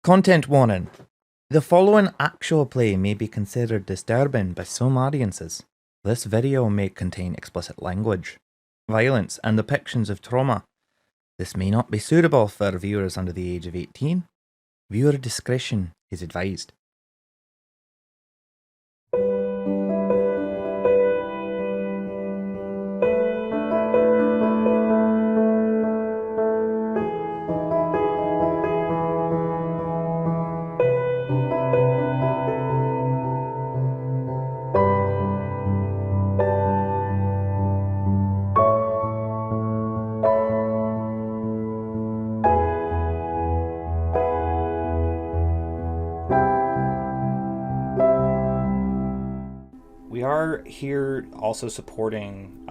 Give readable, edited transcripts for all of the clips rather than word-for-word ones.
Content warning. The following actual play may be considered disturbing by some audiences. This video may contain explicit language, violence, and depictions of trauma. This may not be suitable for viewers under the age of 18. Viewer discretion is advised. We are here also supporting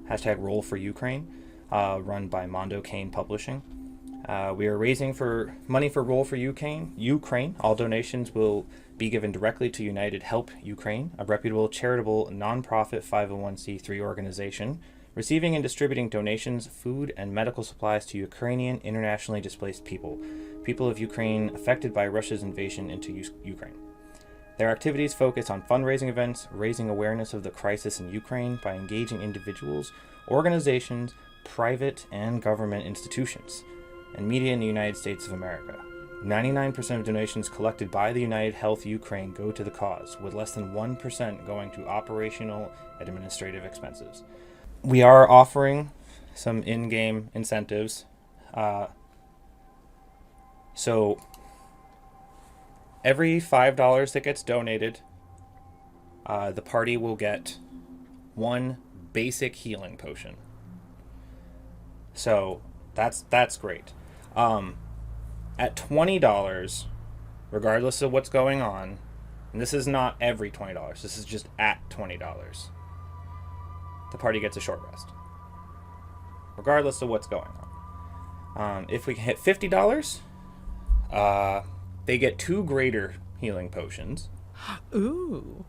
hashtag Roll for Ukraine, run by Mondo Kane Publishing. We are raising for money for Roll for Ukraine. All donations will be given directly to United Help Ukraine, a reputable charitable nonprofit 501c3 organization, receiving and distributing donations, food, and medical supplies to Ukrainian internationally displaced people of Ukraine affected by Russia's invasion into Ukraine. Their activities focus on fundraising events, raising awareness of the crisis in Ukraine by engaging individuals, organizations, private and government institutions, and media in the United States of America. 99% of donations collected by the United Health Ukraine go to the cause, with less than 1% going to operational and administrative expenses. We are offering some in-game incentives. So every $5 that gets donated, the party will get one basic healing potion. So that's great. At $20, regardless of what's going on, and this is not every $20, this is just at $20, the party gets a short rest, regardless of what's going on. If we can hit $50, they get 2 greater healing potions. Ooh.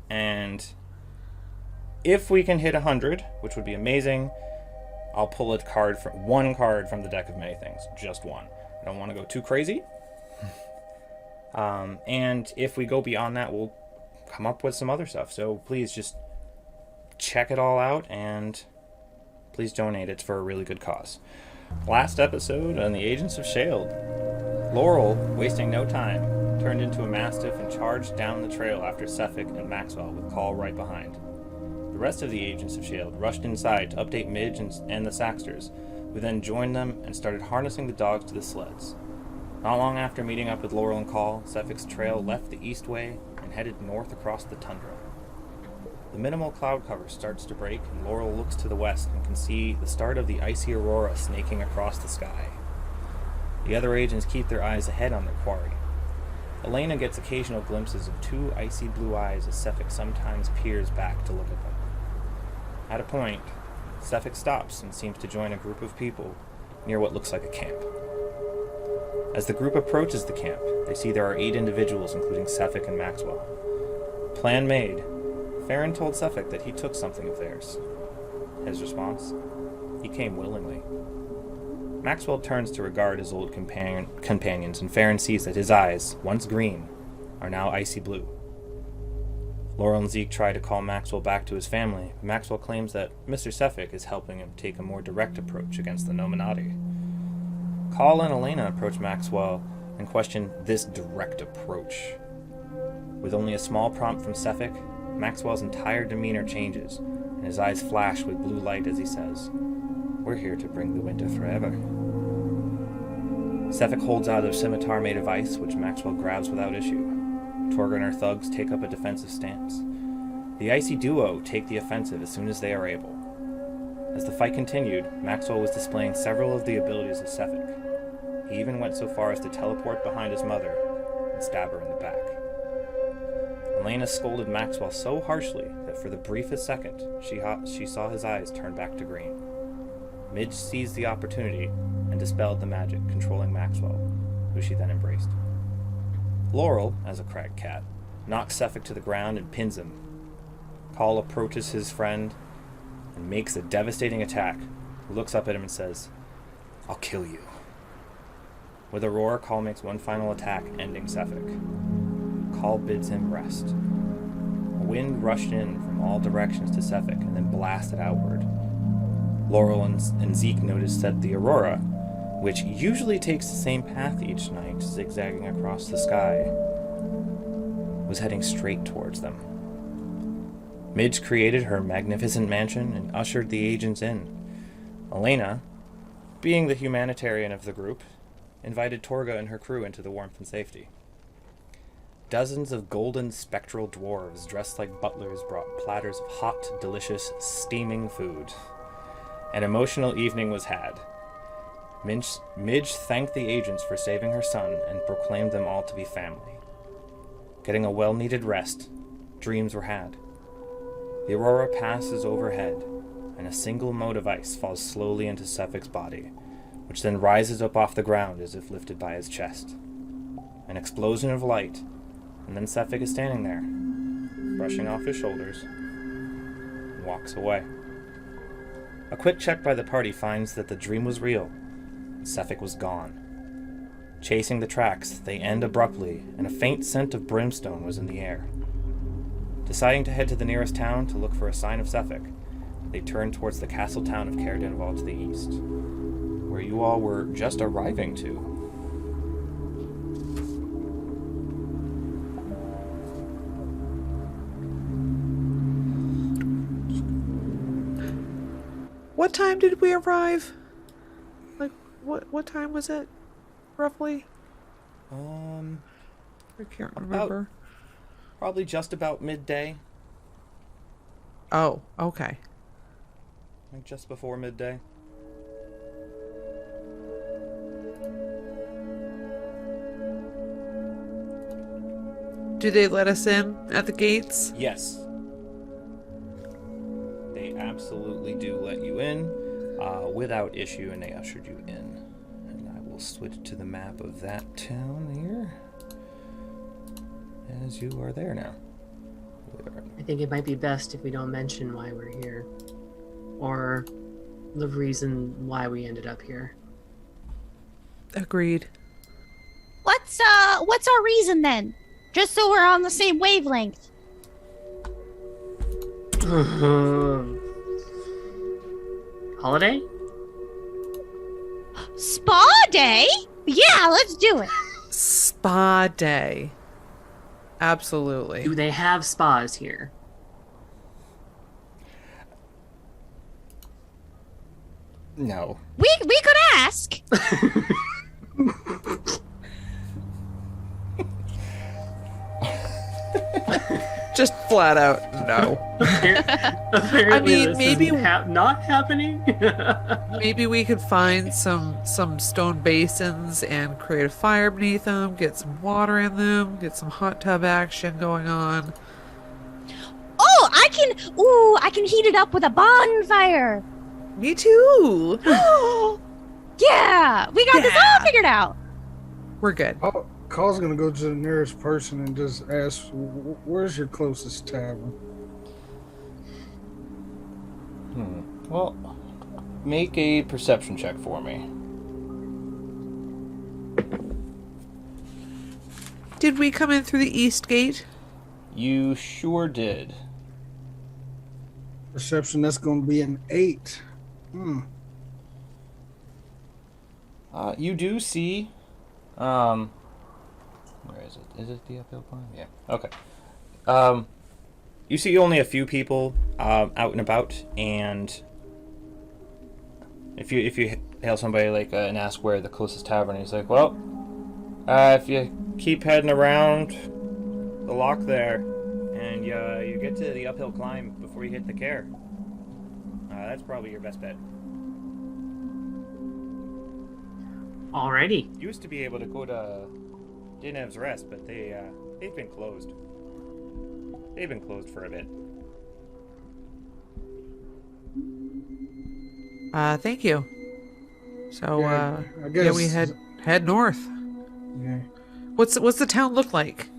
And if we can hit 100, which would be amazing, I'll pull one card from the deck of many things. Just one. I don't want to go too crazy. And if we go beyond that, we'll come up with some other stuff. So please just check it all out and please donate. It's for a really good cause. Last episode on the Agents of SHAILD. Laurel, wasting no time, turned into a mastiff and charged down the trail after Suffolk and Maxwell, with Call right behind. The rest of the Agents of SHAILD rushed inside to update Midge and the Saxters, who then joined them and started harnessing the dogs to the sleds. Not long after meeting up with Laurel and Call, Suffolk's trail left the east way and headed north across the tundra. The minimal cloud cover starts to break, and Laurel looks to the west and can see the start of the icy aurora snaking across the sky. The other agents keep their eyes ahead on their quarry. Elena gets occasional glimpses of 2 icy blue eyes as Suffolk sometimes peers back to look at them. At a point, Suffolk stops and seems to join a group of people near what looks like a camp. As the group approaches the camp, they see there are 8 individuals, including Suffolk and Maxwell. Plan made, Farron told Suffolk that he took something of theirs. His response? He came willingly. Maxwell turns to regard his old companions, and Farron sees that his eyes, once green, are now icy blue. Laurel and Zeke try to call Maxwell back to his family, but Maxwell claims that Mr. Suffolk is helping him take a more direct approach against the Nominati. Call and Elena approach Maxwell and question this direct approach. With only a small prompt from Suffolk, Maxwell's entire demeanor changes, and his eyes flash with blue light as he says, "We're here to bring the winter forever." Suffolk holds out a scimitar made of ice, which Maxwell grabs without issue. Torga and her thugs take up a defensive stance. The icy duo take the offensive as soon as they are able. As the fight continued, Maxwell was displaying several of the abilities of Suffolk. He even went so far as to teleport behind his mother and stab her in the back. Elena scolded Maxwell so harshly that for the briefest second, she saw his eyes turn back to green. Midge seized the opportunity and dispelled the magic controlling Maxwell, who she then embraced. Laurel, as a cragged cat, knocks Suffolk to the ground and pins him. Call approaches his friend and makes a devastating attack. He looks up at him and says, "I'll kill you." With Aurora, Call makes one final attack, ending Suffolk. Call bids him rest. A wind rushed in from all directions to Suffolk and then blasted outward. Laurel and Zeke noticed that the Aurora, which usually takes the same path each night, zigzagging across the sky, was heading straight towards them. Midge created her magnificent mansion and ushered the agents in. Elena, being the humanitarian of the group, invited Torga and her crew into the warmth and safety. Dozens of golden spectral dwarves dressed like butlers brought platters of hot, delicious, steaming food. An emotional evening was had. Midge thanked the agents for saving her son and proclaimed them all to be family. Getting a well-needed rest, dreams were had. The Aurora passes overhead, and a single mote of ice falls slowly into Suffolk's body, which then rises up off the ground as if lifted by his chest. An explosion of light, and then Suffolk is standing there, brushing off his shoulders, and walks away. A quick check by the party finds that the dream was real, and Suffolk was gone. Chasing the tracks, they end abruptly, and a faint scent of brimstone was in the air. Deciding to head to the nearest town to look for a sign of Suffolk, they turned towards the castle town of Caerdenval to the east, where you all were just arriving to. What time did we arrive? Like, what time was it, roughly? I can't remember. Probably just about midday. Oh, okay. Like just before midday. Do they let us in at the gates? Yes. They absolutely do let you in without issue, and they ushered you in. And I will switch to the map of that town here, as you are there now. I think it might be best if we don't mention why we're here, or the reason why we ended up here. Agreed. What's our reason then? Just so we're on the same wavelength. Holiday? Spa day? Yeah, let's do it. Spa day. Absolutely. Do they have spas here? No. We could ask. Just flat out no. Apparently I mean, this maybe isn't not happening. maybe we could find some stone basins and create a fire beneath them, get some water in them, get some hot tub action going on. Oh, I can heat it up with a bonfire. Me too. Yeah, we got this all figured out. We're good. Call's gonna go to the nearest person and just ask, "Where's your closest tavern?" Well, make a perception check for me. Did we come in through the east gate? You sure did. Perception, that's gonna be an 8. You do see, where is it? Is it the uphill climb? Yeah. Okay. You see only a few people out and about, and if you hail somebody and ask where the closest tavern is, like, well, if you keep heading around the lock there, and you get to the uphill climb before you hit the care, that's probably your best bet. Alrighty. Used to be able to go to Dinev's Rest, but they've been closed. They've been closed for a bit. Thank you. So, Yeah, I guess we head north. Yeah. What's the town look like?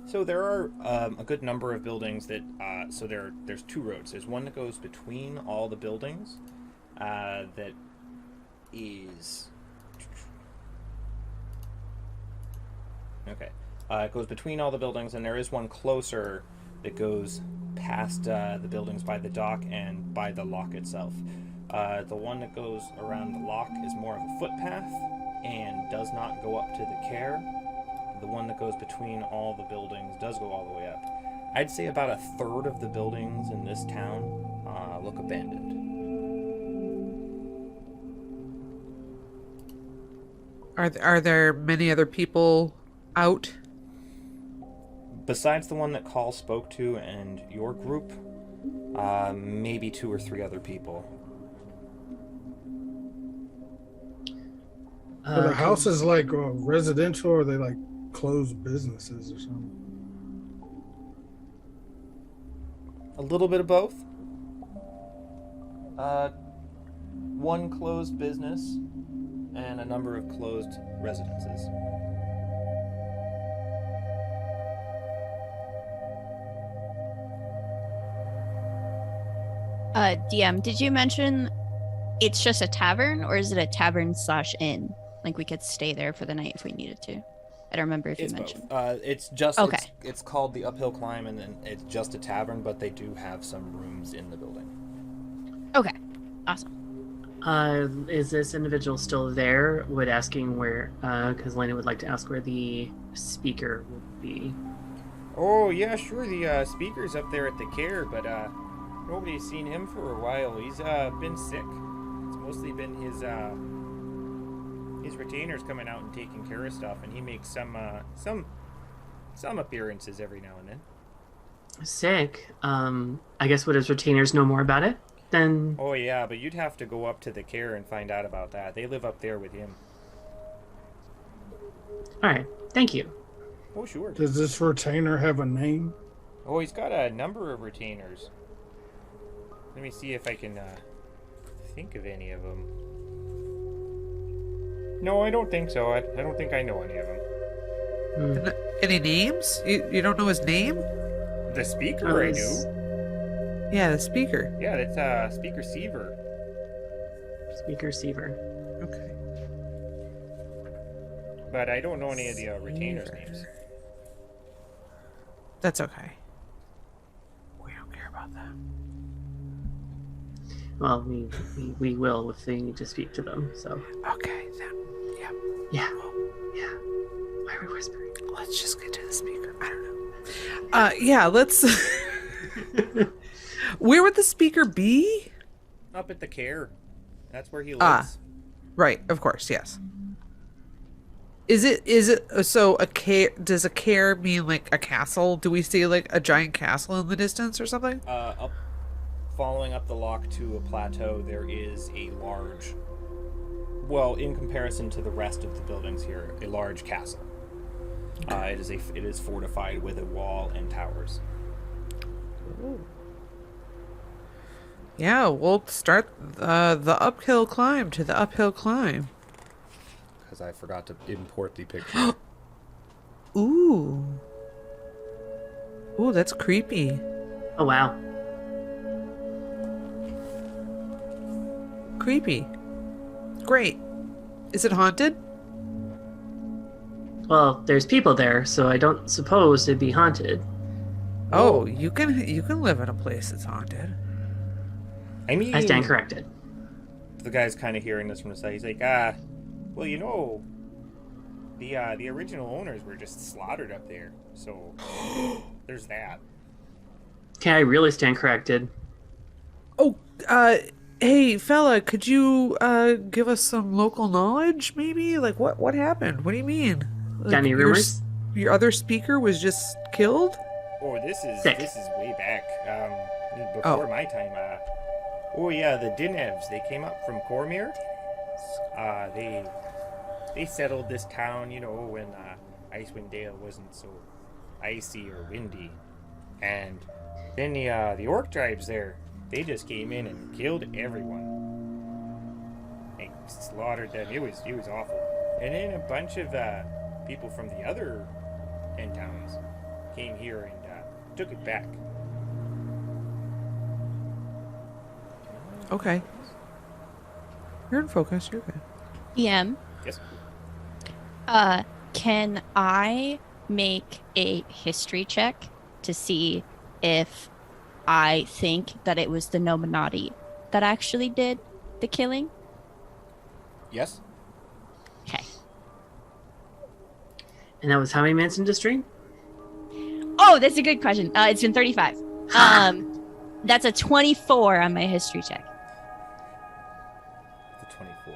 So there are a good number of buildings that. So there's two roads. There's one that goes between all the buildings, that is... Okay. It goes between all the buildings, and there is one closer that goes past the buildings by the dock and by the lock itself. The one that goes around the lock is more of a footpath and does not go up to the care. The one that goes between all the buildings does go all the way up. I'd say about a third of the buildings in this town look abandoned. Are there many other people out? Besides the one that Call spoke to and your group, maybe 2 or 3 other people. Are the houses like residential, or are they like closed businesses or something? A little bit of both. One closed business and a number of closed residences. DM, did you mention it's just a tavern, or is it a tavern/inn? Like we could stay there for the night if we needed to. I don't remember if you mentioned. It's just Okay. It's called the Uphill Climb, and then it's just a tavern, but they do have some rooms in the building. Okay, awesome. Is this individual still there? Would asking where, because Lena would like to ask where the speaker would be. Oh yeah, sure. The speaker's up there at the care, but nobody's seen him for a while. He's been sick. It's mostly been his retainers coming out and taking care of stuff, and he makes some appearances every now and then. Sick. I guess would his retainers know more about it? Then. Oh yeah, but you'd have to go up to the care and find out about that. They live up there with him. All right. Thank you. Oh sure. Does this retainer have a name? Oh, he's got a number of retainers. Let me see if I can think of any of them. No, I don't think so. I don't think I know any of them. Any names? You don't know his name? The speaker, I do. Yeah, the speaker. Yeah, that's Speaker Seaver. Speaker Seaver. Okay. But I don't know any of the retainers' names. That's okay. We don't care about that. Well, we will if they need to speak to them. So. Okay, then. Yeah. Yeah. Yeah. Why are we whispering? Let's just get to the speaker. I don't know. Yeah, let's. Where would the speaker be? Up at the care. That's where he lives. Right, of course, yes. Is it so a care? Does a care mean like a castle? Do we see like a giant castle in the distance or something? Following up the lock to a plateau, there is a large, well, in comparison to the rest of the buildings here, a large castle. Okay. It is fortified with a wall and towers. Ooh. Yeah, we'll start the uphill climb to the uphill climb. Because I forgot to import the picture. Ooh. Ooh, that's creepy. Oh wow. Creepy. Great. Is it haunted? Well, there's people there, so I don't suppose it'd be haunted. Oh, you can live in a place that's haunted. I mean, I stand corrected. The guy's kind of hearing this from the side. He's like, well, you know, the original owners were just slaughtered up there, so there's that. Can I really stand corrected? Oh, hey, fella, could you give us some local knowledge, maybe? Like, what happened? What do you mean? Like, Got any rumors? Your other speaker was just killed? Oh, this is Sick. way back, before my time. Oh yeah, the Dinevs, they came up from Cormyr. They settled this town, you know, when Icewind Dale wasn't so icy or windy. And then the orc tribes there, they just came in and killed everyone. They slaughtered them. It was awful. And then a bunch of people from the other 10 towns came here and took it back. Okay. You're in focus. You're good. DM, Yes. can I make a history check to see if I think that it was the Nominati that actually did the killing? Yes. Okay. And that was how many minutes into stream? Oh, that's a good question. It's been 35. That's a 24 on my history check. The 24.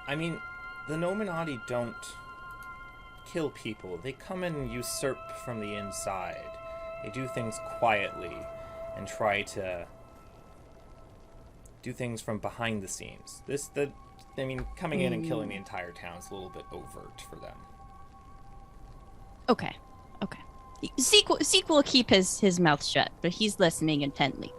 I mean, the Nominati don't kill people. They come and usurp from the inside. They do things quietly and try to do things from behind the scenes. Coming in and killing the entire town is a little bit overt for them. Okay. Zeke will keep his mouth shut, but he's listening intently.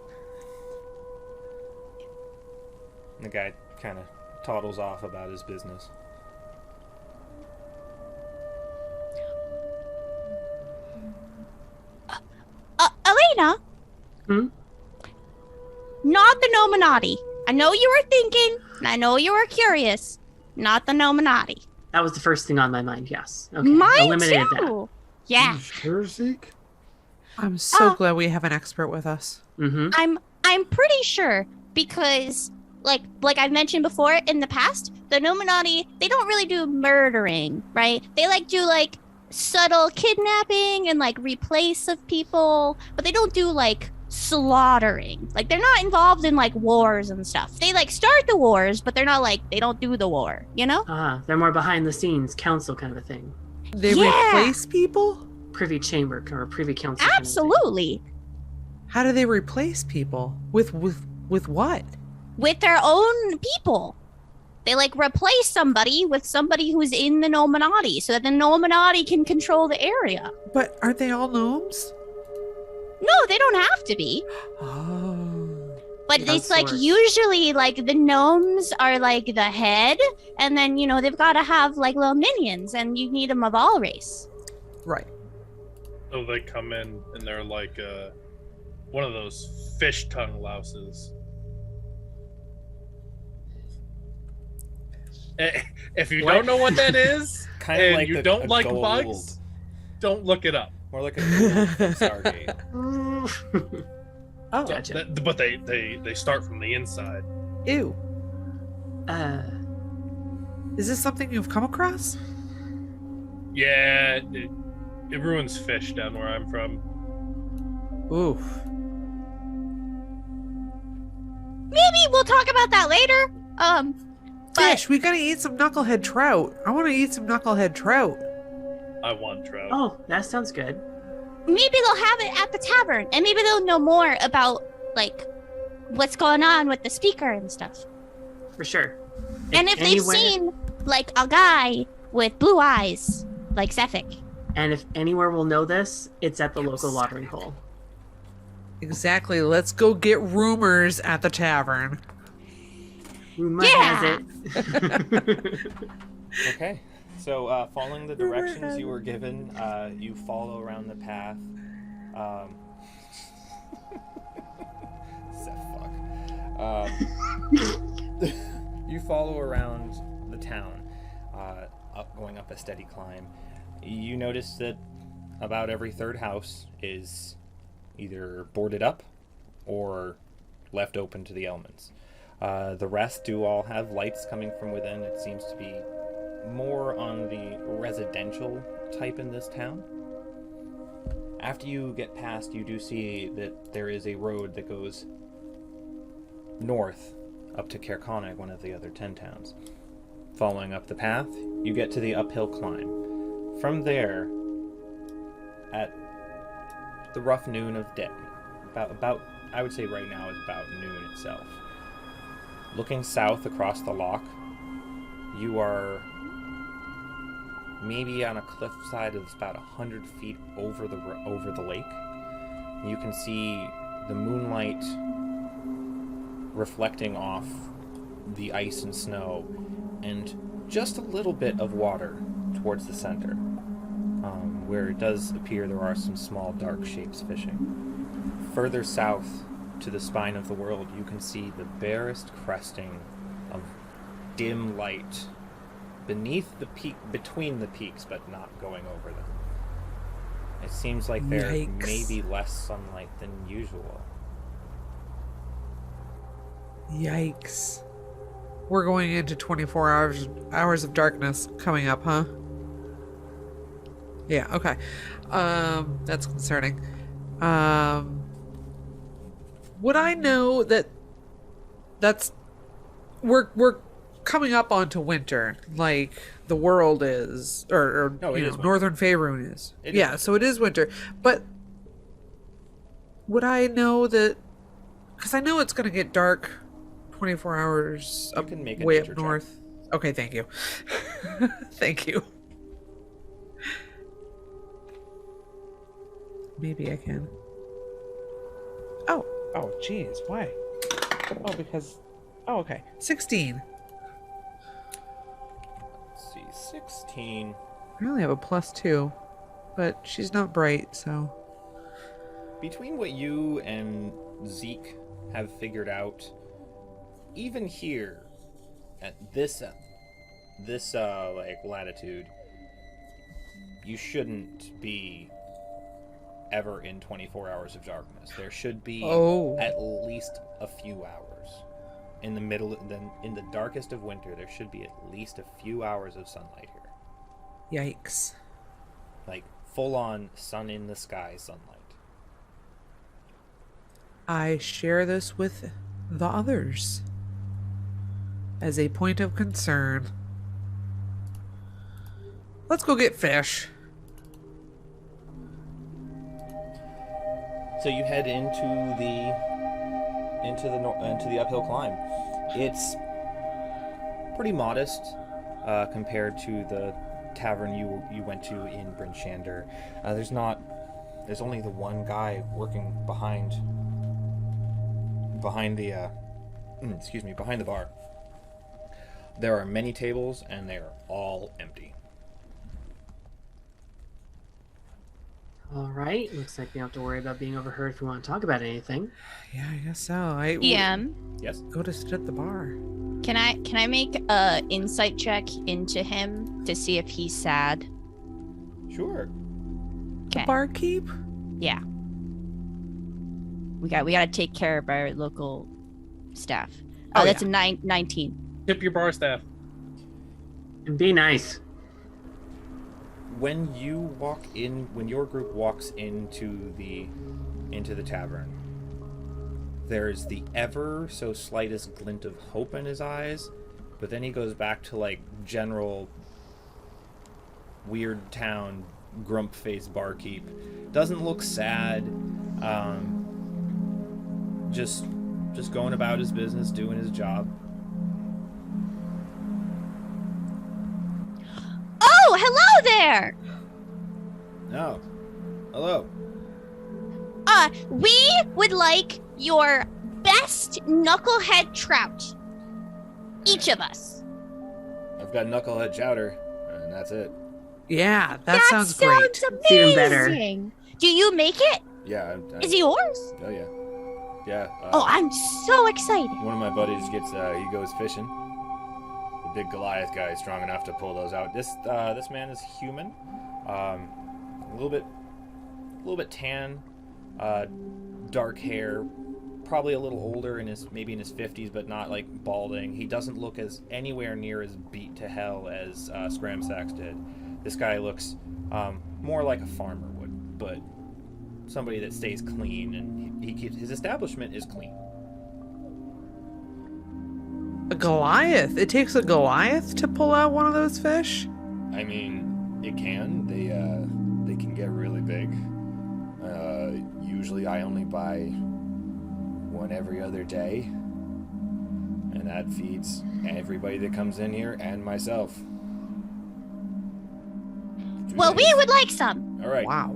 And the guy kind of toddles off about his business. Elena? Hmm? Not the Nominati. I know you were thinking, and I know you were curious. Not the Nominati. That was the first thing on my mind, yes. Okay. Mine Eliminated too. Yeah. You sure, Zeke? I'm so glad we have an expert with us. That. Mm-hmm. I'm pretty sure because like I've mentioned before in the past, the Nominati, they don't really do murdering, right? They do subtle kidnapping and replace of people, but they don't do slaughtering. They're not involved in wars and stuff. They start the wars, but they're not they don't do the war, you know? They're more behind the scenes, council kind of a thing. They Yeah. replace people? Privy chamber or privy council. kind of thing. Absolutely. How do they replace people? With what? With their own people. They replace somebody with somebody who's in the Nominati so that the Nominati can control the area. But aren't they all gnomes? No, they don't have to be. Oh. But it's Outsource. usually the gnomes are the head, and then they've got to have little minions, and you need them of all race. Right. So they come in and they're one of those fish tongue louses. If you What? don't know what that is, Kind of and like you a don't like gold. bugs, don't look it up. More like a gold from Stargate. Oh. Gotcha. But they start from the inside. Ew. Uh, Is this something you've come across? Yeah, it ruins fish down where I'm from. Oof. Maybe we'll talk about that later. But Fish, we gotta eat some knucklehead trout. I want to eat some knucklehead trout. I want trout. oh, that sounds good. maybe they'll have it at the tavern, and maybe they'll know more about what's going on with the speaker and stuff. For sure. And if they've anywhere- seen a guy with blue eyes like Zephic. And if anywhere will know this, it's at the local watering hole. Exactly. Let's go get rumors at the tavern. Rumor Yeah. has it. Okay. So, following the directions you were given, you follow around the path. Fuck. You follow around the town, going up a steady climb. You notice that about every third house is either boarded up or left open to the elements. The rest do all have lights coming from within. It seems to be more on the residential type in this town. After you get past, you do see that there is a road that goes north up to Caerconnig, one of the other 10 towns. Following up the path, you get to the uphill climb. From there, at the rough noon of day, about I would say right now is about noon itself. Looking south across the loch, you are maybe on a cliffside that's about 100 feet over the lake. You can see the moonlight reflecting off the ice and snow, and just a little bit of water towards the center, where it does appear there are some small dark shapes fishing. further south to the spine of the world, you can see the barest cresting of dim light beneath the peak, between the peaks, but not going over them. It seems like there Yikes. may be less sunlight than usual. Yikes. We're going into 24 hours of darkness coming up, huh? Yeah, okay. That's concerning. Would I know that we're coming up onto winter, like the world is, or No, it you is know, winter. Northern Faerun is. It is Yeah, winter. so it is winter. But would I know that? Because I know it's going to get dark 24 hours You up, can make a way nature up check. north. Okay, thank you. Thank you. Maybe I can. Oh, jeez, why? Oh, because. Oh, okay. 16. Let's see, 16. I only have a +2, but she's not bright, so. Between what you and Zeke have figured out, even here, at this like latitude, you shouldn't be ever in 24 hours of darkness. There should be Oh. at least a few hours. In the middle, in the darkest of winter, there should be at least a few hours of sunlight here. Yikes. Like full on sun in the sky sunlight. I share this with the others as a point of concern. Let's go get fish. So you head into the uphill climb. It's pretty modest compared to the tavern you went to in Bryn Shander. There's only the one guy working behind the behind the bar. There are many tables and they are all empty. All right. Looks like we don't have to worry about being overheard if we want to talk about anything. Yeah, I guess so. I Yes. go to sit at the bar. Can I make a insight check into him to see if he's sad? Sure. The Okay. barkeep? Yeah. We got to take care of our local staff. Oh, That's yeah. a 19. Tip your bar staff. And be nice. When your group walks into the tavern, there's the ever so slightest glint of hope in his eyes, but then he goes back to like general weird town grump face barkeep. Doesn't look sad. Just going about his business, doing his job. Oh, hello there. Oh, hello. We would like your best knucklehead trout. Each of us. I've got knucklehead chowder, and that's it. Yeah, that sounds great. Sounds It's even better. amazing. Do you make it? Yeah. Is it yours? Oh yeah. Yeah. Oh, I'm so excited. One of my buddies he goes fishing. The big Goliath guy is strong enough to pull those out. This man is human, a little bit tan, dark hair, probably a little older, maybe in his 50s, but not like balding. He doesn't look anywhere near as beat to hell as Scramsax did. This guy looks more like a farmer would, but somebody that stays clean, and his establishment is clean. A Goliath? It takes a Goliath to pull out one of those fish? I mean, it can. They can get really big. Usually I only buy one every other day, and that feeds everybody that comes in here and myself. Well, we would like some. All right. Wow.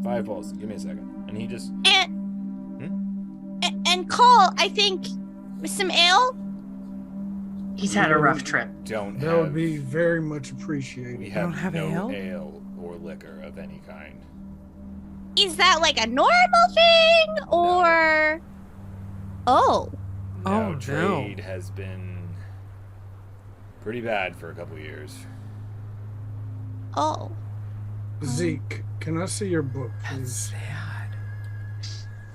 5 balls. Give me a second. And he just. And call, I think, with some ale. He's had a rough trip. Don't That have. would be very much appreciated. We don't have have no ale? ale or liquor of any kind. is that like a normal thing or? Oh. Oh, no. Trade has been pretty bad for a couple years. Oh. Zeke, can I see your book, please? Sad.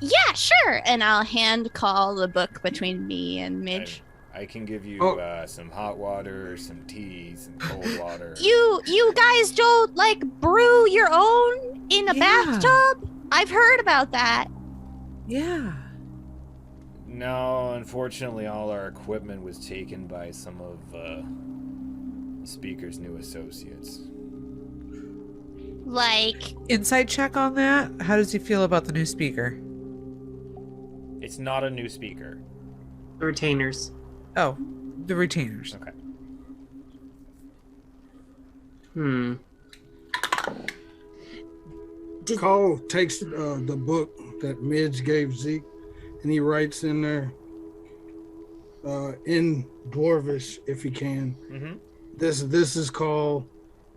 Yeah, sure. And I'll hand call the book between me and Midge. I can give you Oh. some hot water, some tea, some cold water. You guys don't like brew your own in a Yeah. bathtub? I've heard about that. Yeah. No, unfortunately, all our equipment was taken by some of the Speaker's new associates. Like, Inside check on that. How does he feel about the new speaker? It's not a new speaker. The retainers. Oh, the retainers. Okay. Cole takes the book that Midge gave Zeke, and he writes in there, in Dwarvish, if he can. Mm-hmm. This is called,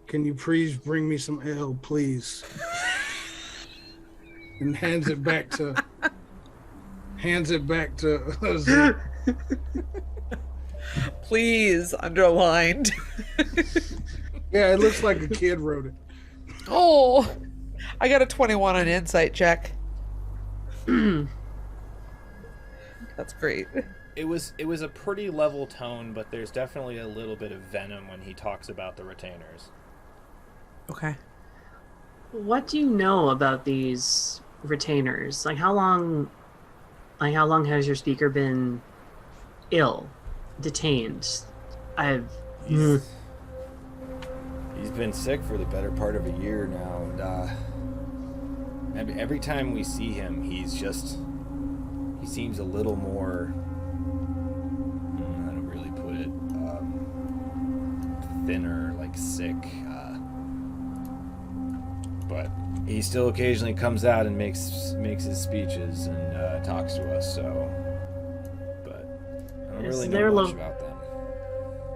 "Can you please bring me some ale, please?" And hands it back to Zeke. Please, underlined. Yeah, it looks like a kid wrote it. Oh, I got a 21 on insight check. That's great. It was a pretty level tone, but there's definitely a little bit of venom when he talks about the retainers. Okay. What do you know about these retainers? Like how long has your speaker been ill, detained? He's been sick for the better part of a year now, and every time we see him, he seems a little more, how to really put it, thinner, like sick, but he still occasionally comes out and makes his speeches and talks to us, so, but I don't really know much about them.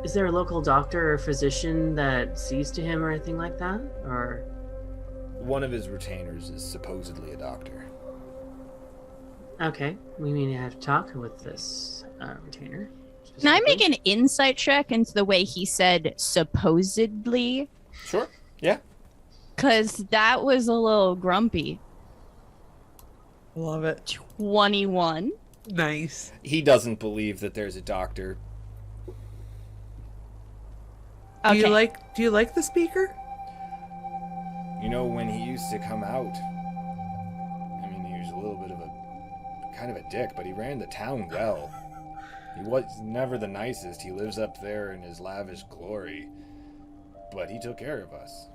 Is there a local doctor or physician that sees to him or anything like that? Or One of his retainers is supposedly a doctor. okay, we may have to talk with this retainer. can I make specifically. an insight check into the way he said supposedly? Sure. Yeah. Because that was a little grumpy. Love it. 21. Nice. He doesn't believe that there's a doctor. Do Okay. you like the speaker? You know, when he used to come out, I mean, he was a little bit of a kind of a dick, but he ran the town well. He was never the nicest. He lives up there in his lavish glory, but he took care of us.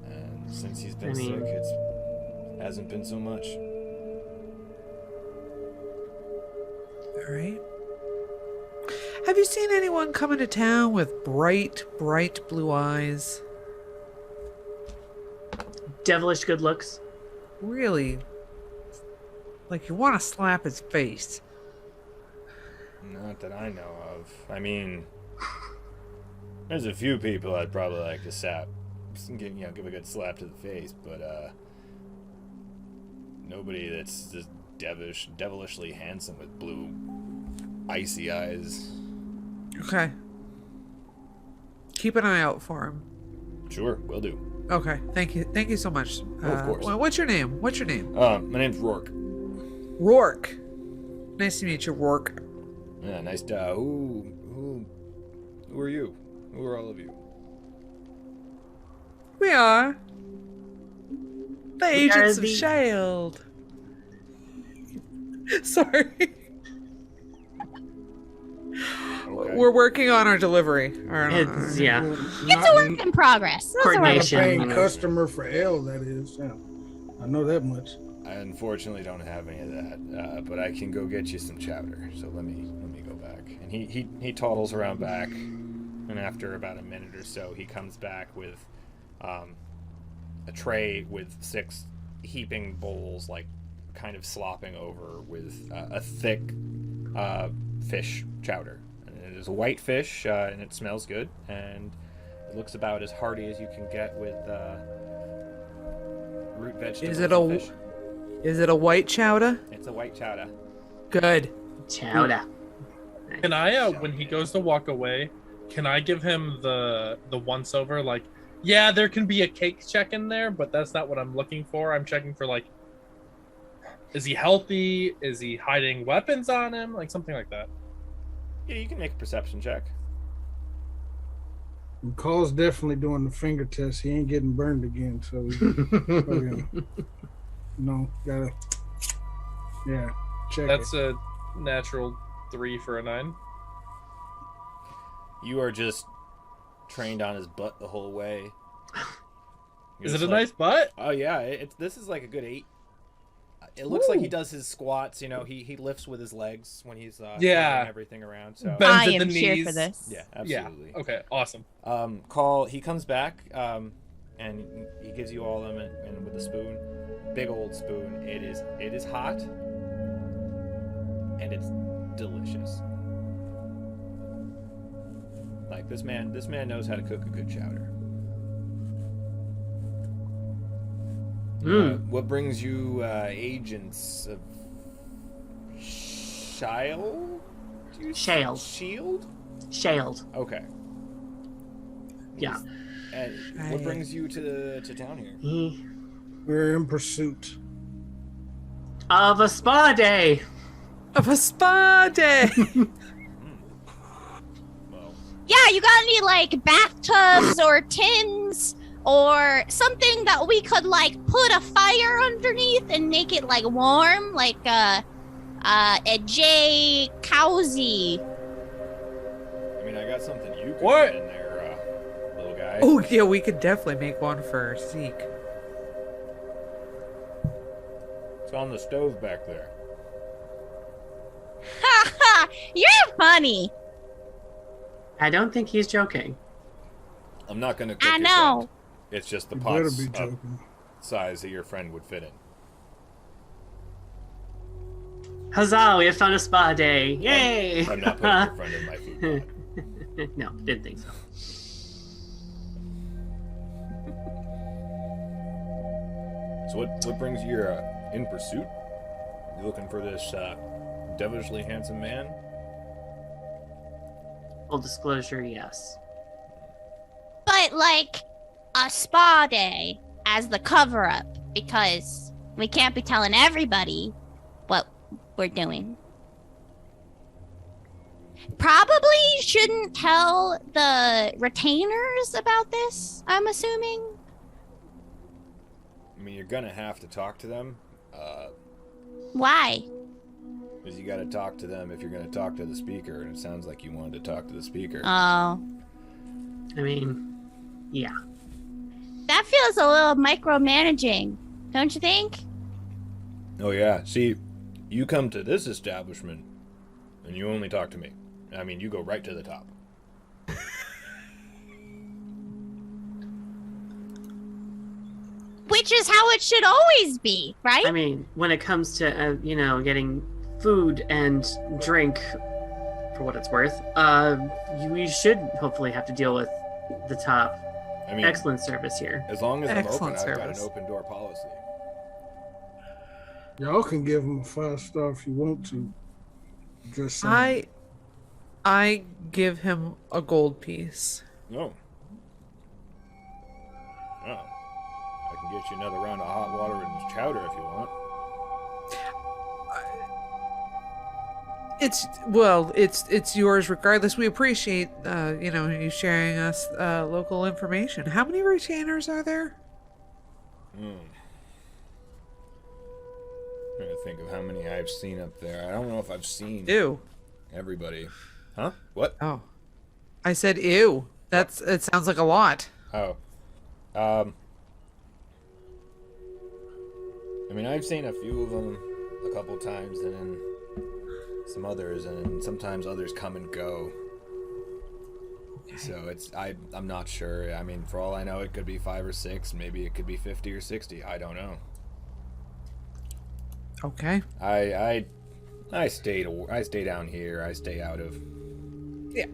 And since he's been sick, it hasn't been so much. All right. Have you seen anyone come into town with bright, bright blue eyes? Devilish good looks. Really, like you want to slap his face. Not that I know of. I mean, there's a few people I'd probably like to give a good slap to the face, but nobody that's just devilishly handsome with blue, icy eyes. Okay. Keep an eye out for him. Sure, will do. Okay. Thank you so much. Of course. What's your name? My name's Rourke. Rourke. Nice to meet you, Rourke. Yeah, nice to. Who are you? Who are all of you? We are the Agents of the- SHAILD. Sorry. Okay. We're working on our delivery. It's yeah, It's a work in progress. It's a work in Coordination. Paying progress. customer for ale, that is. Yeah, I know that much. I unfortunately don't have any of that, but I can go get you some chowder. So let me go back. And he toddles around back, and after about a minute or so, he comes back with a tray with 6 heaping bowls, like kind of slopping over with a thick fish chowder. And it is a white fish, and it smells good, and it looks about as hearty as you can get with root vegetables. Is it and fish. is it a white chowder? It's a white chowder. Good. Chowder. Can I, when he goes to walk away, can I give him the once over? Like, yeah, there can be a cake check in there, but that's not what I'm looking for. I'm checking for like, is he healthy? Is he hiding weapons on him? Like something like that. Yeah, you can make a perception check. Cole's definitely doing the finger test. He ain't getting burned again, so gotta check That's it. a natural 3 for a 9. You are just trained on his butt the whole way. Is it a nice butt? Oh yeah, this is like a good 8. It looks like he does his squats. You know, he lifts with his legs when he's moving everything around. So Bends I at am the here knees. for this. yeah, absolutely. Yeah. Okay. Awesome. He comes back, and he gives you all of them, and with a spoon, big old spoon. It is hot, and it's delicious. Like this man knows how to cook a good chowder. What brings you Agents of SHAILD? SHAILD. Shield? SHAILD. Okay. Yeah. And what brings you to town here? We're in pursuit. Of a spa day. Of a spa day. Well, Yeah, you got any like bathtubs or tins or something that we could like put a fire underneath and make it like warm, like a J Cowsy. I mean, I got something you could What? put in there, little guy. Oh yeah, we could definitely make one for Zeke. It's on the stove back there. Ha ha! You're funny. I don't think he's joking. I'm not gonna cook I your know. friend. It's just the You better pot's be of joking. size that your friend would fit in. Huzzah, we have found a spa day. Yay! I'm not putting your friend in my food pot. No, didn't think so. So what brings you in pursuit? You looking for this devilishly handsome man? Full disclosure, yes. But like a spa day as the cover up because we can't be telling everybody what we're doing. Probably shouldn't tell the retainers about this, I'm assuming. I mean, you're gonna have to talk to them. Why? Because you gotta talk to them if you're gonna talk to the speaker, and it sounds like you wanted to talk to the speaker. Oh. I mean, yeah. That feels a little micromanaging, don't you think? Oh yeah, see, you come to this establishment, and you only talk to me. I mean, you go right to the top. Which is how it should always be, right? I mean, when it comes to, getting food and drink, for what it's worth, we should hopefully have to deal with the top. I mean, Excellent service here. as long as I'm open, Excellent I've got service. an open door policy. Y'all can give him a 5-star if you want to. Just saying. I give him a gold piece. No. Oh. I can get you another round of hot water and chowder if you want. It's yours regardless. We appreciate you sharing us local information. How many retainers are there? Trying to think of how many I've seen up there. I don't know if I've seen Ew. everybody. Huh? What? Oh. I said ew. It sounds like a lot. Oh. I mean, I've seen a few of them a couple times, and then some others, and sometimes others come and go. So I'm not sure. I mean, for all I know, it could be 5 or 6. Maybe it could be 50 or 60. I don't know. Okay. I stay down here. I stay out of. Yeah.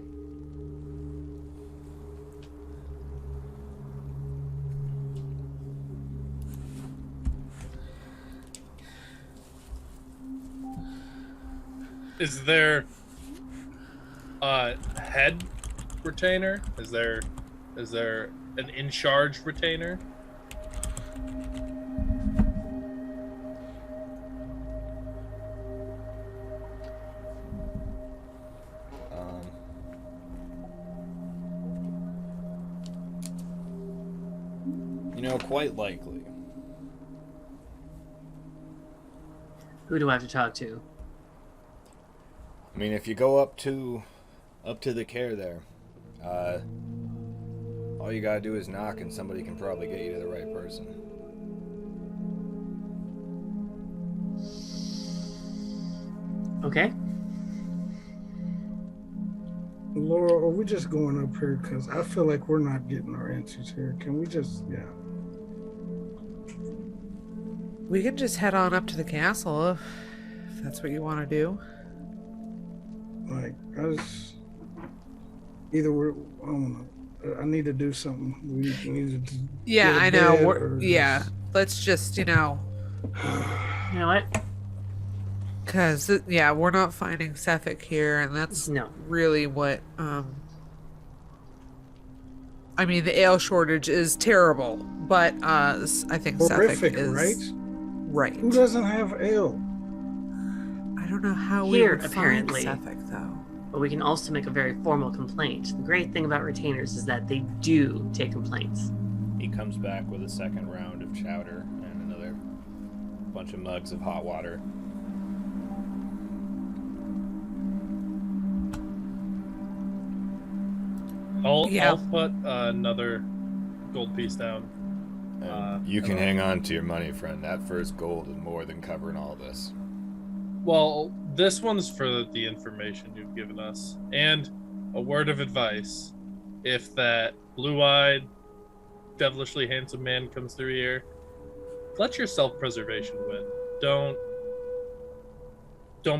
Is there a head retainer? Is there an in charge retainer? Quite likely. Who do I have to talk to? I mean, if you go up to the care there, all you gotta do is knock, and somebody can probably get you to the right person. Okay. Laura, are we just going up here? Because I feel like we're not getting our answers here. Can we just, We can just head on up to the castle if that's what you want to do. like, I don't know. I need to do something. We need to. Yeah, get a I know. bed We're, or yeah, just- let's just, You know what? because we're not finding Suffolk here, and that's No. really what. I mean, the ale shortage is terrible, but I think Horrific, Suffolk is right? right. Who doesn't have ale? I don't know how Here, we would apparently. find Suffolk though. But we can also make a very formal complaint. The great thing about retainers is that they do take complaints. He comes back with a second round of chowder and another bunch of mugs of hot water. I'll put another gold piece down. And you can hang on to your money, friend. That first gold is more than covering all this. Well, this one's for the information you've given us. And a word of advice. If that blue-eyed, devilishly handsome man comes through here, let your self-preservation win. Don't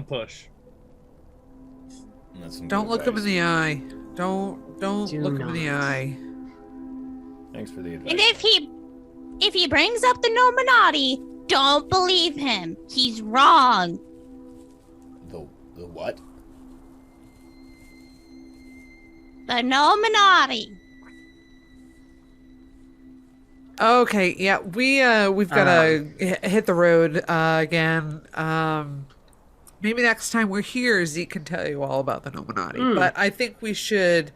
push. That's some Don't good look him in advice. the eye. Don't Do look him in the not. eye. Thanks for the advice. And if he brings up the Illuminati, don't believe him. He's wrong. The what? The Illuminati. Okay, yeah, we've got to hit the road again. Maybe next time we're here, Zeke can tell you all about the Illuminati. But I think we should.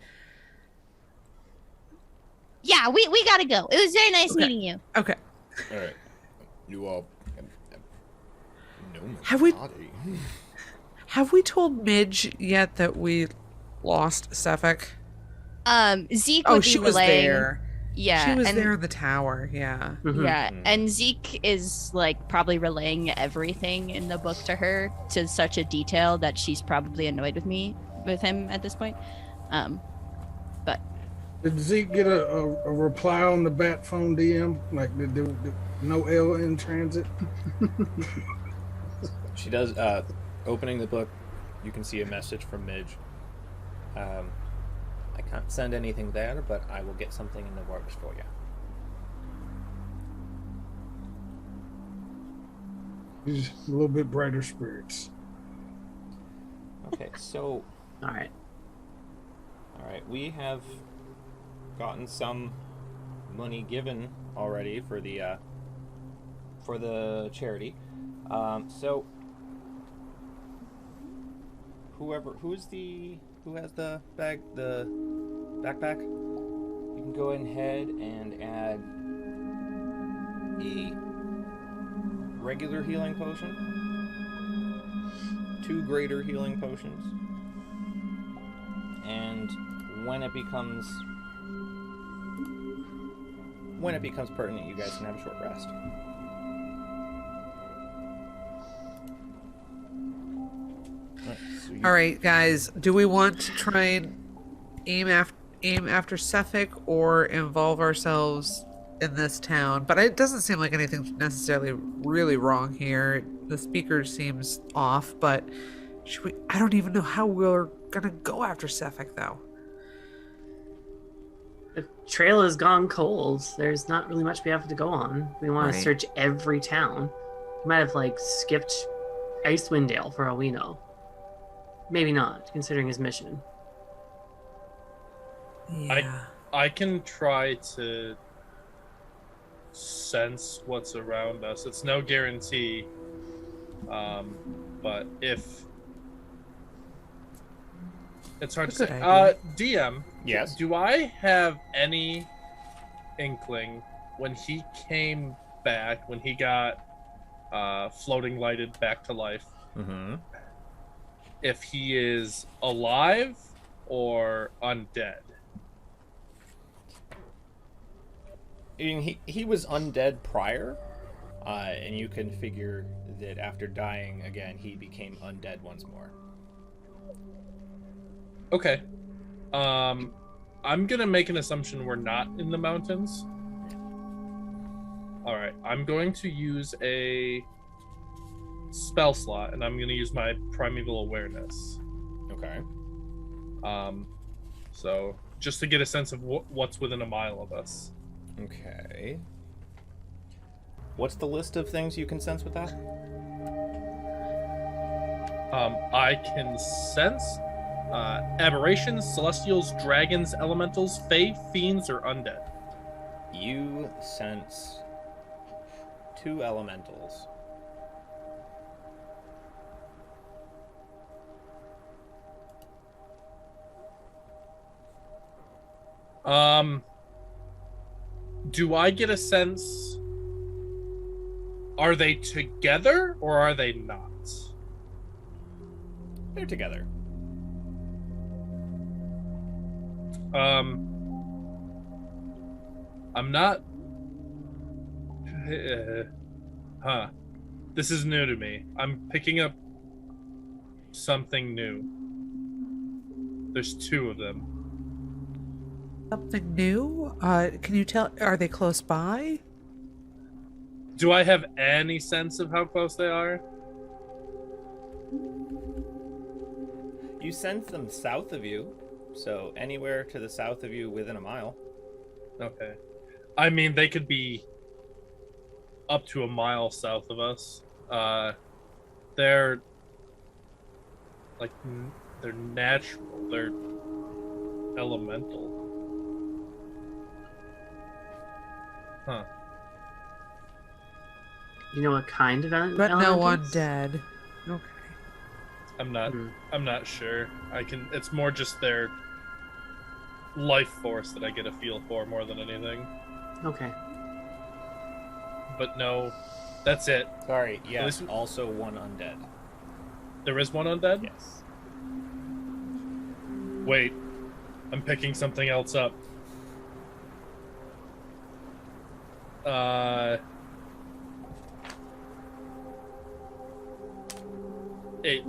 Yeah, we gotta go. It was very nice meeting you. Okay. All right. You all. Have we told Midge yet that we lost Suffolk? Zeke Oh, would be she was relaying. there. Yeah, She was and, there in the tower. Yeah. Mhm. Yeah, and Zeke is like probably relaying everything in the book to her to such a detail that she's probably annoyed with him at this point. But Did Zeke get a reply on the bat phone DM? Like, did no L in transit? She does. Opening the book, you can see a message from Midge. I can't send anything there, but I will get something in the works for you. He's a little bit brighter spirits. Okay, so All right. we have gotten some money given already for the charity. So who has the backpack, you can go ahead and add a regular healing potion, 2 greater healing potions, and when it becomes pertinent, you guys can have a short rest. All right, guys. Do we want to try and aim after Suffolk or involve ourselves in this town? But it doesn't seem like anything's necessarily really wrong here. The speaker seems off, but should we? I don't even know how we're gonna go after Suffolk, though. The trail has gone cold. There's not really much we have to go on. We want Right. to search every town. We might have skipped Icewind Dale for all we know. maybe not, considering his mission. Yeah. I can try to sense what's around us. It's no guarantee. But if it's hard to Good say. idea. DM, Yes? do I have any inkling when he came back, when he got floating lighted back to life, Mm-hmm. if he is alive or undead? I mean, he was undead prior, and you can figure that after dying again, he became undead once more. Okay. I'm gonna make an assumption we're not in the mountains. Alright, I'm going to use a spell slot, and I'm gonna use my primeval awareness. Okay. So just to get a sense of what's within a mile of us. Okay. What's the list of things you can sense with that? I can sense aberrations, celestials, dragons, elementals, fae, fiends, or undead. You sense 2 elementals. Do I get a sense? Are they together or are they not? They're together. I'm not. This is new to me. I'm picking up something new. There's 2 of them. Something new? Can you tell? Are they close by? Do I have any sense of how close they are? You sense them south of you, so anywhere to the south of you within a mile. Okay. I mean, they could be up to a mile south of us. They're like they're natural. They're elemental. Huh. You know what kind of But no elementals? undead. Okay. I'm not. Mhm. I'm not sure. I can. It's more just their life force that I get a feel for more than anything. Okay. But no, that's it. Sorry, yes, This- also 1 undead. There is one undead. Yes. Wait, I'm picking something else up. Eight.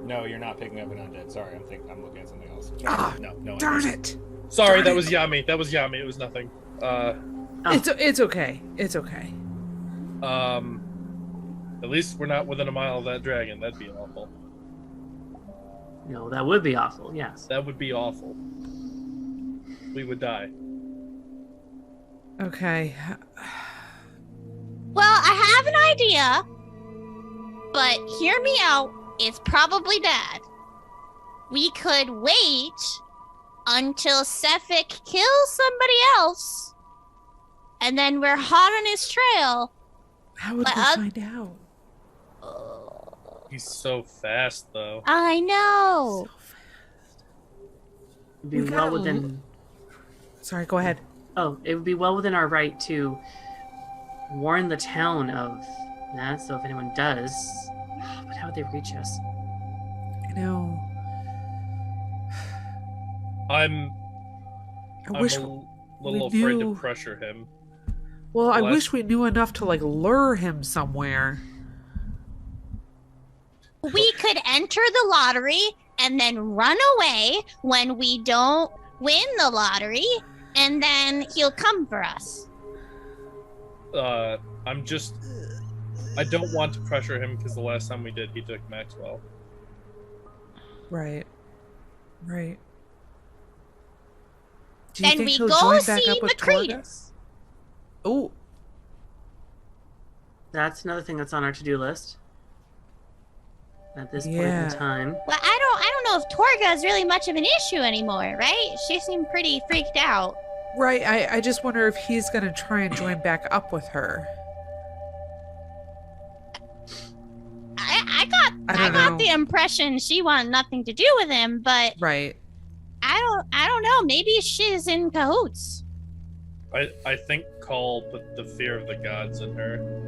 No, you're not picking up an undead. Sorry, I'm looking at something else. Ah, No. Darn it! Sorry, Darn that it. was Yami. That was Yami. It was nothing. Oh. It's okay. It's okay. At least we're not within a mile of that dragon. That'd be awful. No, that would be awful. Yes. That would be awful. We would die. Okay. Well, I have an idea, but hear me out. It's probably bad. We could wait until Sefik kills somebody else, and then we're hot on his trail. How would But we I'll- find out? He's so fast, though. I know. It'd be We well gotta within. Sorry, go ahead. Oh, it would be well within our right to warn the town of that. So if anyone does, but how would they reach us? I know. I'm I wish. a little we afraid knew- to pressure him. Well, I Well, wish we knew enough to like lure him somewhere. We could enter the lottery and then run away when we don't win the lottery, and then he'll come for us. I'm just. I don't want to pressure him because the last time we did, he took Maxwell. Right. Right. Do Then we he'll go join back see up with Macretus. Torgus? Oh, That's another thing that's on our to-do list. At this point Yeah. in time. Well, I if Torga is really much of an issue anymore, right? She seemed pretty freaked out. Right. I just wonder if he's going to try and join back up with her. I don't got know. the impression she wanted nothing to do with him, but Right. I don't know. Maybe she's in cahoots. I think Cole put the fear of the gods in her.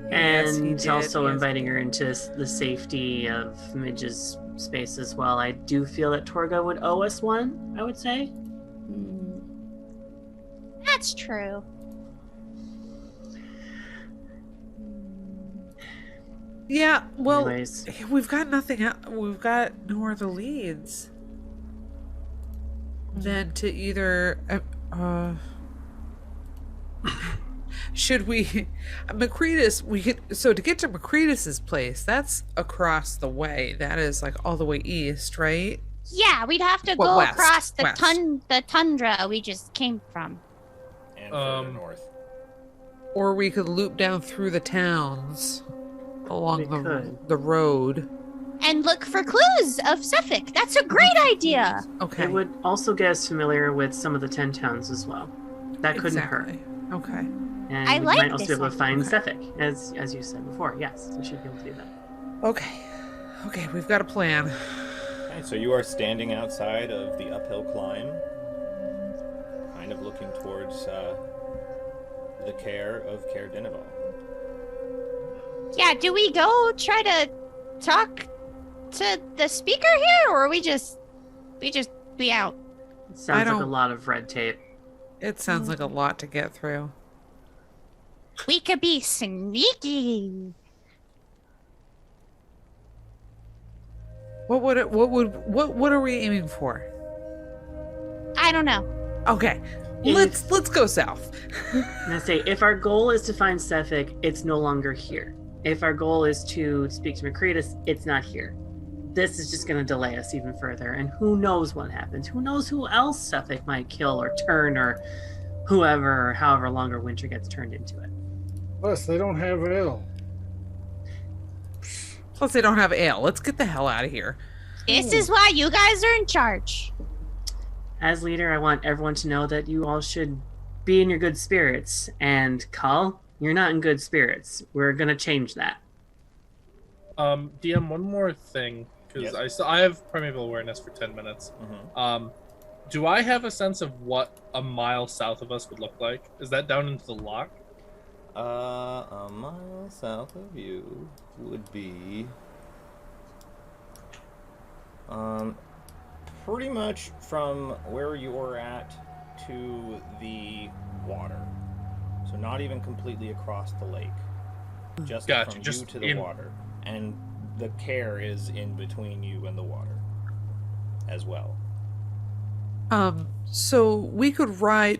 Yes, he And did, also yes. inviting her into the safety of Midge's space as well. I do feel that Torga would owe us one, I would say. That's true. Yeah, well, Anyways. we've got nothing else. We've got no other leads than to either. Should we. Macretus, we could. So to get to Macretus's place, that's across the way. That is like all the way east, right? Yeah, we'd have to Well, go west, across the west. the tundra we just came from. And further north. Or we could loop down through the towns along We could. the road. And look for clues of Suffolk. That's a great idea. Okay. It would also get us familiar with some of the 10 towns as well. That couldn't hurt. Exactly. Okay. And I we like might also be this able to find idea. Suffolk, as you said before. Yes, we should be able to do that. Okay. Okay, we've got a plan. Okay, so you are standing outside of the uphill climb, kind of looking towards the care of Caer Dineval. Yeah, do we go try to talk to the speaker here, or we just be out? It sounds like a don't- lot of red tape. It sounds like a lot to get through. We could be sneaky. What are we aiming for? I don't know. Okay. If- Let's go south. And I say, if our goal is to find Suffolk, it's no longer here. If our goal is to speak to Macretus, it's not here. This is just going to delay us even further, and who knows what happens? Who knows who else Suffolk might kill or turn, or whoever, or however longer winter gets turned into it. Plus, they don't have ale. Plus they don't have ale. Let's get the hell out of here. This is why you guys are in charge. As leader, I want everyone to know that you all should be in your good spirits. And Cull, you're not in good spirits. We're going to change that. DM, one more thing, because Yes. I have primeval awareness for 10 minutes. Do I have a sense of what a mile south of us would look like? Is that down into the lock? A mile south of you would be pretty much from where you're at to the water. So not even completely across the lake. Just Gotcha, from just you to the in- water. And the care is in between you and the water as well. So we could ride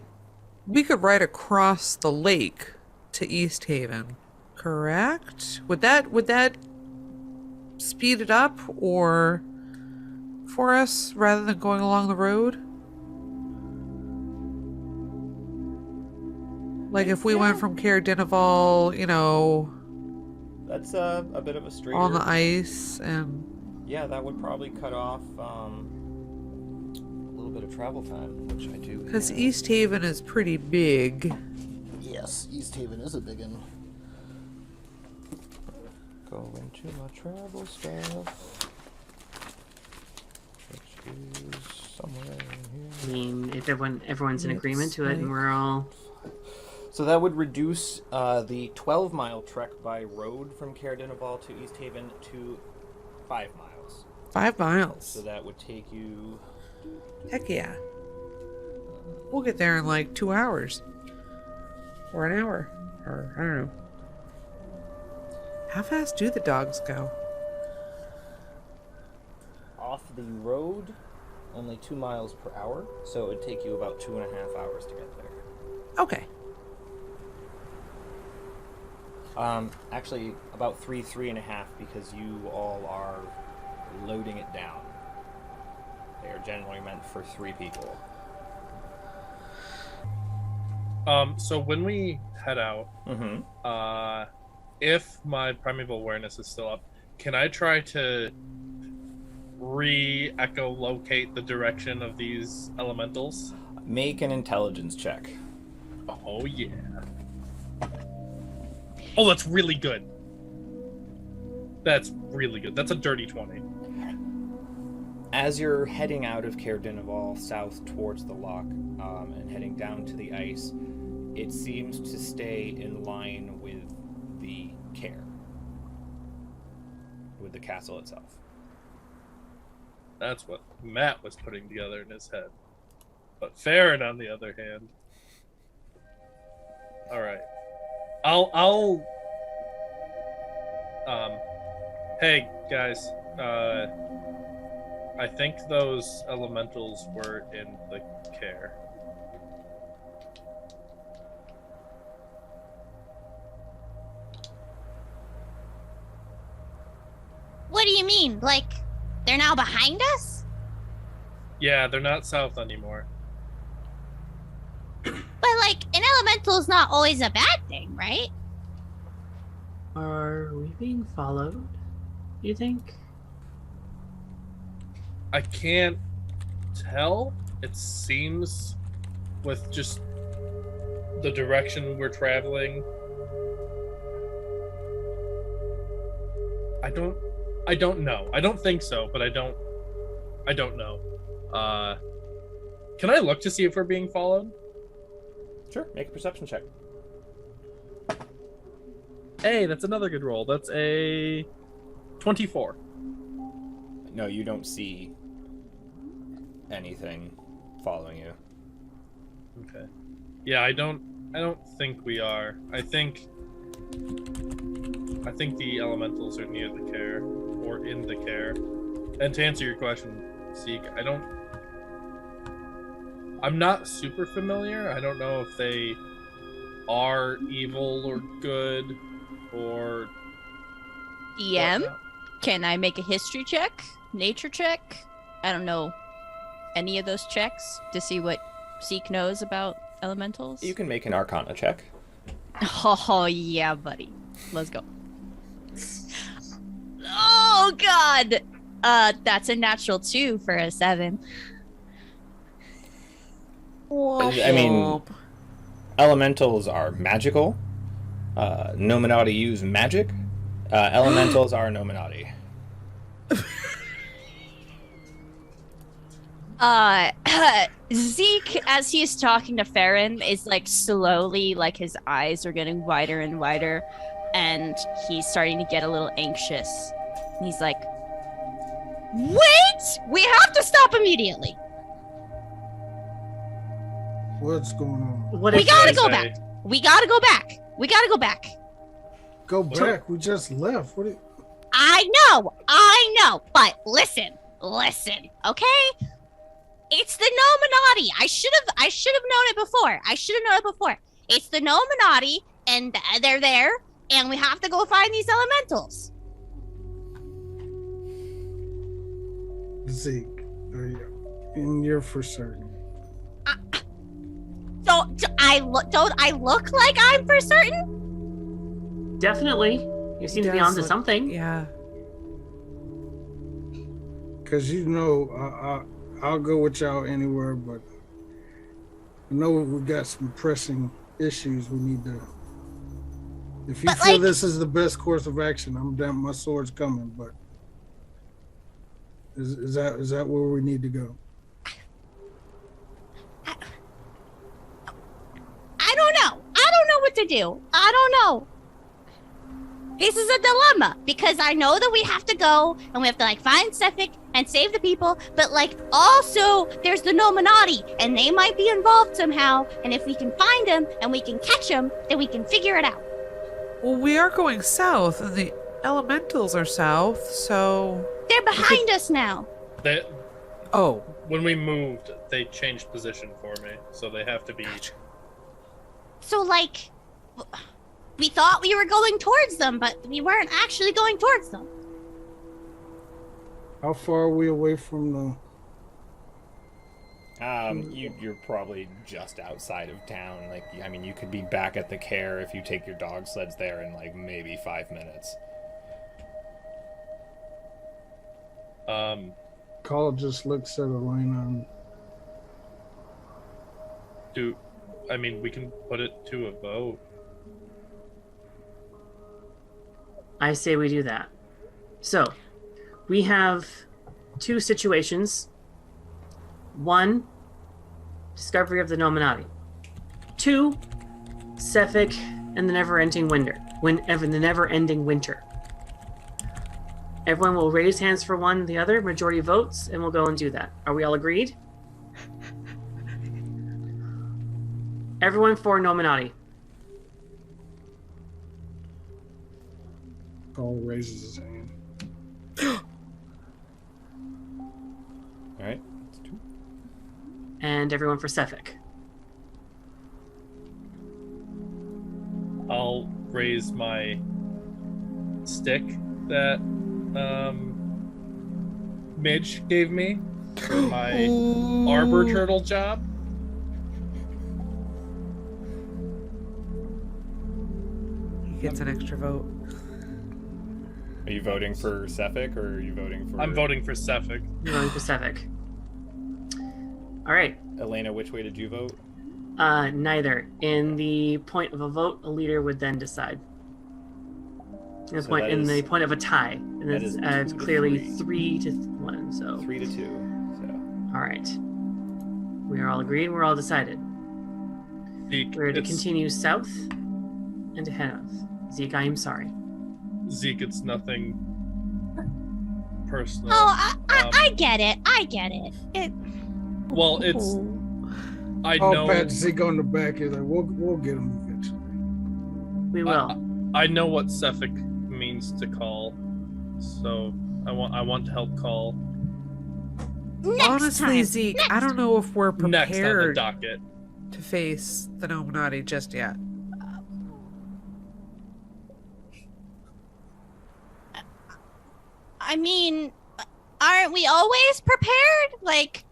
across the lake to East Haven, correct? Would that speed it up or for us rather than going along the road? Like if we went from Caer Dineval, That's a bit of a straighter. on the ice and Yeah, that would probably cut off a little bit of travel time, which I do. because have. East Haven is pretty big. Yes, East Haven is a big one. Go into my travel stuff, which is somewhere in here. I mean, if everyone's in It's agreement to it, and like- we're all... So that would reduce the 12-mile trek by road from Caer Dineval to East Haven to 5 miles. 5 miles. So that would take you. Heck yeah. We'll get there in like 2 hours. Or an hour. Or I don't know. How fast do the dogs go? Off the road, only 2 miles per hour, so it would take you about 2.5 hours to get there. Okay. Actually, about 3.5 because you all are loading it down. They are generally meant for 3 people. So when we head out, if my primeval awareness is still up, can I try to re-echolocate the direction of these elementals? Make an intelligence check. Oh yeah. Oh, that's really good. That's really good. That's a dirty 20. As you're heading out of Caer Dineval south towards the lock and heading down to the ice, it seems to stay in line with the Caer, with the castle itself. That's what Matt was putting together in his head. But Farron, on the other hand. All right. I'll hey guys, I think those elementals were in the Caer. What do you mean? Like, they're now behind us? Yeah, they're not south anymore. But, like, an elemental is not always a bad thing, right? Are we being followed? You think? I can't tell. It seems with just the direction we're traveling. I don't know. I don't think so, but I don't know. Can I look to see if we're being followed? Sure, make a perception check. Hey, that's another good roll. That's a 24. No, you don't see anything following you. Okay. Yeah, I don't think we are. I think the elementals are near the Caer or in the Caer. And to answer your question, Zeke, I'm not super familiar. I don't know if they are evil or good or DM, whatnot. can I make a history check? Nature check? I don't know any of those checks to see what Zeke knows about elementals. You can make an Arcana check. Oh, yeah, buddy. Let's go. Oh, God! That's a natural 2 for a 7. I mean, elementals are magical. Nominati use magic. Elementals are Nominati. Zeke, as he's talking to Farron, is like slowly, like his eyes are getting wider and wider, and he's starting to get a little anxious. And he's like, "Wait! We have to stop immediately. What's going on? What We if gotta they go say- back. We gotta go back. We gotta go back." Go back. We just left. What? I know, but listen, okay? It's the Nominati. I should have known it before. It's the Nominati, and they're there, and we have to go find these elementals. Zeke, are you? And you're for certain. Don't I look like I'm for certain? Definitely. You seem to be onto something. Yeah. Because I'll go with y'all anywhere, but I know we got some pressing issues we need to. If you But, feel like- this is the best course of action, I'm down. My sword's coming, but is that where we need to go? I don't know. I don't know what to do. I don't know. This is a dilemma because I know that we have to go and we have to like find Sefik and save the people, but like also there's the Nominati and they might be involved somehow. And if we can find them and we can catch them, then we can figure it out. Well, we are going south, and the elementals are south, so. They're behind us now. Oh. When we moved, they changed position for me, so they have to be. So, like, we thought we were going towards them, but we weren't actually going towards them. How far are we away from the? You're probably just outside of town. Like, I mean, you could be back at the Caer if you take your dog sleds there in like maybe 5 minutes. Call just looks at Elena. We can put it to a vote. I say we do that. So, we have two situations. One, discovery of the Nominati. Two, Sefik and the never-ending winter. The never-ending winter. Everyone will raise hands for one, the other, majority votes, and we'll go and do that. Are we all agreed? Everyone for Nominati. Call raises his hand. All right. That's 2. And everyone for Sefik. I'll raise my stick that Midge gave me for my arbor turtle job. He gets an extra vote. Are you voting for Sefik or are you voting for... I'm voting for Sefik. You're voting for Sefik. All right. Elena, which way did you vote? Neither. In the point of a vote, a leader would then decide. In the point of a tie, and it's clearly 3-1. So 3-2. So all right, we are all agreed. We're all decided. Zeke, We're to continue south and ahead of Zeke. I am sorry. Zeke, it's nothing personal. Oh, I get it. I get it. Well, it's. I Oh, know. pat Zeke on the back. He's like, we'll get him eventually. We will. I know what Sefik means to call, so I want to help call. Next Honestly, time. Zeke, I don't know if we're Next on the prepared docket. to face the Nominati just yet. I mean, aren't we always prepared? Like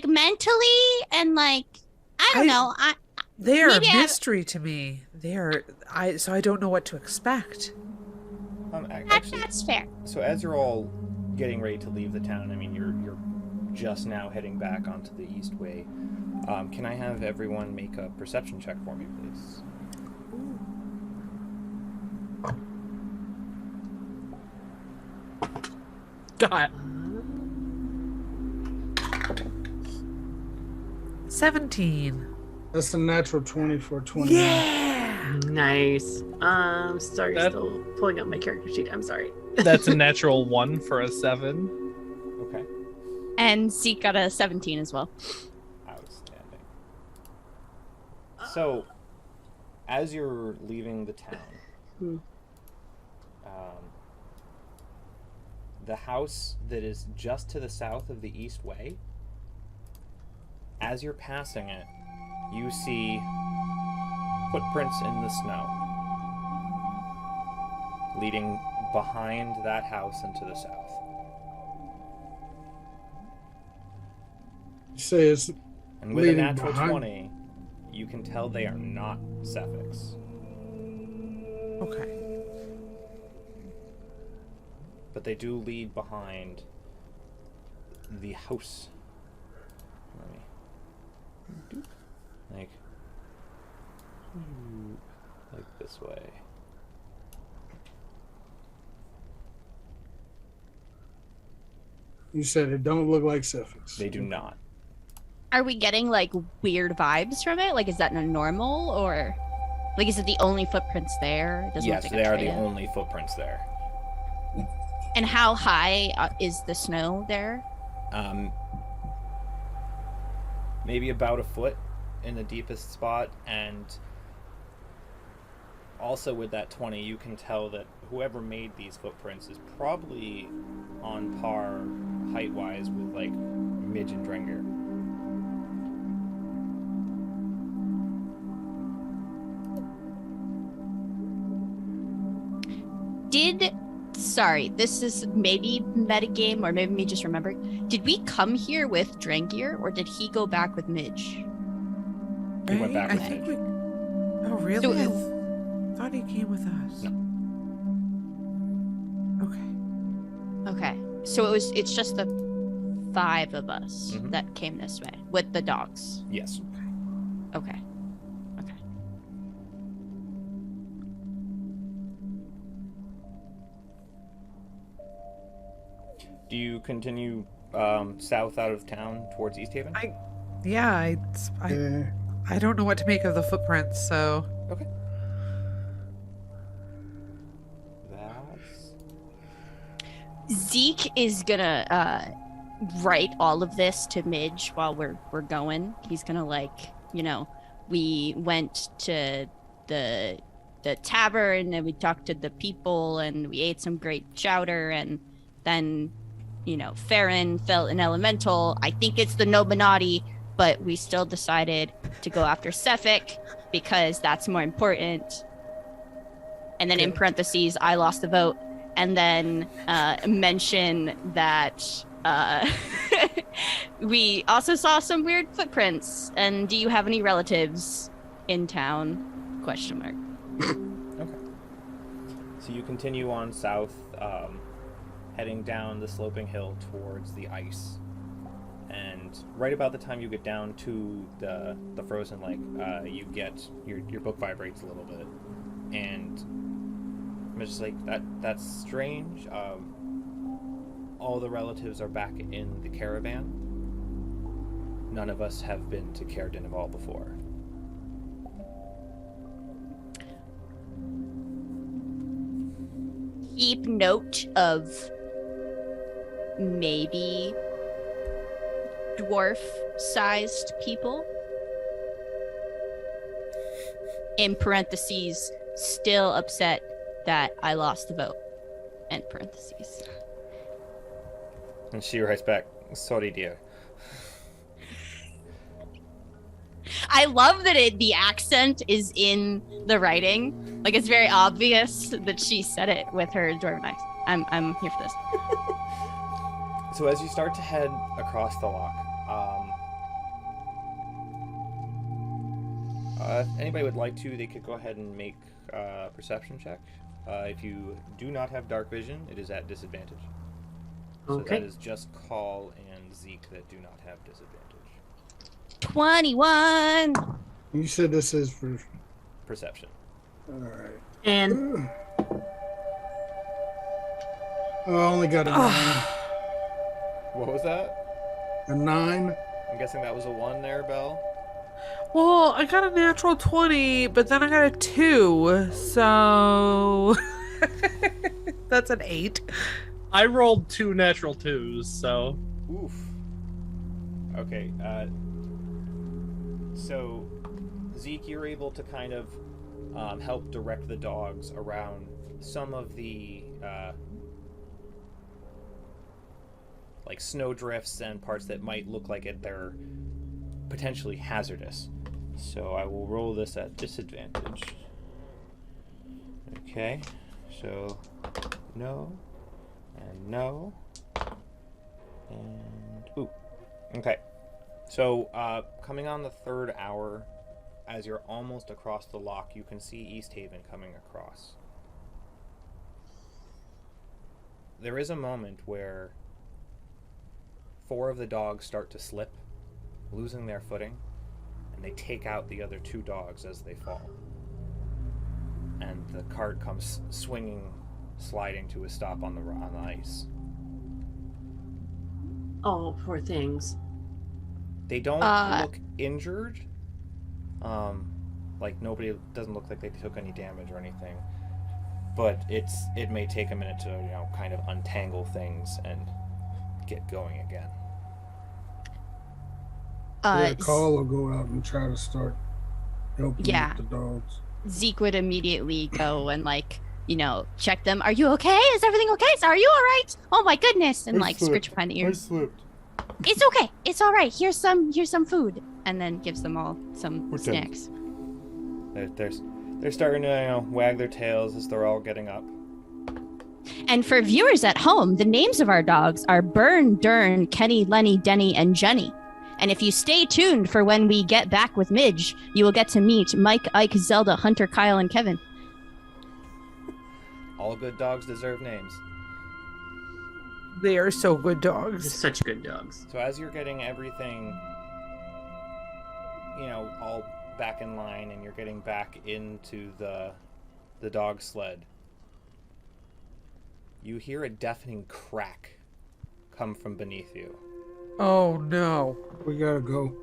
mentally and I don't know. They are a Maybe mystery to me. So I don't know what to expect. Actually, That's fair. so as you're all getting ready to leave the town, I mean, you're just now heading back onto the East Way. Can I have everyone make a perception check for me, please? God. 17. That's a natural 20 for 20. Yeah. Nice. Sorry, That- still pulling up my character sheet. I'm sorry. That's a natural 1 for a 7. Okay. And Zeke got a 17 as well. Outstanding. So, as you're leaving the town, the house that is just to the south of the East Way, as you're passing it, you see footprints in the snow leading behind that house into the south. You say it's And with a leading natural behind- 20, you can tell they are not Cephix. Okay. But they do lead behind the house. Let me... Like this way. You said it don't look like Cephix. They do not. Are we getting weird vibes from it? Is that normal or is it the only footprints there? It doesn't Yes, look like they a are the trail. only footprints there. And how high is the snow there? Maybe about a foot in the deepest spot, and also with that 20, you can tell that whoever made these footprints is probably on par height-wise with Midge and Dringer. Sorry, this is maybe metagame or maybe me just remembering. Did we come here with Drangir or did he go back with Midge? He went back I with think Midge. Oh, really? So- I thought he came with us. No. Okay. Okay. So it's just the 5 of us that came this way with the dogs. Yes. Okay. Do you continue south out of town towards East Haven? Yeah, I don't know what to make of the footprints, so. Okay. That's... Zeke is gonna write all of this to Midge while we're going. He's gonna we went to the tavern and we talked to the people and we ate some great chowder and then Farron felt an elemental. I think it's the Nominati, but we still decided to go after Sefik because that's more important. And then in parentheses, I lost the vote. And then mention that we also saw some weird footprints. And do you have any relatives in town? Question mark. Okay. So you continue on south, heading down the sloping hill towards the ice. And right about the time you get down to the frozen lake, you get your book vibrates a little bit. And I'm just like, that's strange. All the relatives are back in the caravan. None of us have been to Caer Dineval before. Keep note of maybe dwarf-sized people. In parentheses, still upset that I lost the vote. End parentheses. And she writes back, sorry dear. I love that the accent is in the writing. Like, it's very obvious that she said it with her dwarven accent. I'm here for this. So as you start to head across the loch, if anybody would like to, they could go ahead and make a perception check. If you do not have dark vision, it is at disadvantage. So Okay. that is just Call and Zeke that do not have disadvantage. 21. You said this is for. Perception. All right. And Oh, I only got a 9. What was that? A 9. I'm guessing that was a 1 there, Belle. Well, I got a natural 20, but then I got a 2, so that's an 8. I rolled 2 natural 2s, so Oof. Okay, so Zeke, you're able to kind of help direct the dogs around some of the like snow drifts and parts that might look like they're potentially hazardous. So I will roll this at disadvantage. Okay, so no, and no, and ooh. Okay, so coming on the 3rd hour, as you're almost across the loch, you can see East Haven coming across. There is a moment where 4 of the dogs start to slip, losing their footing, and they take out the other 2 dogs as they fall. And the cart comes swinging, sliding to a stop on the ice. oh, poor things. They don't look injured. Like nobody doesn't look like they took any damage or anything. But it may take a minute to kind of untangle things and get going again. Call will go out and try to start helping Yeah. with the dogs. Zeke would immediately go and check them. Are you okay? Is everything okay? Are you all right? Oh my goodness! And scritch behind the ears. slipped. It's okay. It's all right. Here's some food, and then gives them all some snacks. They're starting to wag their tails as they're all getting up. And for viewers at home, the names of our dogs are Bern, Dern, Kenny, Lenny, Denny, and Jenny. And if you stay tuned for when we get back with Midge, you will get to meet Mike, Ike, Zelda, Hunter, Kyle, and Kevin. All good dogs deserve names. They are so good They're dogs. such good dogs. So as you're getting everything, all back in line, and you're getting back into the dog sled, you hear a deafening crack come from beneath you. Oh no. We gotta go.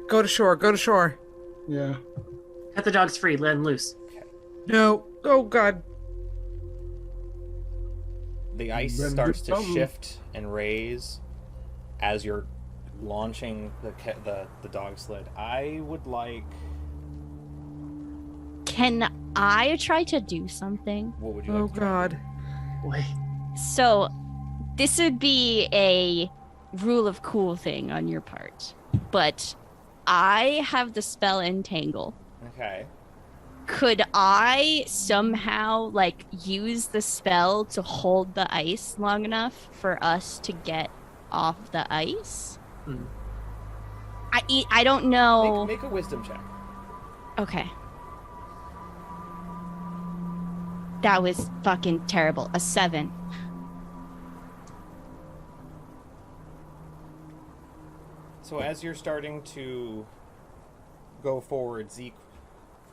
Go to shore. Go to shore. Yeah. Cut the dogs free. Let them loose. No. Oh god. The ice better do starts to something. shift and raise as you're launching the dog sled. I would like. Can I try to do something? What would you Oh like? to try? god. Boy. So, this would be a rule of cool thing on your part, but I have the spell Entangle. Okay. Could I somehow use the spell to hold the ice long enough for us to get off the ice? Hmm. I don't know. Make a wisdom check. Okay. That was fucking terrible. A 7. So as you're starting to go forward, Zeke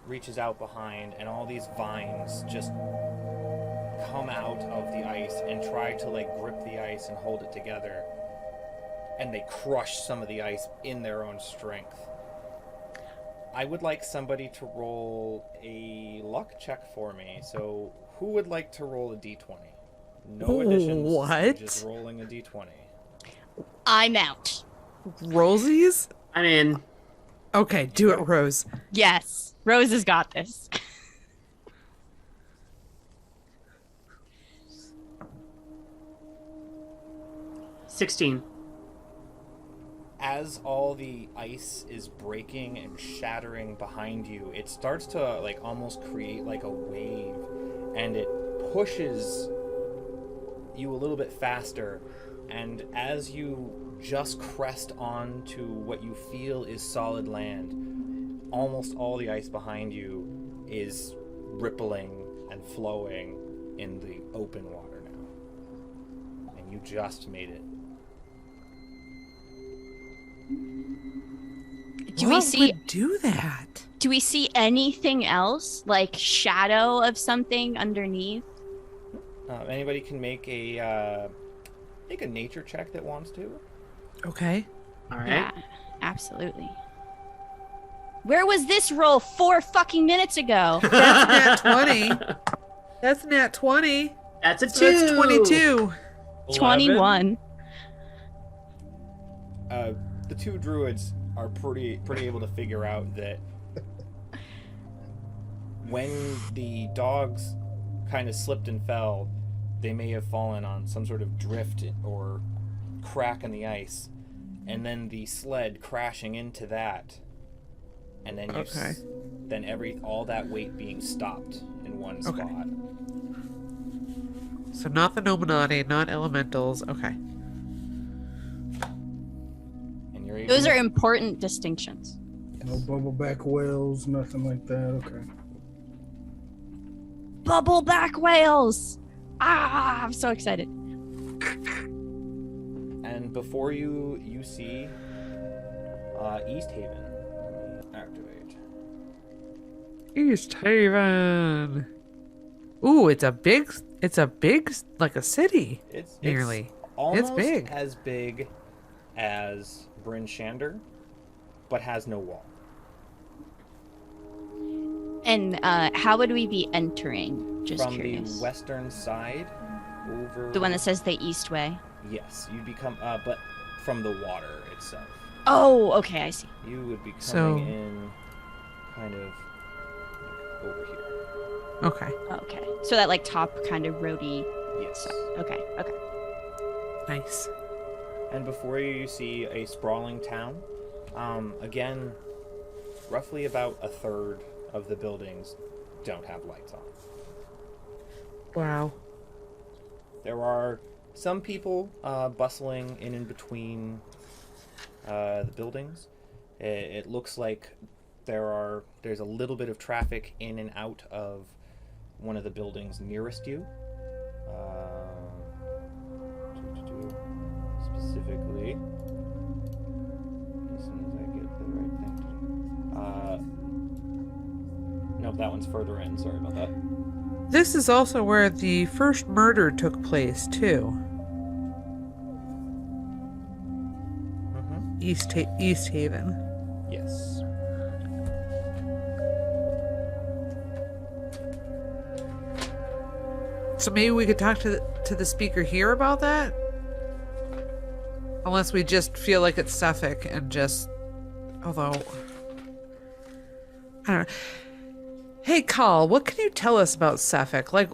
reaches out behind, and all these vines just come out of the ice and try to grip the ice and hold it together. And they crush some of the ice in their own strength. I would like somebody to roll a luck check for me. So who would like to roll a d20? No additions. What? Just rolling a d20. I'm out. Rosies? I'm in. Okay, do it, Rose. Yes. Rose has got this. $16. As all the ice is breaking and shattering behind you, it starts to almost create a wave, and it pushes you a little bit faster. And as you just crest onto what you feel is solid land, almost all the ice behind you is rippling and flowing in the open water now. And you just made it. Do we What see would do that? do we see anything else? Like shadow of something underneath? Anybody can make a nature check that wants to. Okay. All right. Yeah, absolutely. Where was this roll 4 fucking minutes ago? That's nat 20. That's nat 20. That's a 2. So that's 22. 21. The two druids are pretty able to figure out that when the dogs kind of slipped and fell, they may have fallen on some sort of drift or crack in the ice, and then the sled crashing into that, and then all that weight being stopped in one spot. So not the Nominati, not elementals. Okay. And you're able Those are important distinctions. No bubbleback whales, nothing like that. Okay. Bubbleback whales! Ah, I'm so excited. And before you see East Haven activate. East Haven. Ooh, it's a big, like a city. It's Nearly. almost big. as big as Bryn Shander, but has no wall. And how would we be entering? Just From curious. the western side, over The one that says the east way. yes, you'd become but from the water itself, Oh, okay, I see. you would be coming So- in kind of over here. Okay. Okay. So that top kind of roady Yes. stuff. Okay, okay. Nice. And before you see a sprawling town. Again, roughly about a third of the buildings don't have lights on. Wow. There are some people bustling in and between the buildings. It looks like there's a little bit of traffic in and out of one of the buildings nearest you. That one's further in. Sorry about that. This is also where the first murder took place, too. Mm-hmm. East Haven. Yes. So maybe we could talk to the speaker here about that? Unless we just feel like it's Suffolk and just... Although... I don't know. Hey, Carl, what can you tell us about Suffolk? Like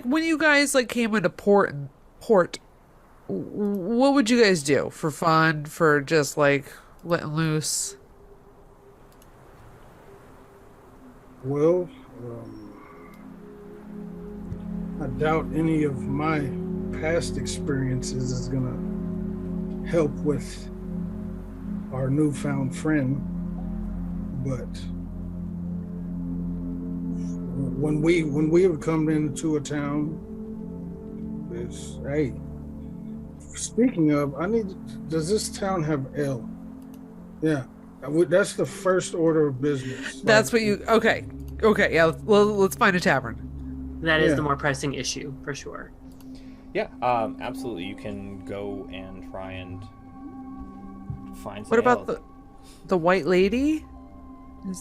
when you guys came into port, what would you guys do for fun? For just letting loose? Well, I doubt any of my past experiences is gonna help with our newfound friend, but when we would come into a town, it's hey. Speaking of, does this town have ale? Yeah, that's the first order of business. That's what you. Okay, yeah. Well, let's find a tavern. That is the more pressing issue, for sure. Yeah, absolutely. You can go and try and find some What about ale. the White Lady?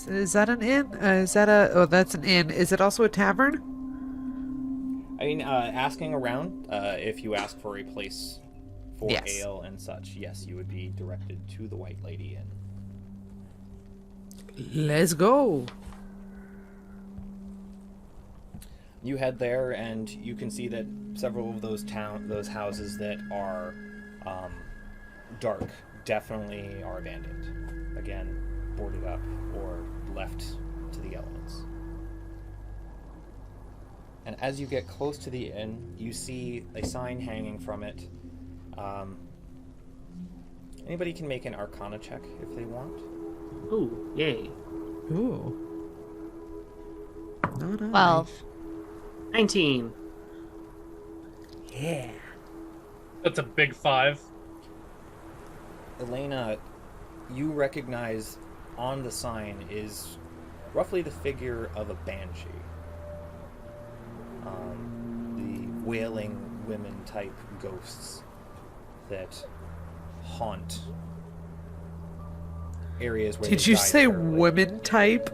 Is that an inn? That's an inn. Is it also a tavern? I mean, asking around, if you ask for a place for Yes. ale and such, yes, you would be directed to the White Lady Inn. Let's go. You head there, and you can see that several of those houses that are dark definitely are abandoned. Again, boarded up or left to the elements. And as you get close to the inn, you see a sign hanging from it. Anybody can make an Arcana check if they want. Ooh, yay. Ooh. Not 12. 19. Yeah. That's a big 5. Elena, you recognize on the sign is roughly the figure of a banshee. The wailing women type ghosts that haunt areas where Did they you died say terribly. women type?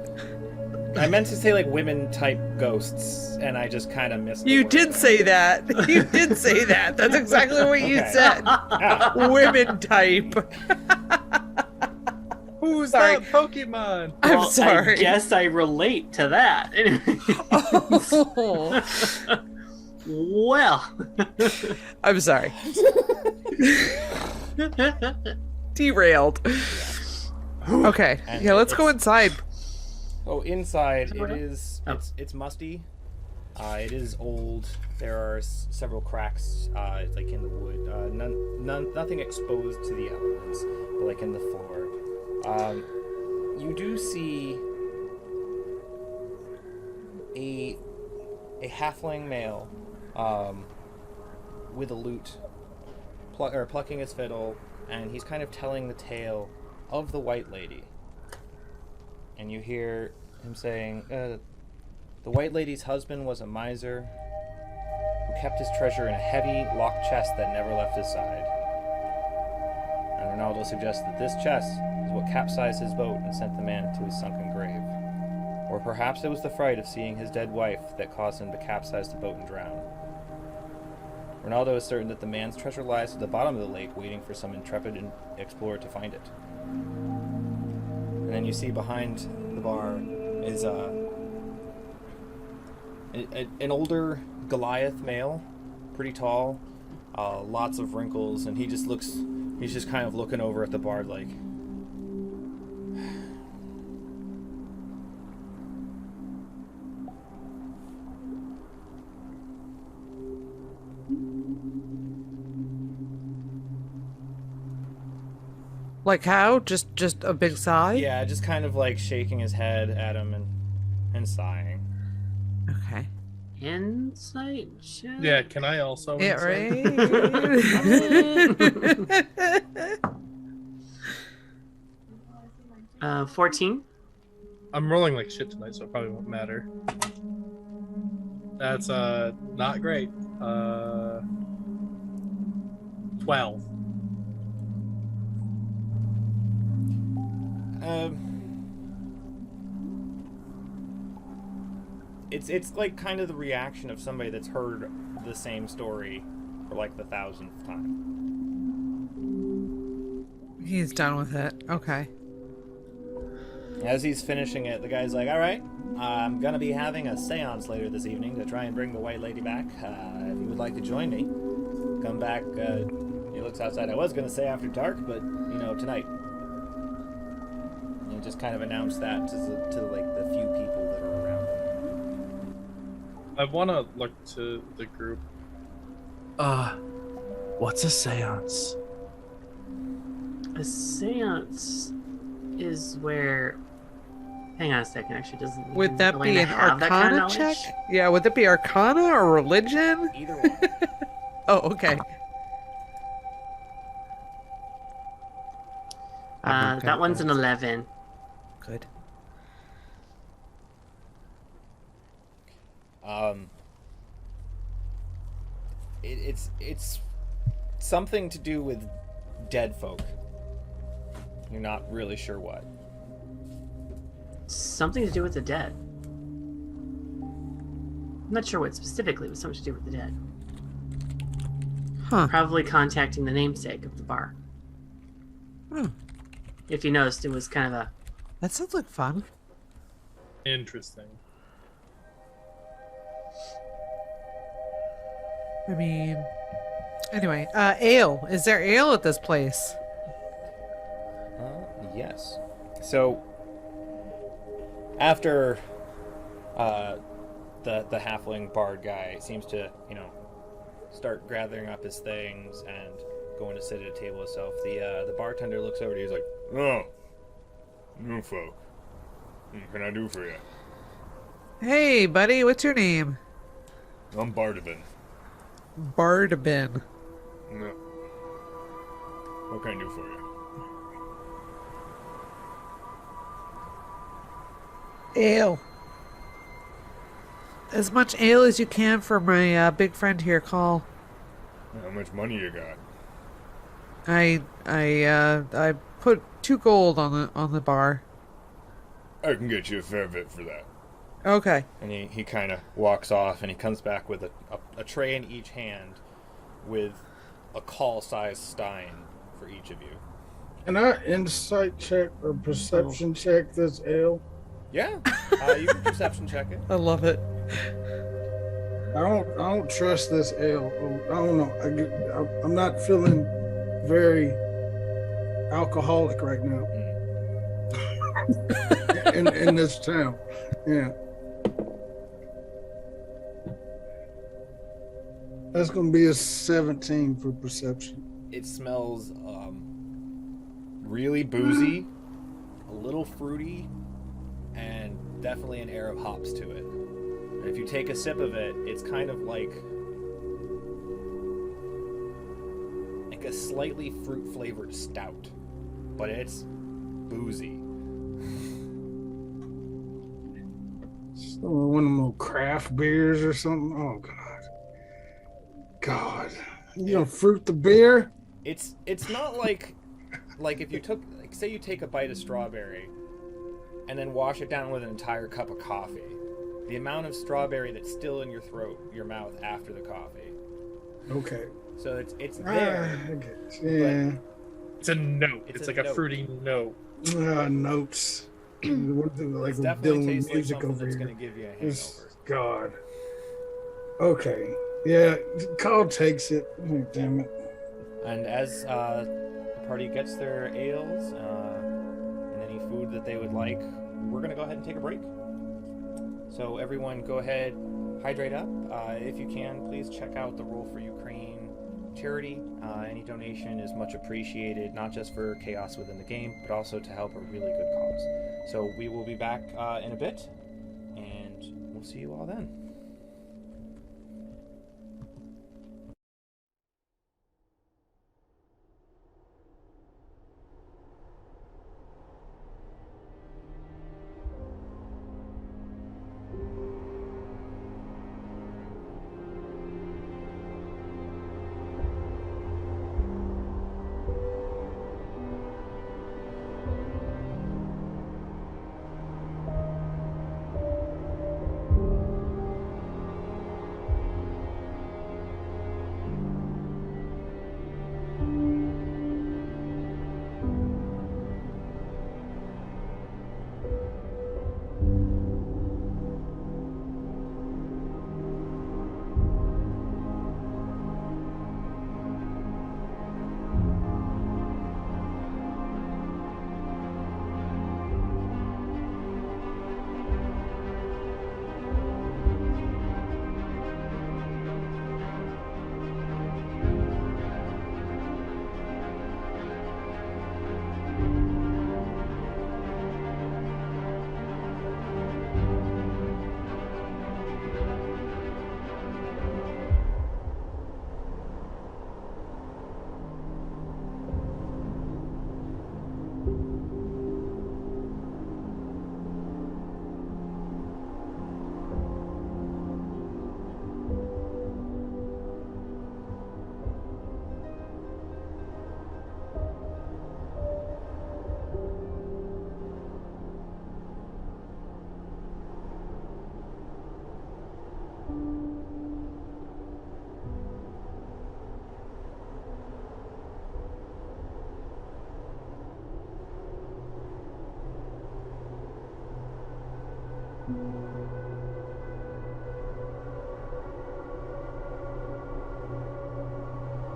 I meant to say women type ghosts, and I just kind of missed the You word. did say that. You did say that. That's exactly what you Okay. said. Ah, Women type. Who's Sorry. that Pokemon? I'm Well, sorry. I guess I relate to that. Well. I'm sorry. Derailed. Okay. And Yeah, let's go it's- inside. Oh, inside What? it is. Oh. It's musty. It is old. There are several cracks, in the wood. Nothing exposed to the elements, but in the floor. You do see a halfling male, with a lute, plucking his fiddle, and he's kind of telling the tale of the White Lady. And you hear him saying, the White Lady's husband was a miser who kept his treasure in a heavy, locked chest that never left his side. And Ronaldo suggests that this chest is what capsized his boat and sent the man to his sunken grave. Or perhaps it was the fright of seeing his dead wife that caused him to capsize the boat and drown. Ronaldo is certain that the man's treasure lies at the bottom of the lake, waiting for some intrepid explorer to find it. And then you see behind the bar is an older Goliath male, pretty tall, lots of wrinkles, and he's just kind of looking over at the bar like, Like how? Just a big sigh? yeah, just kind of shaking his head at him and sighing. Okay. Insight check? Yeah, can I also? Yeah, insight? right? 14. I'm rolling like shit tonight, so it probably won't matter. That's not great. 12. It's like kind of the reaction of somebody that's heard the same story for like the 1000th time. He's done with it. Okay. As he's finishing it, the guy's like, all right, I'm going to be having a seance later this evening to try and bring the white lady back. If you would like to join me, come back. He looks outside. I was going to say after dark, but, tonight. And he just kind of announced that to like, the few people that are around him. I want to look to the group. What's a seance? A seance is where. Hang on a second. Actually, doesn't. Would that be Elena an have that kind Arcana of check? knowledge? Yeah, would that be Arcana or Religion? Either one. Oh, okay. That one's an 11. Good. It's something to do with dead folk. You're not really sure what. Something to do with the dead. I'm not sure what specifically, but something to do with the dead. Huh. Probably contacting the namesake of the bar. Hmm. If you noticed, it was kind of a. That sounds like fun. Interesting. I mean, anyway, ale. Is there ale at this place? Yes. So, after the halfling bard guy seems to, start gathering up his things and going to sit at a table himself, the bartender looks over to you. He's like, "Oh, new folk. What can I do for you?" Hey, buddy, what's your name? I'm Bardabin. Bardabin. No. What can I do for you? Ale. As much ale as you can for my big friend here, Call. How much money you got? I put 2 gold on the bar. I can get you a fair bit for that. Okay. and he kind of walks off, and he comes back with a tray in each hand with a call-sized stein for each of you. Can I insight check or perception check this ale? Yeah, you can perception check it. I love it. I don't trust this ale. I don't know. I'm not feeling very alcoholic right now in this town. Yeah. That's gonna be a 17 for perception. It smells really boozy, a little fruity, and definitely an air of hops to it. And if you take a sip of it, it's kind of like a slightly fruit-flavored stout, but it's boozy. So one of them little craft beers or something. Oh God. You gonna fruit the beer? It's not like if you took, like, say you take a bite of strawberry and then wash it down with an entire cup of coffee. The amount of strawberry that's still in your throat, your mouth after the coffee. Okay. So it's there. I guess. Yeah. It's a note. It's It's a like a note. fruity note. Notes. What do like It we're definitely dealing with tastes like music something over that's here. going to give you a It's- hangover. God. Okay. Yeah. Carl takes it. Oh, damn it. And as the party gets their ales and any food that they would like, we're going to go ahead and take a break. So everyone go ahead, hydrate up. If you can, please check out the Roll for Ukraine charity. Any donation is much appreciated, not just for chaos within the game, but also to help a really good cause. So we will be back in a bit, and we'll see you all then.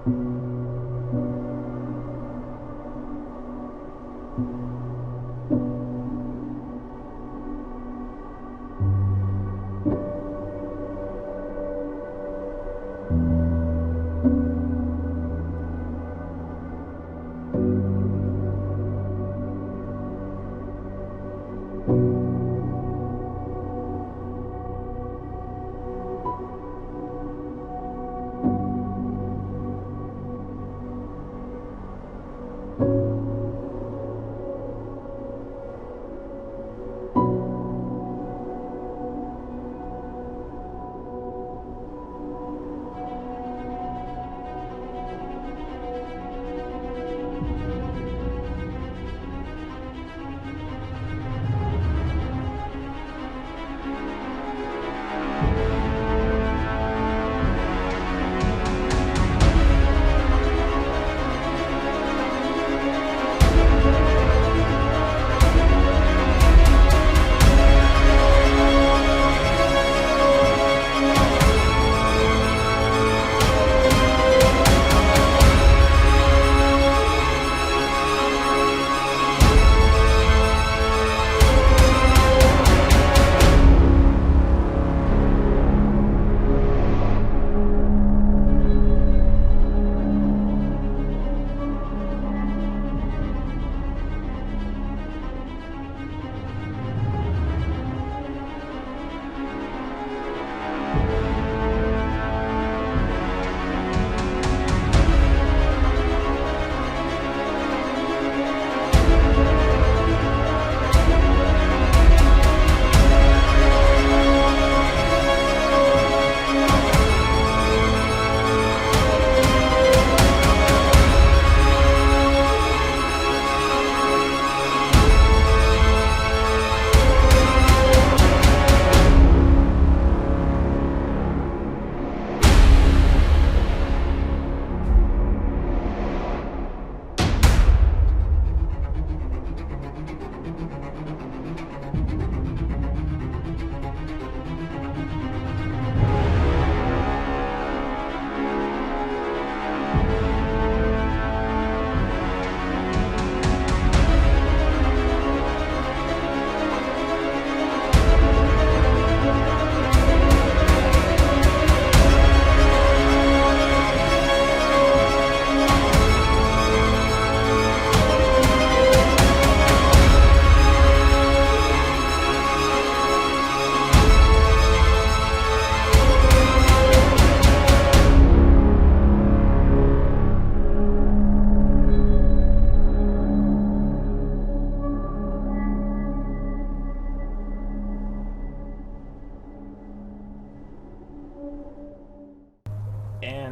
And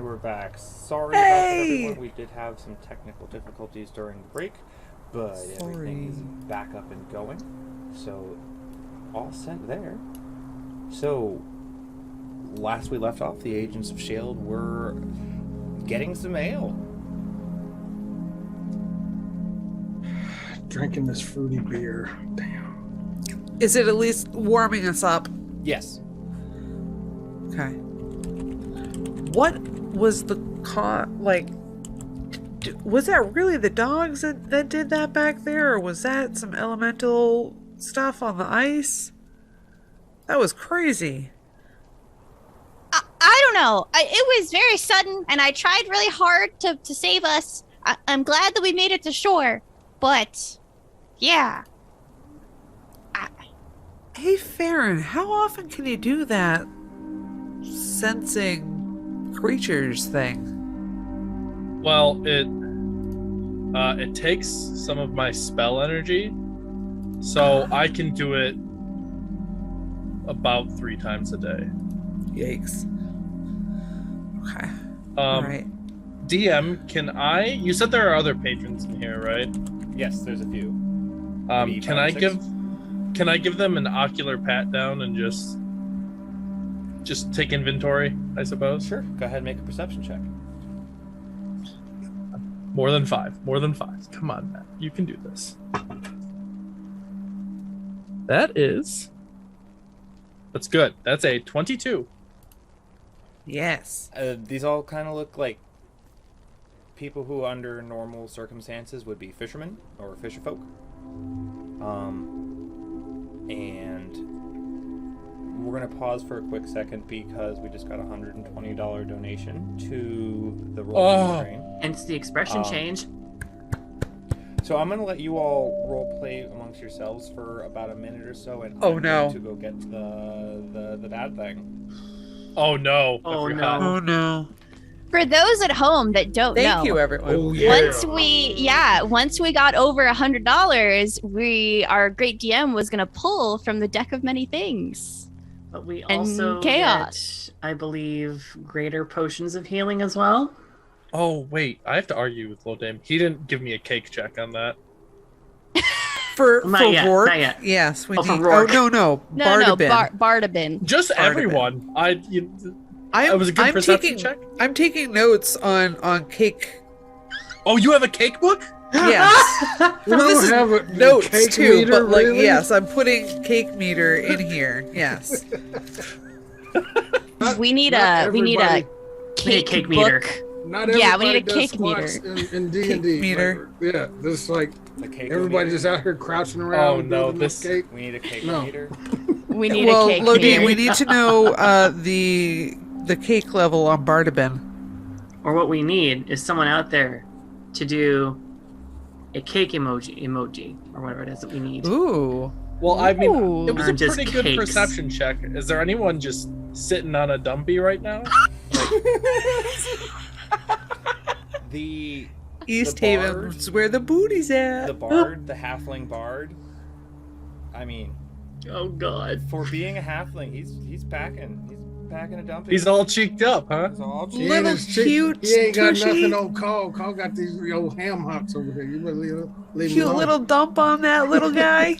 we're back. Sorry about that, everyone. We did have some technical difficulties during the break, but everything is back up and going. So, all set there. So, last we left off, the Agents of SHAILD were getting some ale. Drinking this fruity beer. Damn. Is it at least warming us up? Yes. Okay. What was the was that really the dogs that did that back there, or was that some elemental stuff on the ice? That was crazy. I don't know. It was very sudden, and I tried really hard to save us. I'm glad that we made it to shore, but yeah. Hey, Farron, how often can you do that sensing creatures thing? Well, it takes some of my spell energy, so I can do it about 3 times a day. Yikes. Okay. All right. DM, you said there are other patrons in here, right? Yes, there's a few. Can I give them an ocular pat down and just take inventory, I suppose? Sure. Go ahead and make a perception check. More than 5. Come on, Matt. You can do this. That's good. That's a 22. Yes. These all kind of look like people who under normal circumstances would be fishermen or fisherfolk. And we're going to pause for a quick second because we just got a $120 donation to the roll train. Hence the expression change. So I'm going to let you all role play amongst yourselves for about a minute or so, and Oh, I'm no. going to go get the bad thing. Oh no. I Oh, forgot. no. Oh no. For those at home that don't know, Thank you, everyone. Oh yeah. once we got over $100, our great DM was gonna pull from the deck of many things. But we And also chaos. get, I believe, greater potions of healing as well. Oh wait, I have to argue with Lil Dame. He didn't give me a cake check on that. For Not yet, Rourke, not yet. yes, we Oh, for need. Rourke. Oh no, Bardabin. Bardabin. Just Bardabin. everyone. I'm, It was a good I'm perception taking, check. I'm taking notes on cake. Oh, you have a cake book? Yes. We Well, this don't is have a notes cake too, meter, but like really? yes, I'm putting cake meter in here. Yes. Not- We need not a we need a everybody- cake, cake meter. book. Not Yeah, we everybody need a does cake squats in D&D. Cake meter. Like, yeah, this like The cake everybody meter. just out here crouching around. Oh, no, building this- up cake. We need a cake No. meter. We need Well, a cake Lodi, meter. we need to know the cake level on Bardabin. Or what we need is someone out there to do a cake emoji, or whatever it is that we need. Ooh. Well, I mean, Ooh. it was Or a just pretty good cakes. perception check. Is there anyone just sitting on a dumpy right now? The East The bard- Haven's where the booty's at. the bard, the halfling bard. I mean, Oh God. for being a halfling, he's packing a dumpy. He's all cheeked up, huh? He's all He cheap. Little ain't as cheap. cute, He ain't got tushy. nothing on Call. Call got these old ham hocks over here. You better leave him Cute alone. little dump on that little guy.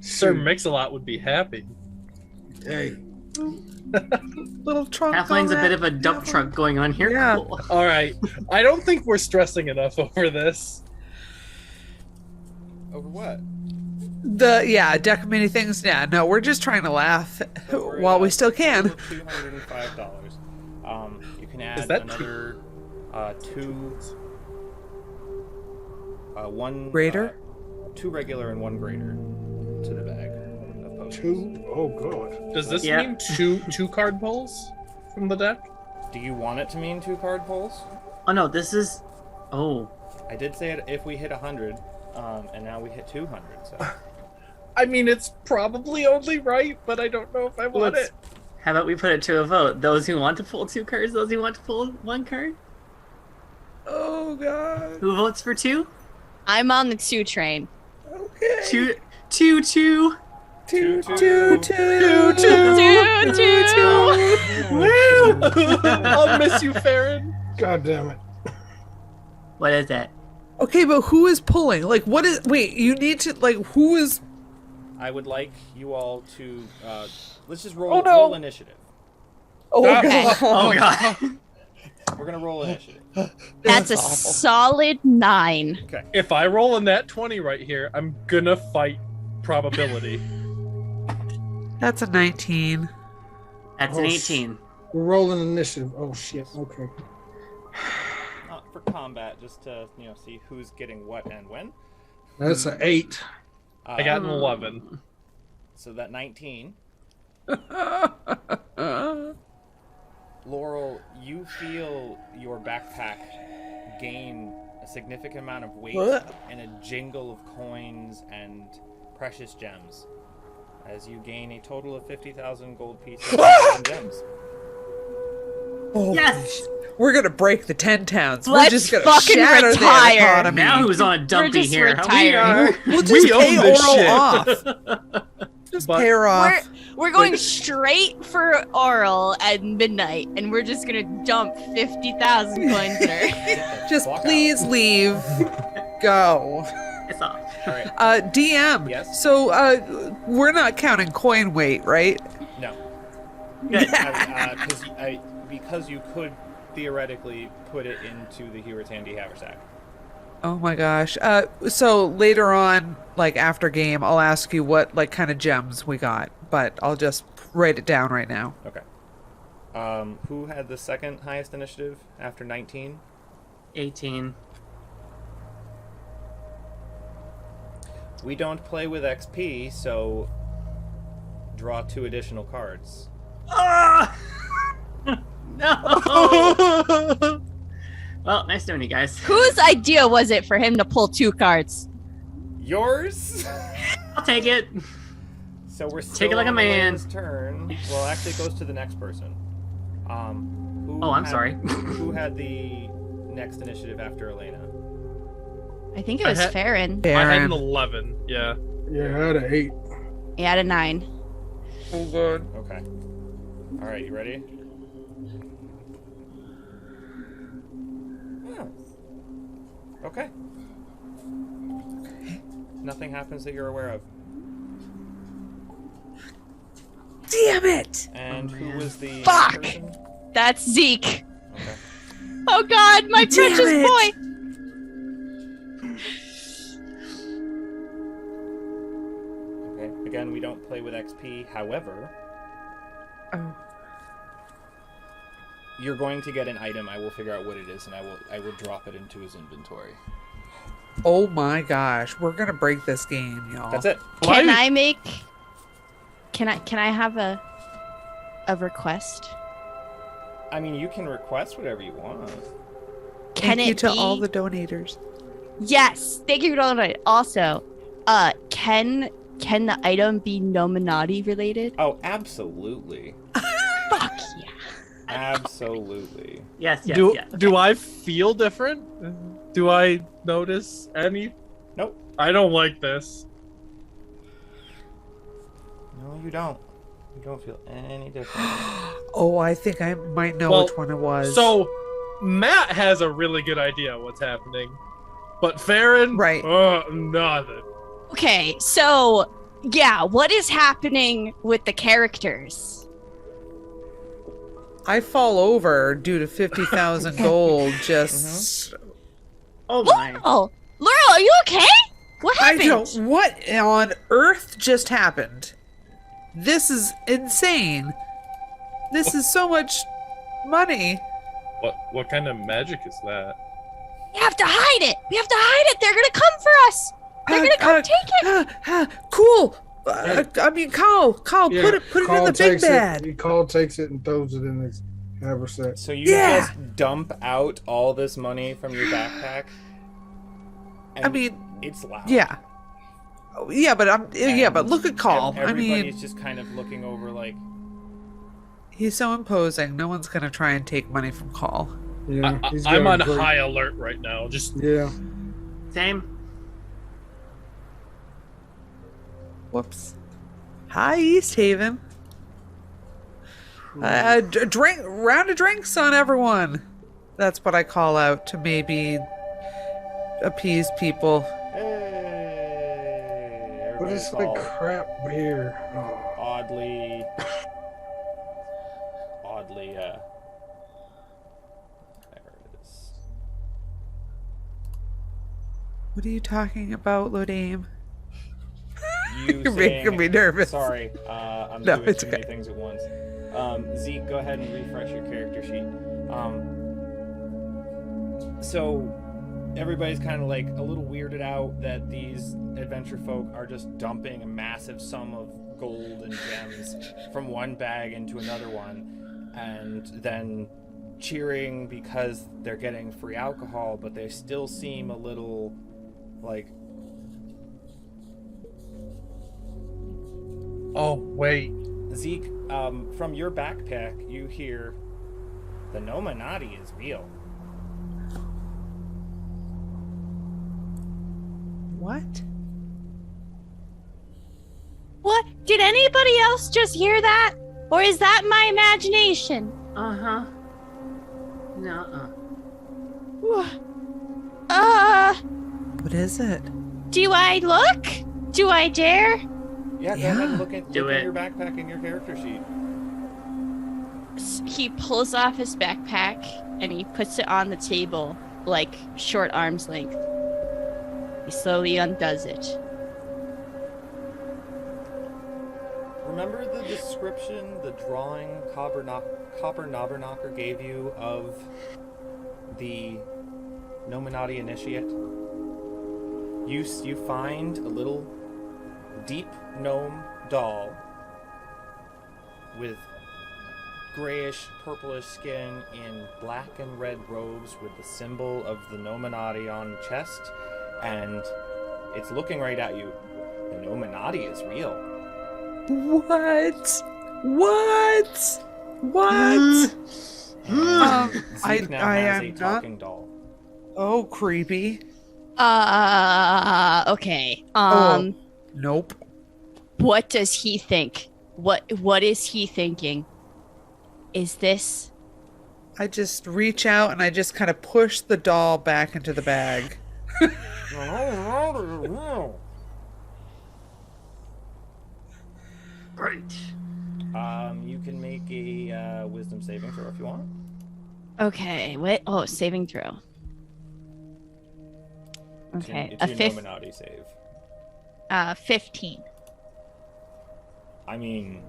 Sir Shoot. Mix-a-Lot would be happy. Hey, Little trunk. Halfling's on a bit that. of a dump truck going on here. Yeah. Cool. All right. I don't think we're stressing enough over this. Over what? Deck of many things. Yeah, no, we're just trying to laugh So we're while at we a still total can. of $205. You can add that another one Greater? 2 regular and 1 greater to the bag of potions. 2. Oh God. Does this Yeah. mean two card pulls from the deck? Do you want it to mean 2 card pulls? Oh no, this is. Oh, I did say it if we hit 100, and now we hit 200. So I mean, it's probably only right, but I don't know if I want Let's- it. how about we put it to a vote? Those who want to pull 2 cards, those who want to pull 1 card. Oh God. Who votes for 2? I'm on the 2 train. Okay. 2, 2, 2. Two. Woo! I'll miss you, Farron. God damn it. What is that? Okay, but who is pulling? Like, what is? Wait, you need to like. Who is? I would like you all to let's just roll, Oh, no. roll initiative. Oh Okay. God. Oh God. We're gonna roll initiative. That's a awful. solid 9. Okay. If I roll a nat 20 right here, I'm gonna fight probability. That's a 19. That's an Oh, 18. We're rolling initiative. Oh shit. Okay. Not for combat, just to see who's getting what and when. That's an 8. I got an 11. So that 19. Laurel, you feel your backpack gain a significant amount of weight What? and a jingle of coins and precious gems as you gain a total of 50,000 gold pieces and gems. Oh, Yes! We're gonna break the 10 towns. We're Let's just gonna fucking shatter retire. the economy. Now who's on a dumpy just here? retiring. We'll just We own pay this Oral shit. off. Just But- pay her off. We're going straight for Oral at midnight, and we're just gonna dump 50,000 coins at her. Just Walk out. please leave. Go. It's off. All right. DM. Yes? So we're not counting coin weight, right? No. Good. Because you could theoretically put it into the Hewer's Handy Haversack. Oh my gosh. So later on, like after game, I'll ask you what like kind of gems we got, but I'll just write it down right now. Okay. Who had the second highest initiative after 19? 18. We don't play with XP, so draw 2 additional cards. Ah! No! Well, nice knowing you guys. Whose idea was it for him to pull 2 cards? Yours? I'll take it. So we're still Take it like a on man. Elena's turn. Well, actually, it goes to the next person. Oh, I'm sorry. Who had the next initiative after Elena? I think it was Farron. I had an Aaron. 11. Yeah. Yeah, I had an 8. He had a 9. Oh, good. Okay. All right, you ready? Oh. Okay. Nothing happens that you're aware of. Damn it! And who was the Fuck! person? That's Zeke. Okay. Oh God, my Damn precious it! boy. Okay. Again, we don't play with XP. However, Oh. you're going to get an item. I will figure out what it is, and I will drop it into his inventory. Oh my gosh, we're gonna break this game, y'all. That's it. Can I make? Can I have a request? I mean, you can request whatever you want. Can Thank you it to be? all the donators. Yes, thank you for all that. Also, can the item be Nominati related? Oh, absolutely. Fuck yeah. Absolutely. Yes, yes, do yes. do I feel different? Do I notice any? Nope. I don't like this. No, you don't. You don't feel any different. Oh, I think I might know Well, which one it was. So, Matt has a really good idea what's happening, but Farron, Right. nothing. Okay, so yeah, what is happening with the characters? I fall over due to 50,000 gold. Just Oh my. Oh, Laurel, are you okay? What I happened? don't. What on earth just happened? This is insane. This is so much money. What kind of magic is that? We have to hide it. We have to hide it. They're gonna come for us. They're gonna come take it. Cool. I mean, Carl, Yeah, put it in Carl the big takes it- bag. Carl takes it and throws it in his haversack. So you Yeah. just dump out all this money from your backpack? And I mean, it's loud. yeah. Oh, yeah, but but look at Carl. I Everybody's mean, just kind of looking over like, he's so imposing. No one's gonna try and take money from Carl. Yeah, he's I'm got on a great- high alert right now. Just Yeah. Same. Whoops. Hi, East Haven. Drink round of drinks on everyone. That's what I call out to maybe appease people. hey. What is Everybody's that all crap beer? Oh. oddly, there it is. What are you talking about, Lodame? You You're making me nervous. Sorry, I'm No, doing it's too many okay. things at once. Zeke, go ahead and refresh your character sheet. So everybody's kind of like a little weirded out that these adventure folk are just dumping a massive sum of gold and gems from one bag into another one, and then cheering because they're getting free alcohol, but they still seem a little like, oh wait, Zeke, from your backpack, you hear the Nominati is real. What? What? Did anybody else just hear that? Or is that my imagination? Uh-huh. Nuh-uh. What is it? Do I look? Do I dare? Yeah, go Yeah. ahead and look at Do it. your backpack and your character sheet. He pulls off his backpack and he puts it on the table, like short arm's length. He slowly undoes it. Remember the description, the drawing Copper Knobberknocker gave you of the Nominati initiate, you find a little deep gnome doll with grayish, purplish skin in black and red robes with the symbol of the Nominati on the chest, and it's looking right at you. The Nominati is real. What? What? Zeke now has a am talking not. doll. Oh, creepy. Okay. Oh, nope. What does he think? What is he thinking? Is this? I just reach out and I just kind of push the doll back into the bag. Right. You can make a wisdom saving throw if you want. Okay. What? Oh, saving throw. Okay. It's your Nominati save. 15. I mean,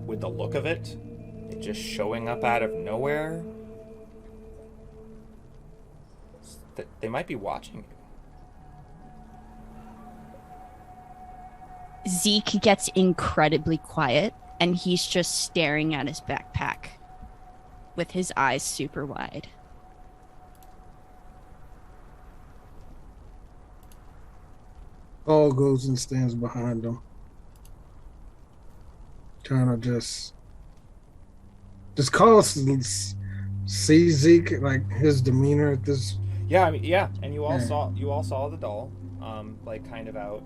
with the look of it just showing up out of nowhere, they might be watching you. Zeke gets incredibly quiet, and he's just staring at his backpack with his eyes super wide. Paul goes and stands behind him. Kind of just call see Zeke, like his demeanor at this. Yeah, I mean, yeah, and you all saw the doll, like kind of out.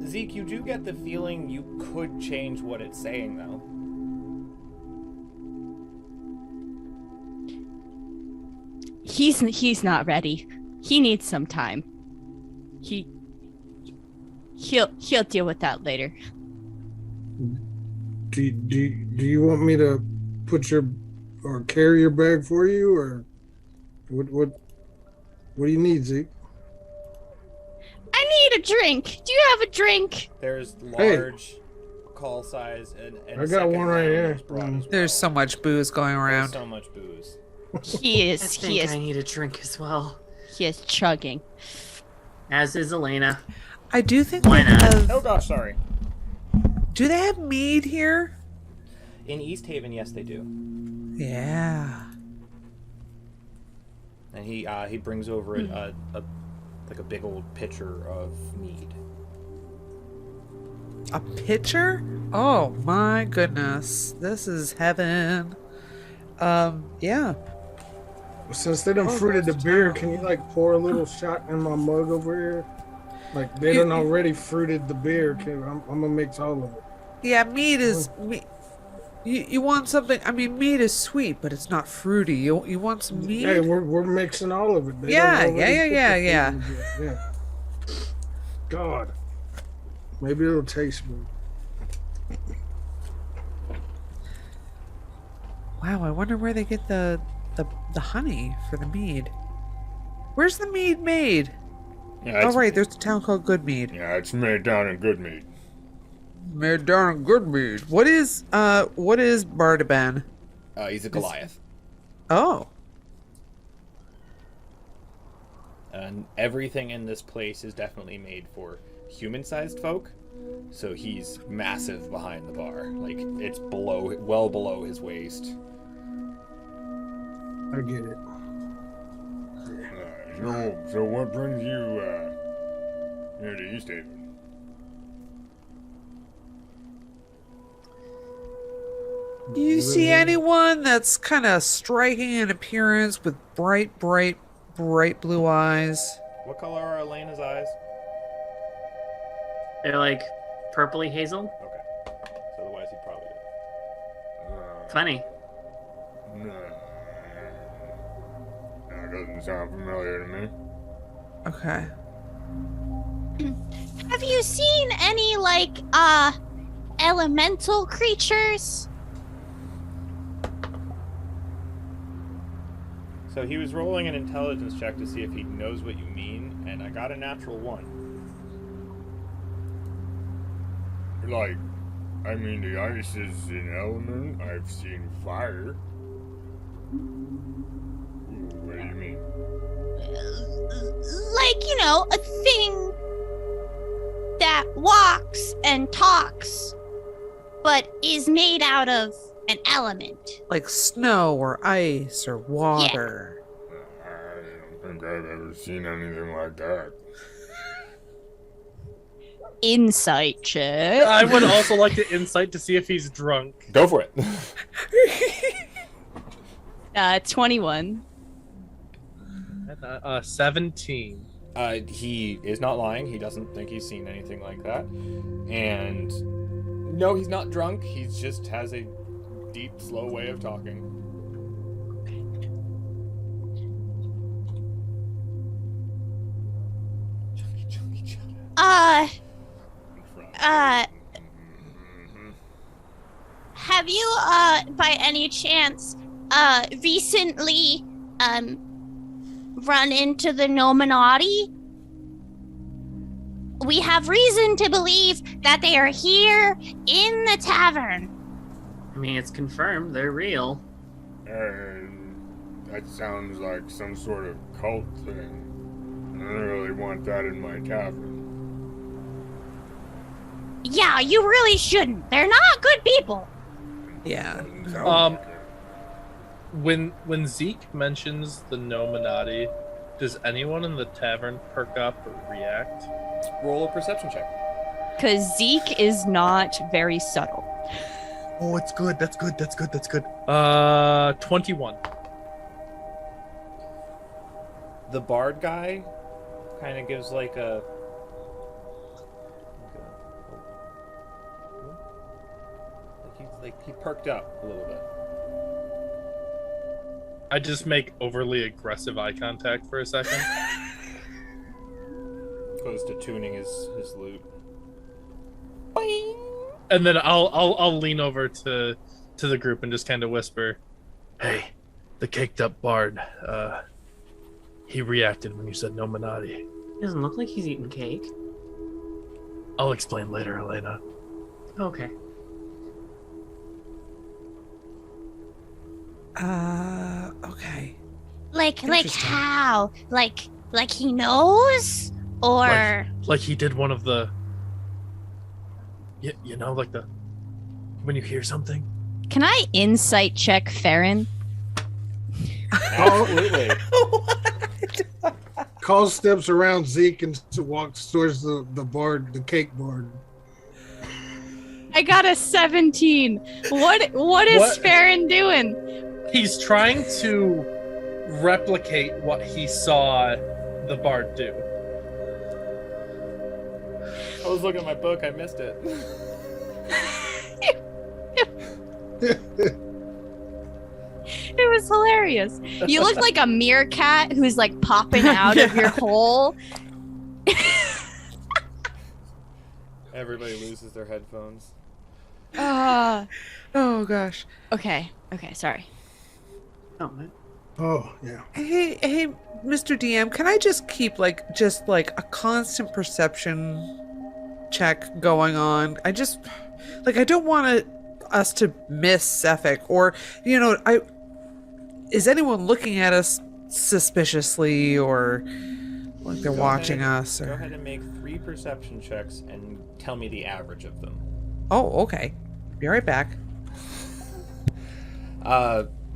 Zeke, you do get the feeling you could change what it's saying, though. He's not ready. He needs some time. He'll deal with that later. Do you want me to put or carry your bag for you, or what do you need, Zeke? I need a drink. Do you have a drink? There's large call size and I got one right here. There's so much booze going around. There's so much booze. He I is. think I need a drink as well. He is chugging. As is Elena. I do think Why they not? have. Oh gosh, sorry. Do they have mead here? In East Haven, yes, they do. Yeah. And he brings over a big old pitcher of mead. A pitcher? Oh my goodness. This is heaven. Yeah. Since they done fruited the beer, can you like pour a little shot in my mug over here? Like they done already fruited the beer. I'm gonna mix all of it. Yeah, mead is you want something. I mean, mead is sweet, but it's not fruity. You want some mead? Hey, we're mixing all of it. They Yeah. done already put the fruit in it. Yeah. God, maybe it'll taste good. Wow, I wonder where they get the honey for the mead. Where's the mead made? Yeah, Oh right, there's a town called Goodmead. Yeah, it's made down in Goodmead. Made down in Goodmead. What is Bardaban? He's a Goliath. Oh. And everything in this place is definitely made for human-sized folk. So he's massive behind the bar. Like, it's well below his waist. I get it. So what brings you here to East Haven? You see anyone that's kind of striking in appearance with bright blue eyes? What color are Elena's eyes? They're like purpley hazel. Okay. So otherwise he'd probably do. Funny. No. That doesn't sound familiar to me. Okay. Have you seen any elemental creatures? So he was rolling an intelligence check to see if he knows what you mean, and I got a natural 1. Like, I mean, the ice is an element. I've seen fire. What do you mean? a thing that walks and talks, but is made out of an element. Like snow or ice or water. I don't think I've ever seen anything like that. Insight check. I would also like to insight to see if he's drunk. Go for it. 21. 17. He is not lying. He doesn't think he's seen anything like that. And no, he's not drunk. He just has a deep, slow way of talking. Have you, by any chance, recently, run into the Nominati? We have reason to believe that they are here in the tavern. I mean, it's confirmed they're real. That sounds like some sort of cult thing. I don't really want that in my tavern. Yeah, you really shouldn't. They're not good people. Yeah. When Zeke mentions the Nominati, does anyone in the tavern perk up or react? Roll a perception check. Because Zeke is not very subtle. Oh, it's good. That's good. 21. The bard guy kind of gives like he perked up a little bit. I just make overly aggressive eye contact for a second. Goes to tuning his lute. And then I'll lean over to the group and just kind of whisper, "Hey, the caked up bard. He reacted when you said Nominati. He doesn't look like he's eating cake. I'll explain later, Elena." Okay. Okay. Like Interesting. how? Like he knows? Or Like he did one of the, you know, like the when you hear something. Can I insight check Farron? Absolutely. Call steps around Zeke and walks towards the bard, the cake bard. I got a 17. What is Farron doing? He's trying to replicate what he saw the bard do. I was looking at my book. I missed it. It was hilarious. You look like a meerkat who's like popping out of your hole. Everybody loses their headphones. Oh gosh. Okay, sorry. Oh, man. Oh yeah. Hey, Mr. DM, can I just keep like a constant perception check going on? I don't want us to miss Sefik, or is anyone looking at us suspiciously, or like they're watching us? Go Or ahead and make 3 perception checks and tell me the average of them. oh, okay. Be right back.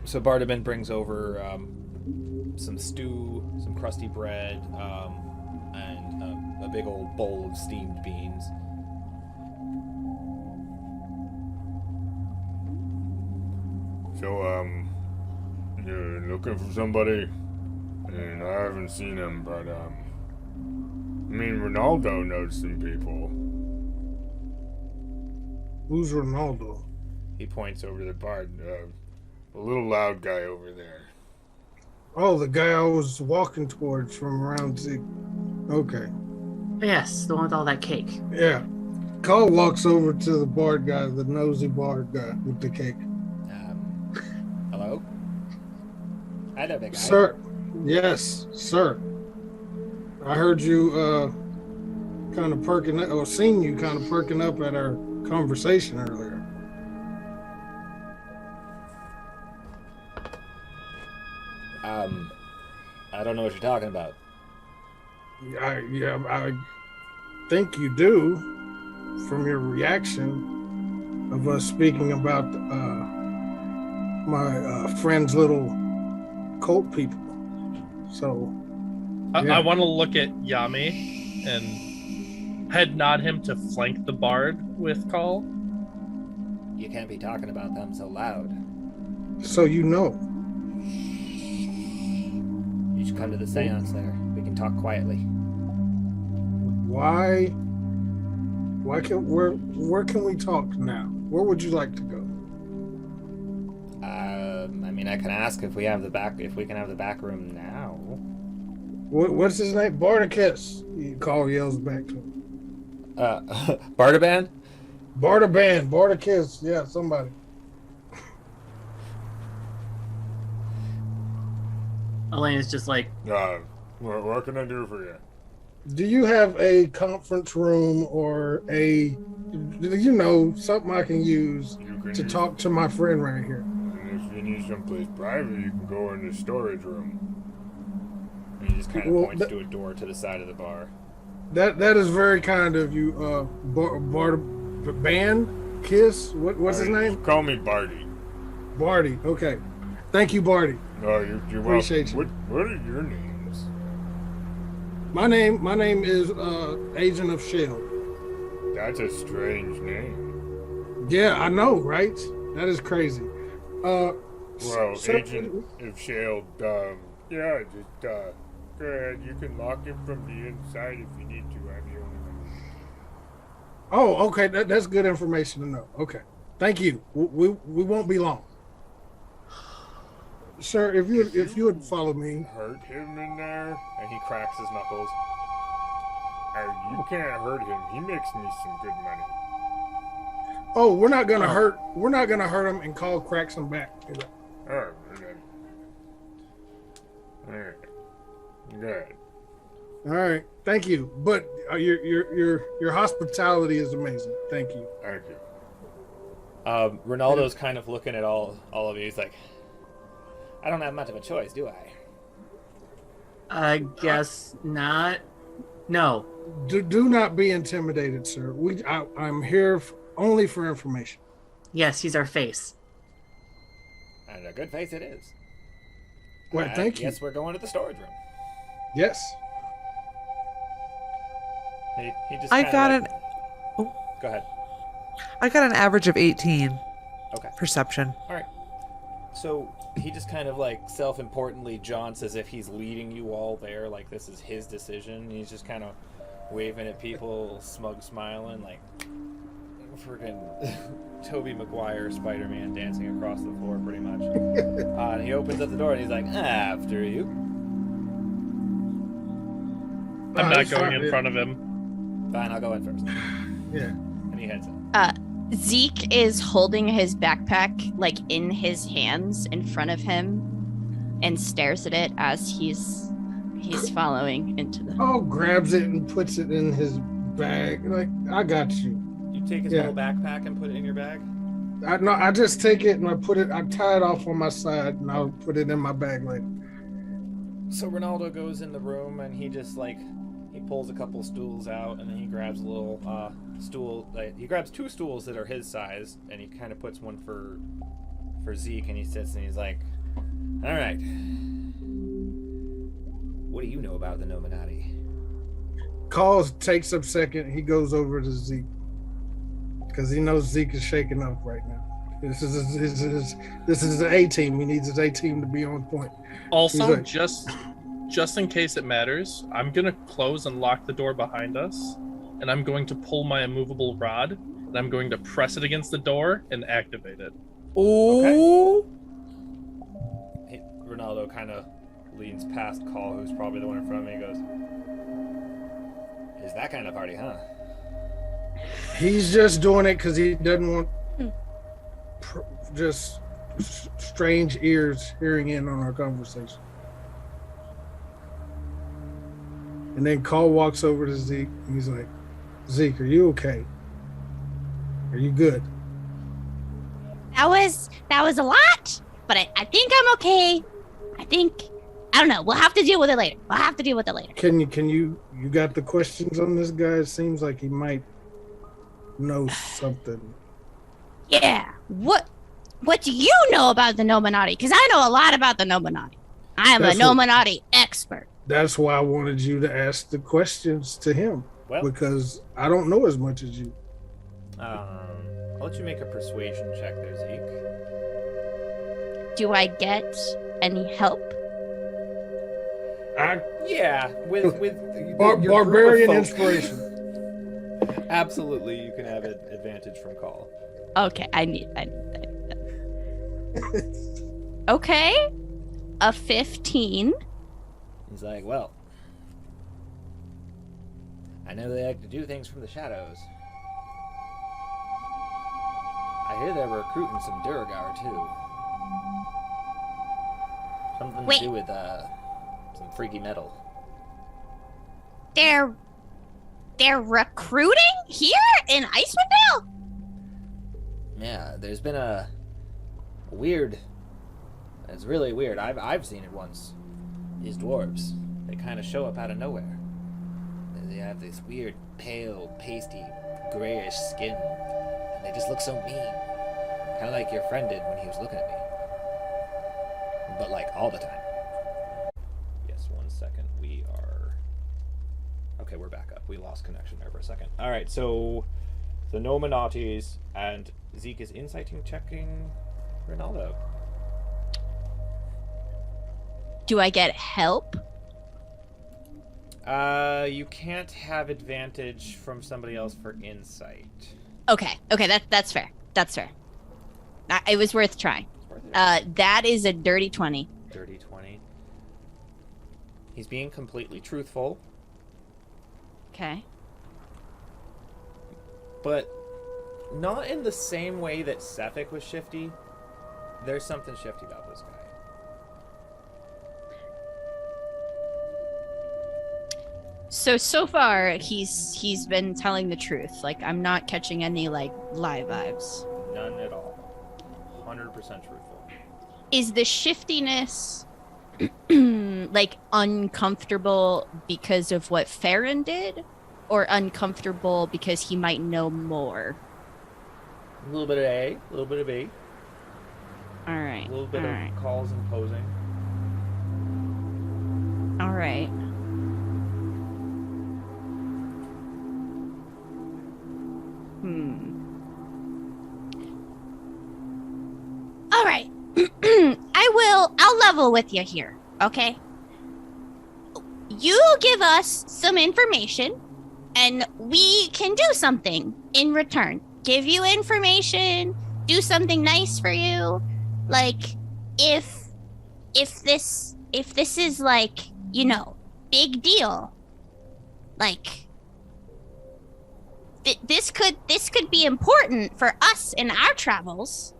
So Bardaban brings over some stew, some crusty bread, and a big old bowl of steamed beans. So, you're looking for somebody? And I haven't seen him, but, I mean, Ronaldo knows some people. Who's Ronaldo? He points over the bar. The little loud guy over there. Oh, the guy I was walking towards from around Zeke. Okay. Yes, the one with all that cake. Yeah. Cole walks over to the bard guy, the nosy bard guy with the cake. Hello? Hello, big guy. Sir. Yes, sir. I heard you kind of perking up, or seen you kind of perking up at our conversation earlier. I don't know what you're talking about. I think you do, from your reaction of us speaking about my friend's little cult people. So, I want to look at Yami and head nod him to flank the bard with call. You can't be talking about them so loud. So you know. You should come to the seance there. We can talk quietly. Why can where can we talk now? Where would you like to go? I mean, I can ask if we can have the back room now. What's his name? Bardicus. Call yells back to him. Bardaban? Bardicus. Yeah, somebody. Elena's just like, what can I do for you? Do you have a conference room or something I can use to talk to my friend right here? And if you need someplace private, you can go in the storage room. And he just kind of points to a door to the side of the bar. That is very kind of you, Band Kiss. What's his name? Call me Barty. Barty. Okay. Thank you, Barty. Oh, you're Appreciate welcome. What are your names? My name is Agent of SHAILD. That's a strange name. Yeah, I know, right? That is crazy. Well, Agent of SHAILD, go ahead. You can lock him from the inside if you need to. I'm the only one. Oh, okay. That's good information to know. Okay. Thank you. We won't be long. Sir, if you would follow me. Hurt him in there? And he cracks his knuckles. You can't hurt him. He makes me some good money. Oh, we're not gonna hurt him, and call cracks him back. Oh, okay. All right. Good. All right. Thank you. But your hospitality is amazing. Thank you. Thank you. Ronaldo's kind of looking at all of you. He's like, I don't have much of a choice, do I? I guess not. No. Do not be intimidated, sir. I'm here only for information. Yes, he's our face. And a good face it is. Well, thank you. Yes, we're going to the storage room. Yes. He just. I got an. Go ahead. I got an average of 18. Okay. Perception. All right. So he just kind of like self-importantly jaunts as if he's leading you all there, like this is his decision. He's just kind of waving at people, smug smiling, like freaking Tobey Maguire Spider-Man dancing across the floor, pretty much. And he opens up the door and he's like, "After you." I'm not going in front of him. Fine, I'll go in first. Yeah. And he heads in. Zeke is holding his backpack like in his hands in front of him and stares at it as he's following into the. Oh, grabs it and puts it in his bag. Like, I got you. You take his little backpack and put it in your bag? I just take it and I tie it off on my side and I'll put it in my bag later. So Ronaldo goes in the room and he just like, he pulls a couple stools out and then he grabs a little stool. He grabs two stools that are his size and he kind of puts one for Zeke and he sits and he's like, "All right, what do you know about the Nominati?" Takes up second. He goes over to Zeke because he knows Zeke is shaking up right now. This is his A team. He needs his A team to be on point. Also, like, just in case it matters, I'm gonna close and lock the door behind us, and I'm going to pull my immovable rod, and I'm going to press it against the door and activate it. Okay. Ronaldo kind of leans past Call, who's probably the one in front of me, and goes, "It's that kind of party, huh?" He's just doing it because he doesn't want just strange ears hearing in on our conversation. And then Call walks over to Zeke and he's like, "Zeke, are you okay? Are you good?" That was a lot, but I think I'm okay. I think I don't know. We'll have to deal with it later. Can you got the questions on this guy? It seems like he might know something. Yeah. What do you know about the Nominati? Because I know a lot about the Nominati. I am a Nominati expert. That's why I wanted you to ask the questions to him, because I don't know as much as you. I'll let you make a persuasion check there, Zeke. Do I get any help? Yeah, with barbarian inspiration. Absolutely, you can have advantage from call. Okay, I need that. Okay, a 15. He's like, well, I know they like to do things from the shadows. I hear they're recruiting some Duragar too. Something to do with some freaky metal. They're recruiting here in Icewind Dale? Yeah, there's been a weird. It's really weird. I've seen it once. These dwarves, they kind of show up out of nowhere. They have this weird, pale, pasty, grayish skin, and they just look so mean. Kind of like your friend did when he was looking at me. But like all the time. Yes, 1 second. We are. Okay, we're back up. We lost connection there for a second. All right, so the Nominatis and Zeke is insighting checking Ronaldo. Do I get help? You can't have advantage from somebody else for insight. Okay, that's fair. It was worth trying. That is a dirty 20. Dirty 20. He's being completely truthful. Okay. But not in the same way that Sefik was shifty. There's something shifty about this guy. So far he's been telling the truth. Like, I'm not catching any like lie vibes. None at all. 100% truthful. Is the shiftiness like uncomfortable because of what Farron did, or uncomfortable because he might know more? A little bit of A, a little bit of B. All right. A little bit of calls imposing. All right. All right. I'll level with you here, okay? You give us some information and we can do something in return. Give you information, do something nice for you. Like if this is like, you know, big deal. Like this could be important for us in our travels.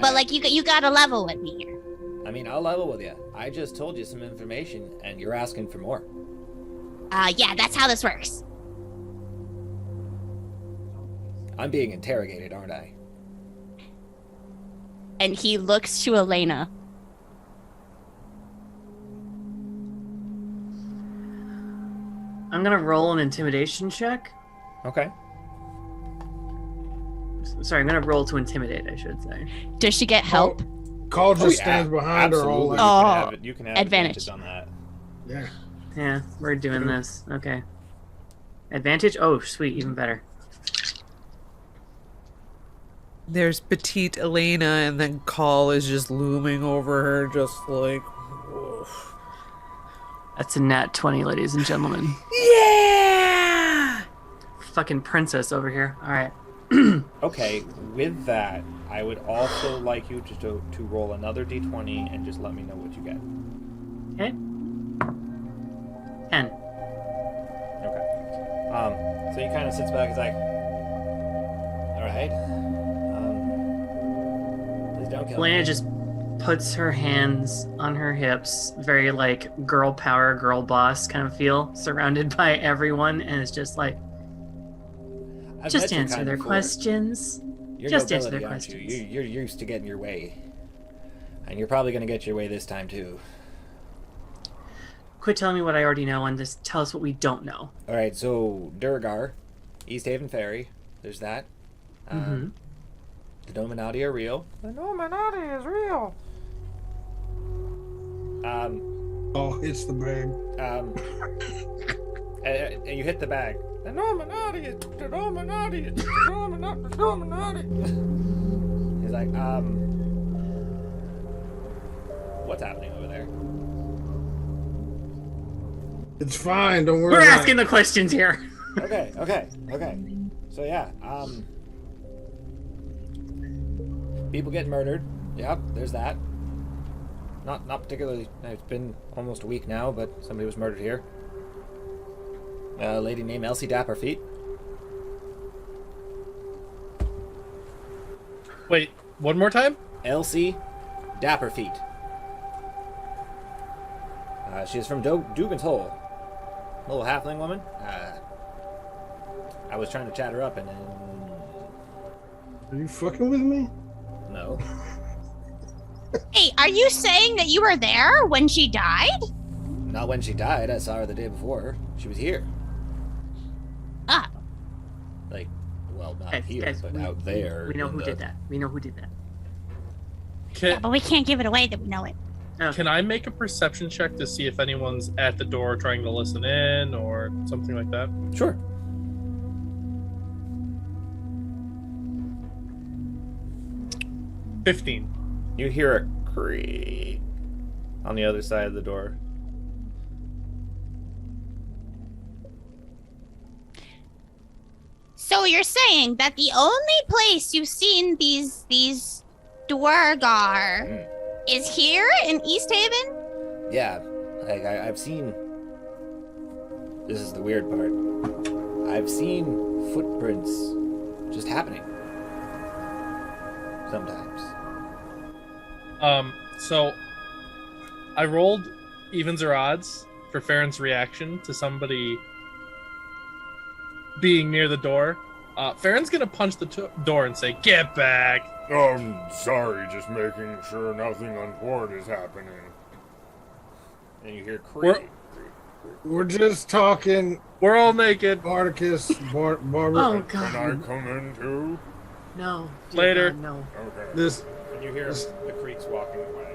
But like you gotta level with me here. I mean, I'll level with you. I just told you some information, and you're asking for more. Yeah, that's how this works. I'm being interrogated, aren't I? And he looks to Elena. I'm gonna roll an intimidation check. Okay. Sorry, I'm gonna roll to intimidate, I should say. Does she get help? Call just stands behind her all Absolutely. like, You can have advantage on that. yeah. Yeah, we're doing this. Okay. Advantage? Oh, sweet, even better. There's petite Elena, and then Call is just looming over her, just like. Oof. That's a nat 20, ladies and gentlemen. Yeah! Fucking princess over here. All right. Okay, with that, I would also like you to roll another d20 and just let me know what you get. Okay. 10. Okay. So he kind of sits back and is like, all right. Please don't kill Elena me. just puts her hands on her hips, very like girl power, girl boss kind of feel, surrounded by everyone, and it's just like, I've just met your answer kind their before. questions. You're Just answer nobility, their aren't you? questions. You're used to getting your way. And you're probably going to get your way this time, too. Quit telling me what I already know and just tell us what we don't know. All right, so Durgar, East Haven Ferry, there's that. Mm-hmm. The Nominati are real. The Nominati is real. Oh, it's the bag. And you hit the bag. The Nominati is the Nominati is the Nominati. The Nominati. He's like, what's happening over there? It's fine. Don't worry. We're about asking it. the questions here. Okay. So yeah, people get murdered. Yep, there's that. Not particularly. It's been almost a week now, but somebody was murdered here. A lady named Elsie Dapperfeet. Wait, one more time? Elsie Dapperfeet. She's from Dugan's Hole. Little halfling woman. I was trying to chat her up and then... Are you fucking with me? No. Hey, are you saying that you were there when she died? Not when she died. I saw her the day before. She was here. Ah. Like, well, not Guys, here, but out there. We know in who the- did that. We know who did that. Yeah, but we can't give it away that we know it. Can I make a perception check to see if anyone's at the door trying to listen in or something like that? Sure. $15. You hear a creak on the other side of the door. So you're saying that the only place you've seen these Dwargar is here in East Haven? Yeah, like I've seen. This is the weird part. I've seen footprints just happening. Sometimes. So I rolled evens or odds for Farron's reaction to somebody being near the door. Farron's gonna punch the door and say, "Get back!" Sorry, just making sure nothing untoward is happening. And you hear creak. We're just talking. We're all naked. Spartacus, Barbara. Oh Can I God. come in too? No. dear Later. God, no. Okay. This. And you hear the creaks walking away.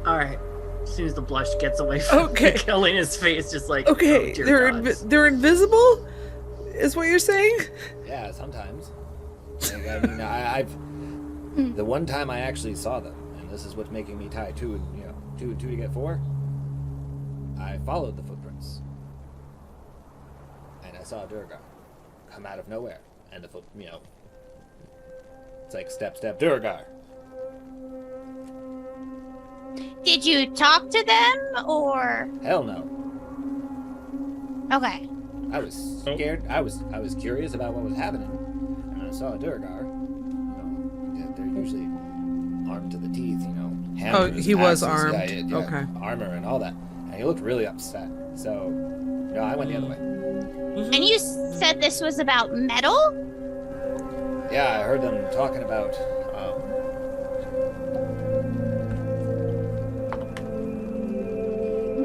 All right. As soon as the blush gets away from Okay. Kelena's face, just like Okay, oh, dear they're gods. they're invisible, is what you're saying? Yeah, sometimes. Like, I mean, I've the one time I actually saw them, and this is what's making me tie two and two to get four. I followed the footprints, and I saw Durgar come out of nowhere, and the foot, it's like step, Durgar. Did you talk to them or? Hell no. Okay. I was scared. I was curious about what was happening, and I saw Durgar. They're usually armed to the teeth, hammers, he was axes, armed. yeah, Okay. armor and all that. And he looked really upset. So, I went the other way. And you said this was about metal? Yeah, I heard them talking about.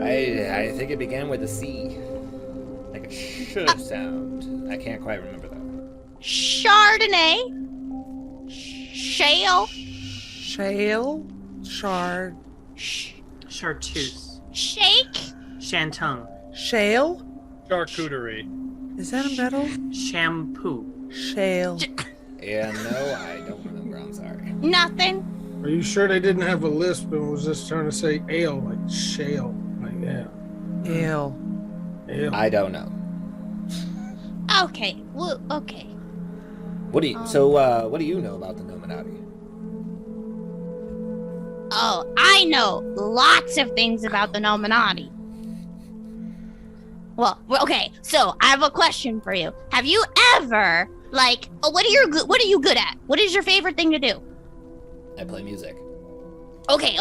I think it began with a C, like a sh sound. I can't quite remember though. Chardonnay? Shale? Shale? Shard? Chartreuse. Shake? Shantung. Shale? Charcuterie. Is that a metal? Shampoo. Shale. Yeah, no, I don't remember. I'm sorry. Nothing. Are you sure they didn't have a lisp and was just trying to say ale, like shale, like that? Ale. Ale. I don't know. Okay. Well, okay. What do you? What do you know about the Nominati? Oh, I know lots of things about the Nominati. Well, okay. So I have a question for you. Have you ever what are you good at? What is your favorite thing to do? I play music. Okay.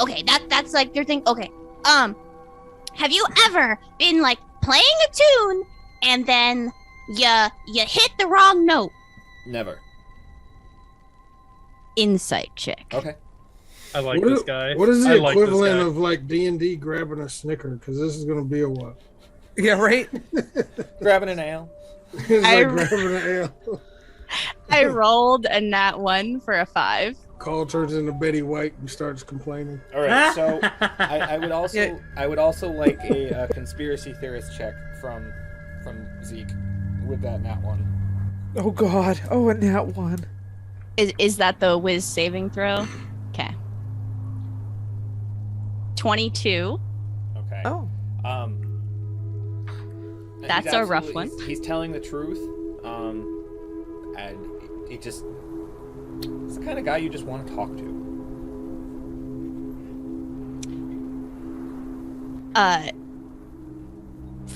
That's like your thing. Okay. Have you ever been like playing a tune and then you hit the wrong note? Never. Insight check. Okay. I like What this is- guy. What is I the like this equivalent guy. of like D&D grabbing a Snicker? Because this is gonna be a while. Yeah, right? Grabbing an ale. It's I- like grabbing an ale. I rolled a nat 1 for a 5. Call turns into Betty White and starts complaining. All right. So I would also Yeah. I would also like a conspiracy theorist check from Zeke with that nat one. Oh God. Oh, a nat 1. Is that the whiz saving throw? Okay. 22. Okay. Oh. And That's he's a rough absolutely- one. He's telling the truth, and he just he's the kind of guy you just want to talk to.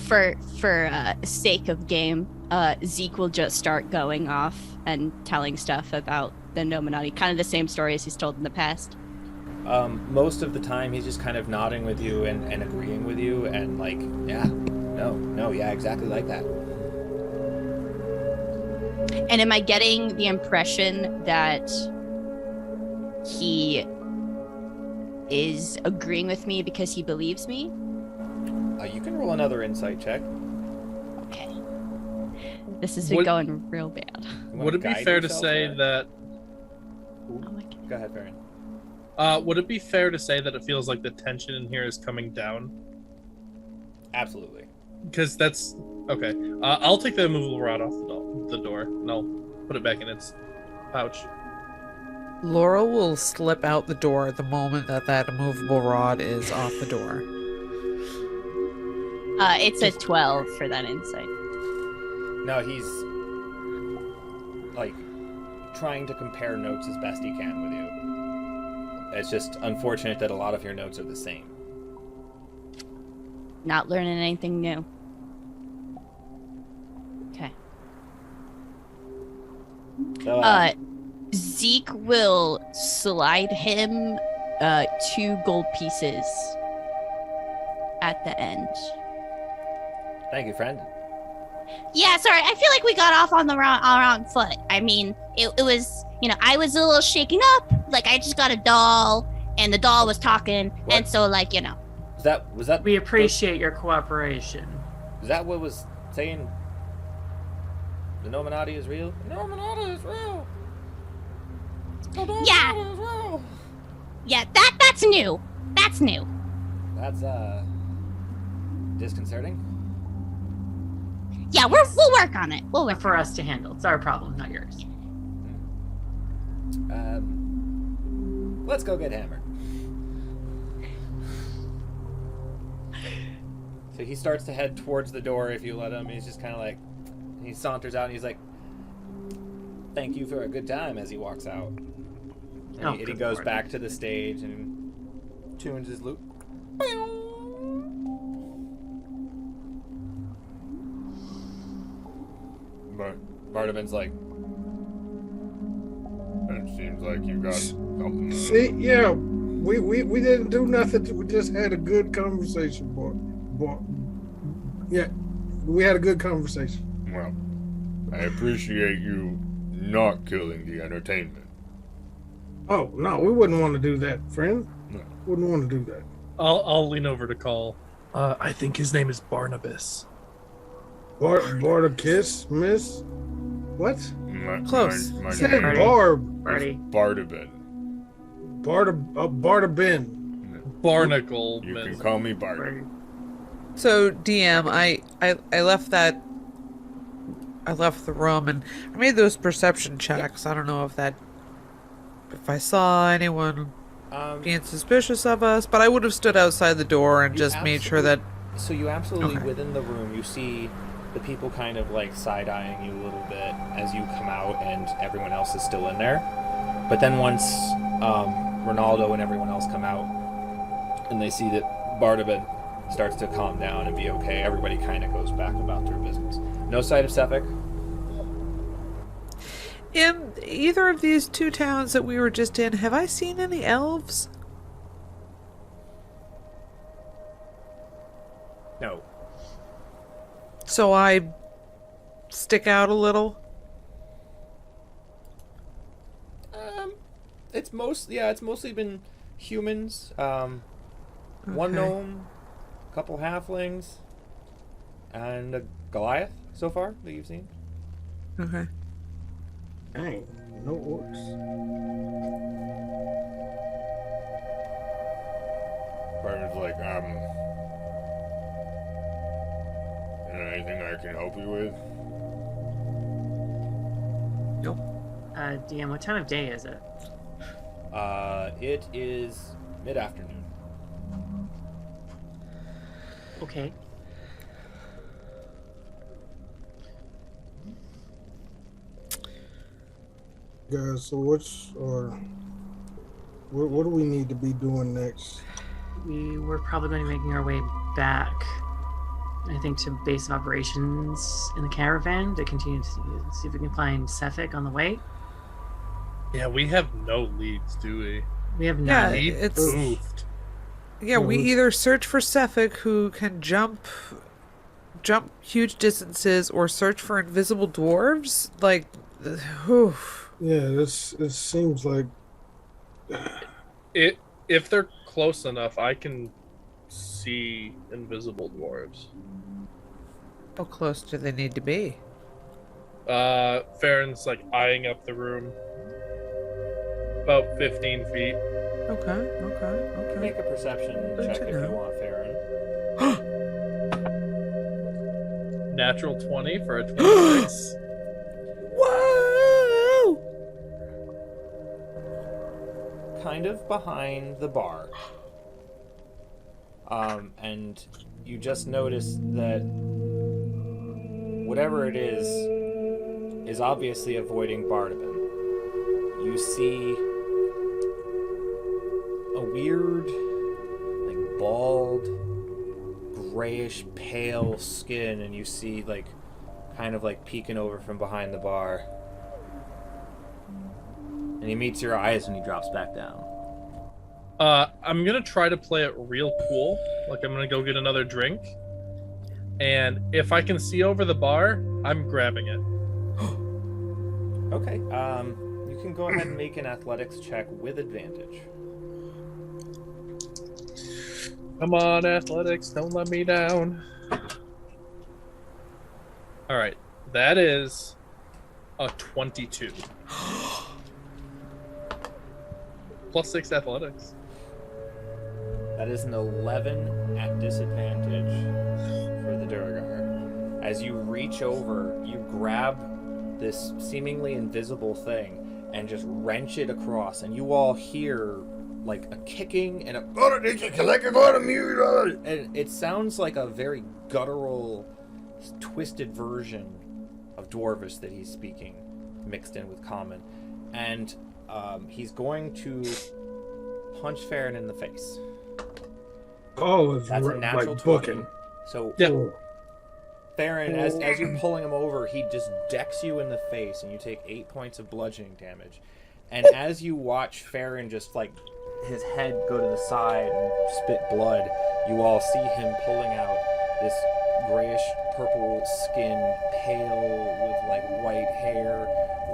For sake of game, Zeke will just start going off and telling stuff about the Nominati, kind of the same stories he's told in the past. Most of the time, he's just kind of nodding with you and agreeing with you, and like, yeah, no, yeah, exactly like that. And am I getting the impression that he is agreeing with me because he believes me? You can roll another insight check. Okay. This has been Would- going real bad. You wanna Would it be guide fair to yourself say there? that? Oh my God. Go ahead, Baron. Would it be fair to say that it feels like the tension in here is coming down? Absolutely. Because that's okay. I'll take the movable rod off the door, and I'll put it back in its pouch. Laurel will slip out the door the moment that immovable rod is off the door. It's a 12 for that insight. No, he's like trying to compare notes as best he can with you. It's just unfortunate that a lot of your notes are the same. Not learning anything new. Okay. So, Zeke will slide him 2 gold pieces at the end. thank you, friend. Yeah, sorry. I feel like we got off on the wrong foot. I mean, it was, I was a little shaken up. Like, I just got a doll, and the doll was talking, and What? so, like, Was that We appreciate your cooperation. Is that what was saying? The Nominati is real. The Nominati is real. The Yeah. Nominati is real. yeah, that's new. That's new. That's disconcerting. Yeah, we'll work on it. We'll work. For us to handle. It's our problem, not yours. Let's go get hammered. So he starts to head towards the door if you let him. He's just kind of like, he saunters out and he's like, thank you for a good time as he walks out. And Oh, he good goes Lord. back to the stage and tunes his lute. But Bardavin's like, it seems like you got something. See, yeah, we didn't do nothing. We just had a good conversation, boy. Yeah, we had a good conversation. Well, I appreciate you not killing the entertainment. Oh no, we wouldn't want to do that, friend. No. Wouldn't want to do that. I'll lean over to call. I think his name is Barnabas. Bardicus, miss? What? Close. My Said name Barty. Barb. Barty. is Bardavin. Bardabin. Barnacle. You can Miss. call me Bardav. Barty. So DM, I left that. I left the room and I made those perception checks. I don't know if I saw anyone being suspicious of us, but I would have stood outside the door and You just made sure that. So you absolutely, Okay. within the room, you see the people kind of like side-eyeing you a little bit as you come out and everyone else is still in there. But then once Ronaldo and everyone else come out and they see that Bardabin starts to calm down and be okay, everybody kind of goes back about their business. No sight of Sefik. In either of these 2 towns that we were just in, have I seen any elves? No. So I stick out a little. It's mostly been humans. One Okay. gnome, a couple halflings, and a Goliath so far that you've seen. Okay. Dang, no orcs. Barton's like, anything I can help you with? DM, what time of day is it? It is mid-afternoon. Okay. Guys, so what do we need to be doing next? We were probably going to be making our way back, I think, to base of operations in the caravan to continue to see if we can find Sefik on the way. Yeah, we have no leads, do we? We have Yeah, none. He it's poofed. yeah. We either search for Sefik, who can jump huge distances, or search for invisible dwarves. Like, whew. Yeah, it seems like If they're close enough, I can see invisible dwarves. How close do they need to be? Farron's like eyeing up the room. About 15 feet. Okay. Make a perception check to if you know. want, Farron. Natural 20 for a 26. Whoa! Kind of behind the bar. And you just notice that whatever it is obviously avoiding Bartabin. You see a weird, like, bald, grayish, pale skin, and you see, like, kind of, like, peeking over from behind the bar. And he meets your eyes and he drops back down. I'm gonna try to play it real cool. Like, I'm gonna go get another drink. And if I can see over the bar, I'm grabbing it. Okay, you can go ahead and make an athletics check with advantage. Come on, athletics, don't let me down. Alright, that is a 22. Plus 6 athletics. That is an 11 at disadvantage for the Durgar. As you reach over, you grab this seemingly invisible thing and just wrench it across, and you all hear like a kicking and a and it sounds like a very guttural, twisted version of Dwarvish that he's speaking, mixed in with Common, and he's going to punch Farron in the face. oh, it's That's a natural like 20. booking. So Yeah. Farron, as you're pulling him over, he just decks you in the face, and you take 8 points of bludgeoning damage. And as you watch Farron just like his head go to the side and spit blood, you all see him pulling out this grayish purple skin, pale with like white hair,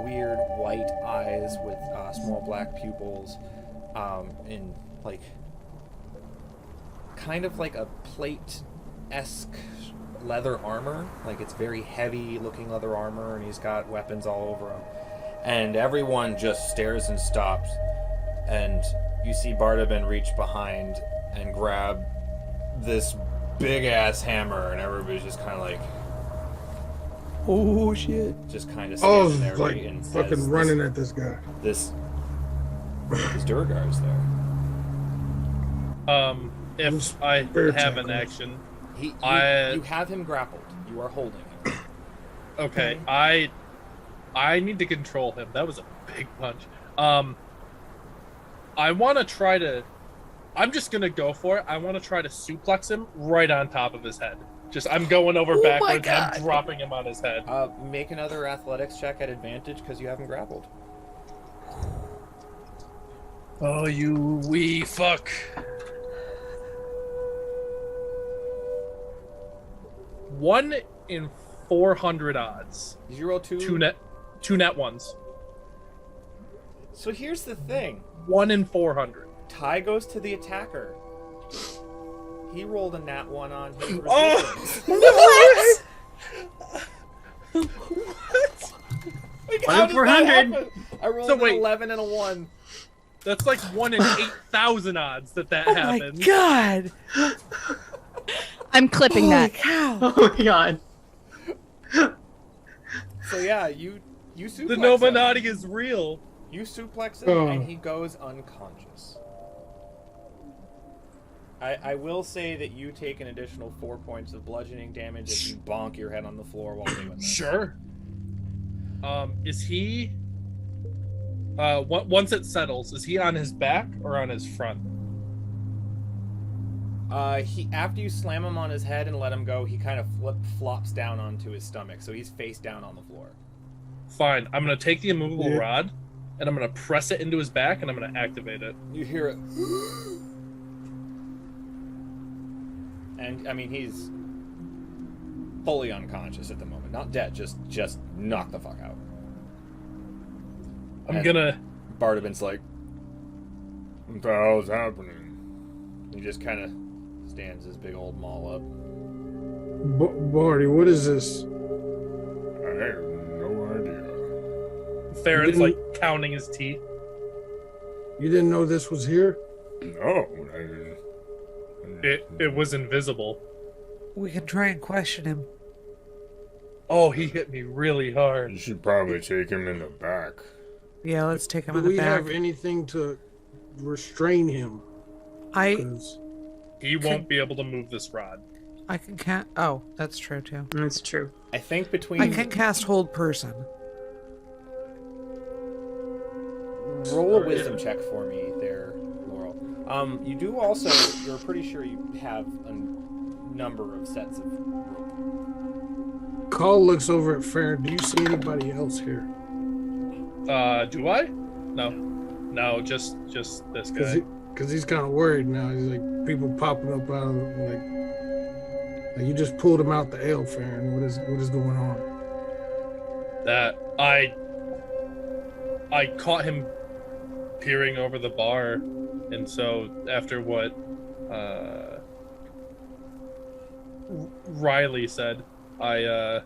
weird white eyes with small black pupils, in like kind of like a plate-esque leather armor. Like, it's very heavy looking leather armor, and he's got weapons all over him. And everyone just stares and stops, and you see Bartabin reach behind and grab this big ass hammer, and everybody's just kind of like, Oh shit! just kind of Oh, standing there like waiting. fucking running at this guy. This Durgar's there. If I Spirit have an tackle. action, You I- have him grappled. You are holding him. okay, I need to control him. That was a big punch. I want to try to. I'm just gonna go for it. I want to try to suplex him right on top of his head. I'm going over backwards. And I'm dropping him on his head. Make another athletics check at advantage because you haven't grappled. Oh, you wee fuck! One in 400 odds. Did you roll two? Two net ones. So here's the thing. 1 in 400. Ty goes to the attacker. He rolled a nat 1 on his resistance. Oh! What? Like, 1 how in did 400. that happen? I rolled So an wait. 11 and a 1. That's like 1 in 8,000 odds that Oh happens. my god! I'm clipping Holy that. cow! Oh my god. So yeah, you suplex The him. Nominati is real. You suplex him, Oh. and he goes unconscious. I will say that you take an additional 4 points of bludgeoning damage as you bonk your head on the floor while doing this. Sure. Is he? Once it settles, is he on his back or on his front? He after you slam him on his head and let him go, he kind of flops down onto his stomach, so he's face down on the floor. Fine. I'm gonna take the immovable Yeah. rod, and I'm gonna press it into his back, and I'm gonna activate it. You hear it, and I mean he's fully unconscious at the moment, not dead, just knocked the fuck out. I'm And gonna. Bardabin's like, What the hell's happening? he just kind of stands his big old maul up. Barty, what is this? I have no idea. Farron's didn't- like counting his teeth. You didn't know this was here? No, It was invisible. We can try and question him. Oh, he hit me really hard. You should probably take him in the back. Yeah, let's take him Do in the we back. have anything to restrain him? I 'Cause He won't be able to move this rod. can cast. Oh, that's true too. That's true. I think between I can cast hold person. roll a wisdom check for me there, Laurel. You do also. You're pretty sure you have a number of sets of rope. Call looks over at Farron. Do you see anybody else here? Do I? No, just this guy. Because he's kind of worried now. He's like, people popping up out of like you just pulled him out the ale, Farron. What is going on? That I caught him peering over the bar, and so after what Riley said, I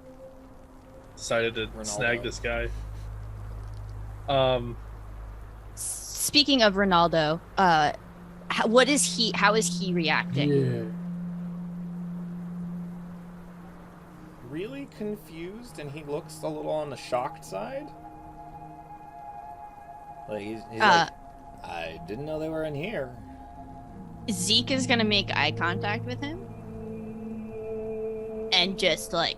decided to snag Ronaldo. this guy. Speaking of Ronaldo, how is he reacting? Yeah. Really confused, and he looks a little on the shocked side. Like he's like, I didn't know they were in here. Zeke is gonna make eye contact with him and just like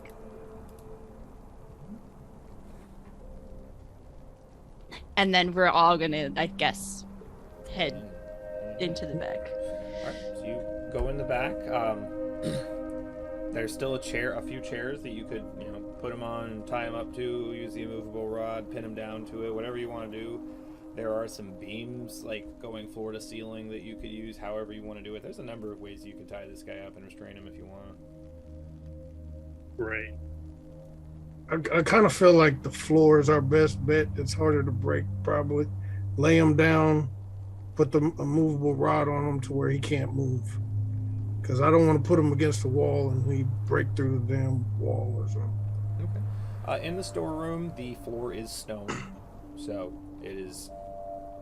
and then we're all gonna, I guess, head into the back. Alright, so you go in the back. There's still a few chairs that you could, put him on, tie him up to, use the immovable rod, pin him down to it, whatever you want to do. There are some beams, like, going floor to ceiling that you could use however you want to do it. There's a number of ways you can tie this guy up and restrain him if you want. Great. I kind of feel like the floor is our best bet. It's harder to break, probably. Lay him down, put the immovable rod on him to where he can't move. Because I don't want to put him against the wall and he break through the damn wall or something. Okay. In the storeroom, the floor is stone. So it is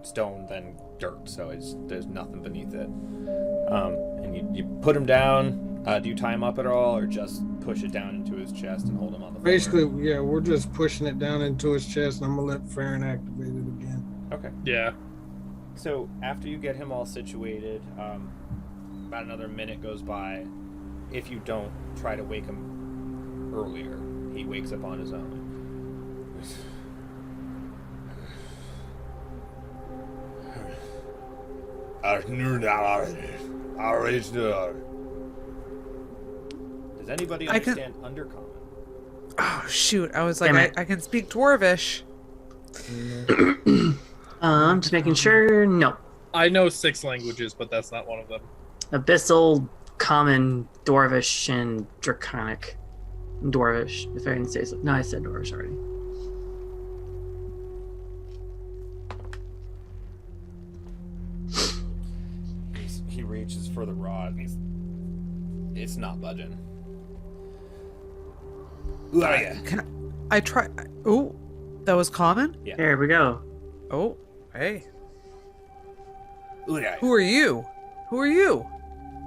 stone, then dirt. So there's nothing beneath it. And you put him down. Do you tie him up at all, or just push it down into his chest and hold him on the floor? Basically, yeah, we're just pushing it down into his chest, and I'm going to let Farron activate it again. Okay. Yeah. So after you get him all situated, about another minute goes by. If you don't try to wake him earlier, he wakes up on his own. Does anybody I can- understand Undercommon? Oh shoot! I was like, Damn it. I can speak Dwarvish. Just making sure. No. I know 6 languages, but that's not one of them. Abyssal, Common, Dwarvish, and Draconic. Dwarvish, if I didn't say so. No, I said Dwarvish already. for the rod. It's not budging. Who are you? I try. Oh, that was common? Yeah. There we go. Oh, hey. Who are you? Who are you? Who are you?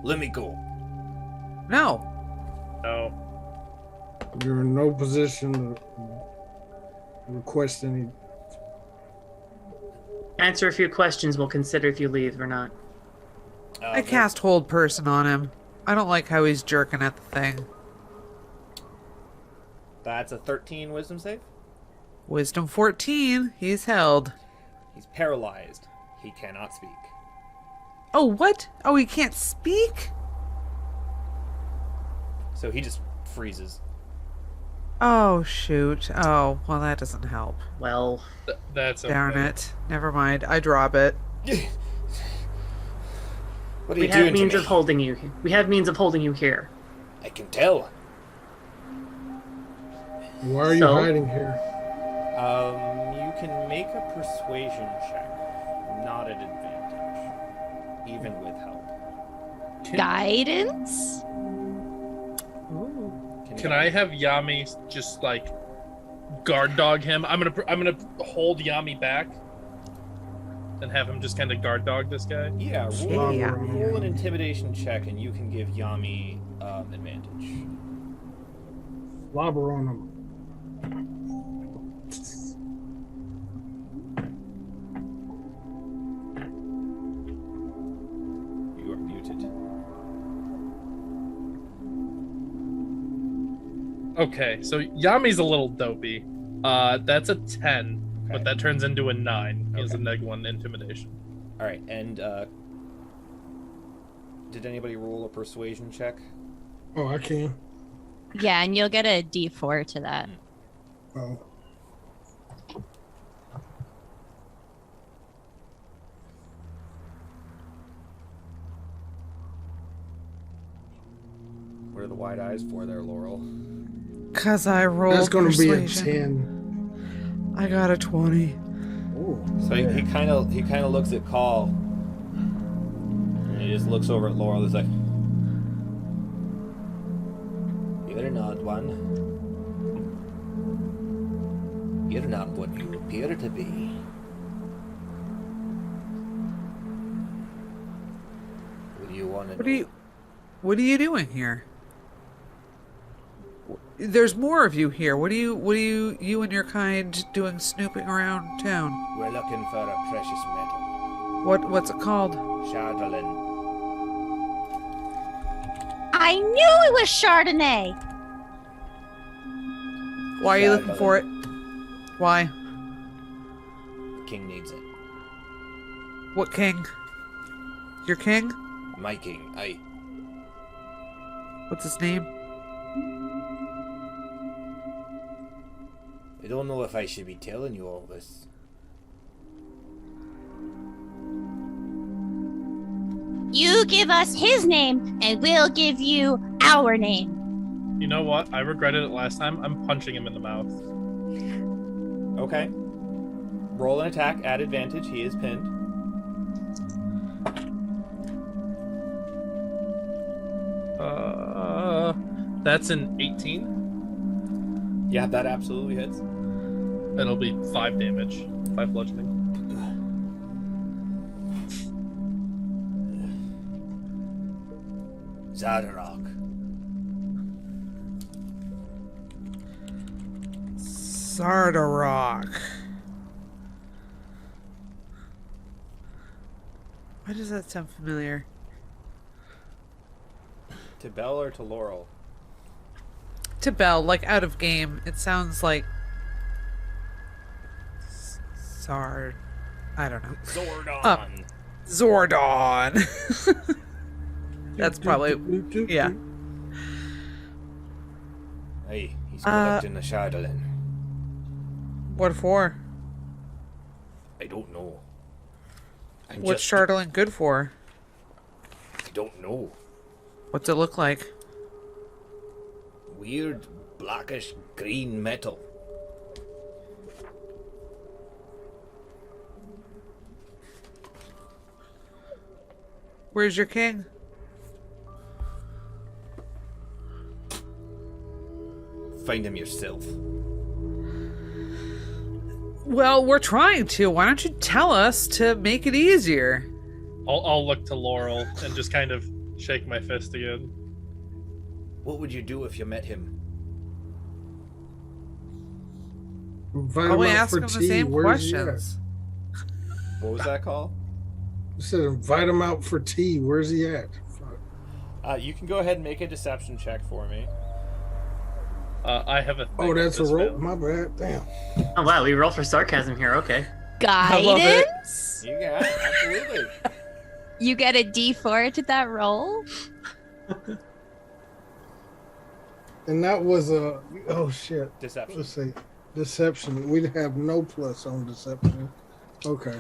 Let me go. No. No. You're in no position to request any. Answer a few questions. We'll consider if you leave or not. I cast hold person on him. I don't like how he's jerking at the thing. That's a 13 wisdom save. Wisdom 14. He's held. He's paralyzed. He cannot speak. Oh, what? Oh, he can't speak? So he just freezes. Oh, shoot. Oh, well, that doesn't help. Well, That's okay. Darn it. Never mind. I drop it. What are we you have doing means to me? of holding you. We have means of holding you here. I can tell. Why are you So? hiding here? You can make a persuasion check, not at advantage, even with help. Guidance? Can I have Yami just like guard dog him? I'm gonna hold Yami back and have him just kind of guard dog this guy. Yeah, roll an intimidation check, and you can give Yami advantage. Lobber on him. You are muted. Okay, so Yami's a little dopey. That's a 10, but Okay. that turns into a 9. He has a Okay. -1 intimidation. All right, and did anybody roll a persuasion check? Oh, I can. Yeah, and you'll get a D4 to that. Oh. What are the wide eyes for there, Laurel? Because I rolled That's going to be a persuasion. 10. I got a 20. Oh, So he kind of looks at Call, and he just looks over at Laurel. He's like, "You're an odd one. You're not what you appear to be." What do you want to do? What are you doing here? There's more of you here. What are you and your kind doing snooping around town? We're looking for a precious metal. What's it called? Chardolin. I knew it was Chardonnay. Why are you looking for it? Why? The king needs it. What king? Your king? My king. What's his name? I don't know if I should be telling you all this. You give us his name, and we'll give you our name. You know what? I regretted it last time. I'm punching him in the mouth. Okay. Roll an attack at advantage. He is pinned. That's an 18. Yeah, that absolutely hits. That'll be 5 damage. 5 bludgeoning. Zadarok. Sardarok. Why does that sound familiar? To Belle or to Laurel? To Belle, like out of game, it sounds like Sard. I don't know. Zordon. Zordon. That's probably yeah. Hey, he's collecting the Chardolin. What for? I don't know. What's Chardolin good for? I don't know. What's it look like? Weird blackish green metal. Where's your king? find him yourself? Well, we're trying to. Why don't you tell us to make it easier? I'll look to Laurel and just kind of shake my fist again. What would you do if you met him? Invite Probably him out ask for him the tea. same Where's he at? questions. What was that call? I said invite him out for tea. Where's he at? Fuck. You can go ahead and make a deception check for me. I have a thing. Oh, that's a this roll. failed. My bad. Damn. Oh wow, we roll for sarcasm here. Okay. love it. Guidance? You got it, absolutely. You get a D4 to that roll? And that was a oh shit. Deception. Let's see. Deception. We'd have no plus on deception. Okay.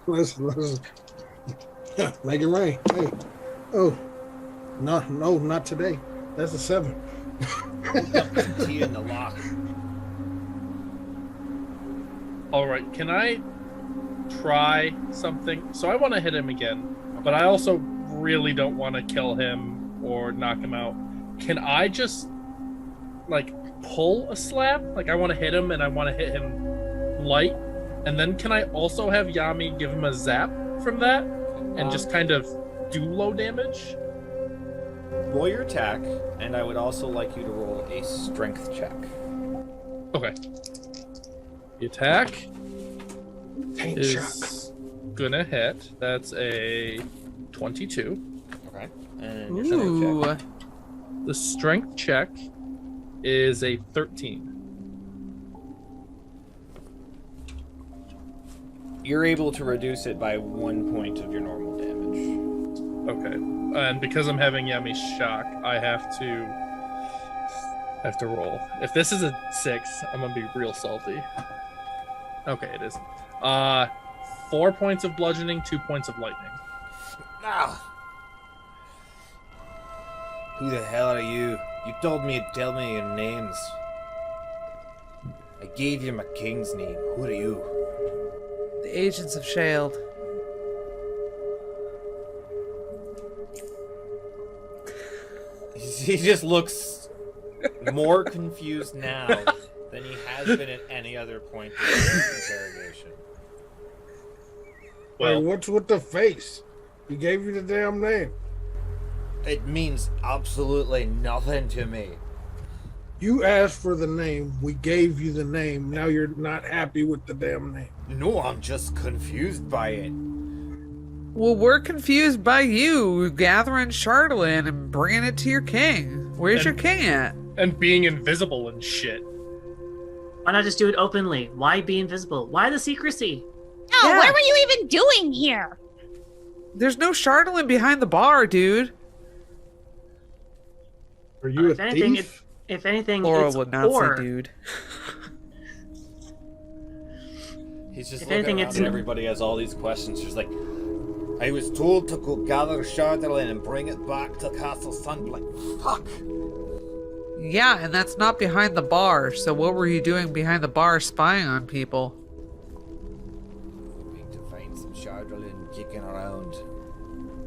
Let's make it rain. Hey. Oh. No, not today. That's a 7. Tea in the lock. All right, can I try something? So I want to hit him again, but I also really don't want to kill him or knock him out. Can I just like pull a slap? Like I want to hit him and I want to hit him light, and then can I also have Yami give him a zap from that and just kind of do low damage? Roll your attack, and I would also like you to roll a strength check. Okay. The attack Taint is shock. gonna hit. That's a 22. Okay. And your strength check. Ooh. The strength check is a 13. You're able to reduce it by 1 point of your normal damage. Okay. And because I'm having Yami shock, I have to roll. If this is a 6, I'm gonna be real salty. Okay, it is. 4 points of bludgeoning, 2 points of lightning. Ah. Who the hell are you? You told me to tell me your names. I gave you my king's name. Who are you? The Agents of SHAILD. He just looks more confused now than he has been at any other point in this interrogation. Well, what's with the face? He gave you the damn name. It means absolutely nothing to me. You asked for the name. We gave you the name. Now you're not happy with the damn name. No, I'm just confused by it. Well, we're confused by you gathering Chardolin and bringing it to your king. Where's your king at? And being invisible and shit. Why not just do it openly? Why be invisible? Why the secrecy? Oh, Yeah. what were you even doing here? There's no Chardolin behind the bar, dude. Are you a If anything, thief? If anything, Laurel it's would not or. say dude. He's just If looking anything, around it's and an- everybody has all these questions. Just like, I was told to go gather Chardolin and bring it back to Castle Sunblight. Fuck. Yeah, and that's not behind the bar. So what were you doing behind the bar spying on people? Hoping to find some Chardolin kicking around.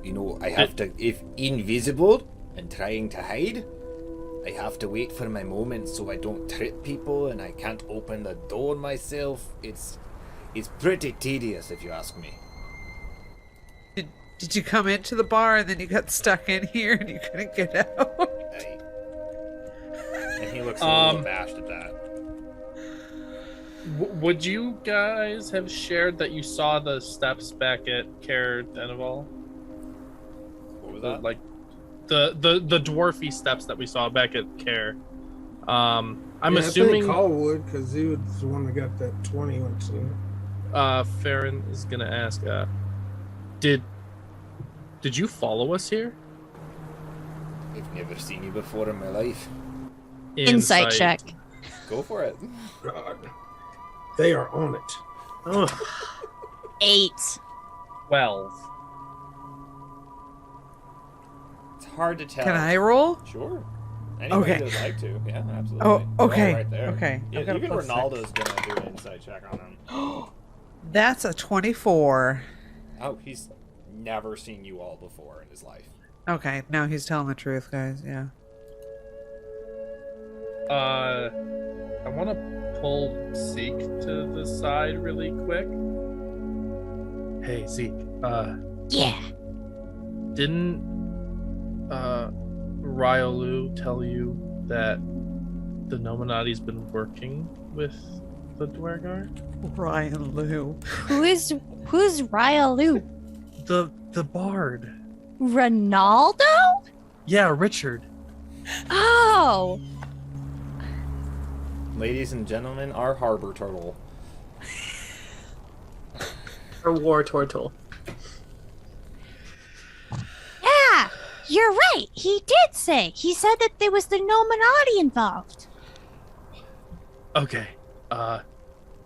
You know, I have to, if invisible and trying to hide, I have to wait for my moment so I don't trip people and I can't open the door myself. It's pretty tedious if you ask me. Did you come into the bar and then you got stuck in here and you couldn't get out? And he looks a little abashed at that. Would you guys have shared that you saw the steps back at Care Denival? What was that? Like the dwarfy steps that we saw back at Care. I'm assuming I think Call would, because he was the one that got that 20 one too. Farron is gonna ask, did you follow us here? I've never seen you before in my life. Insight check. Go for it. God. They are on it. Oh, 8. 12. It's hard to tell. Can I roll? Sure. Anybody Okay. would like to. Yeah, absolutely. Oh, They're all okay. right there. Okay. Yeah, I've got a even plus Ronaldo's gonna do an insight check on him. That's a 24. Oh, he's never seen you all before in his life. Okay, now he's telling the truth, guys. Yeah. I want to pull Zeke to the side really quick. Hey, Zeke. Yeah. Didn't Ryolu tell you that the Nominati's been working with the Dwergar? Ryan Lou. Who's Ryalu? The bard. Ronaldo? Yeah, Richard. Oh. Ladies and gentlemen, our harbor turtle. Or war turtle. Yeah, you're right. He did say. He said that there was the Nominati involved. Okay.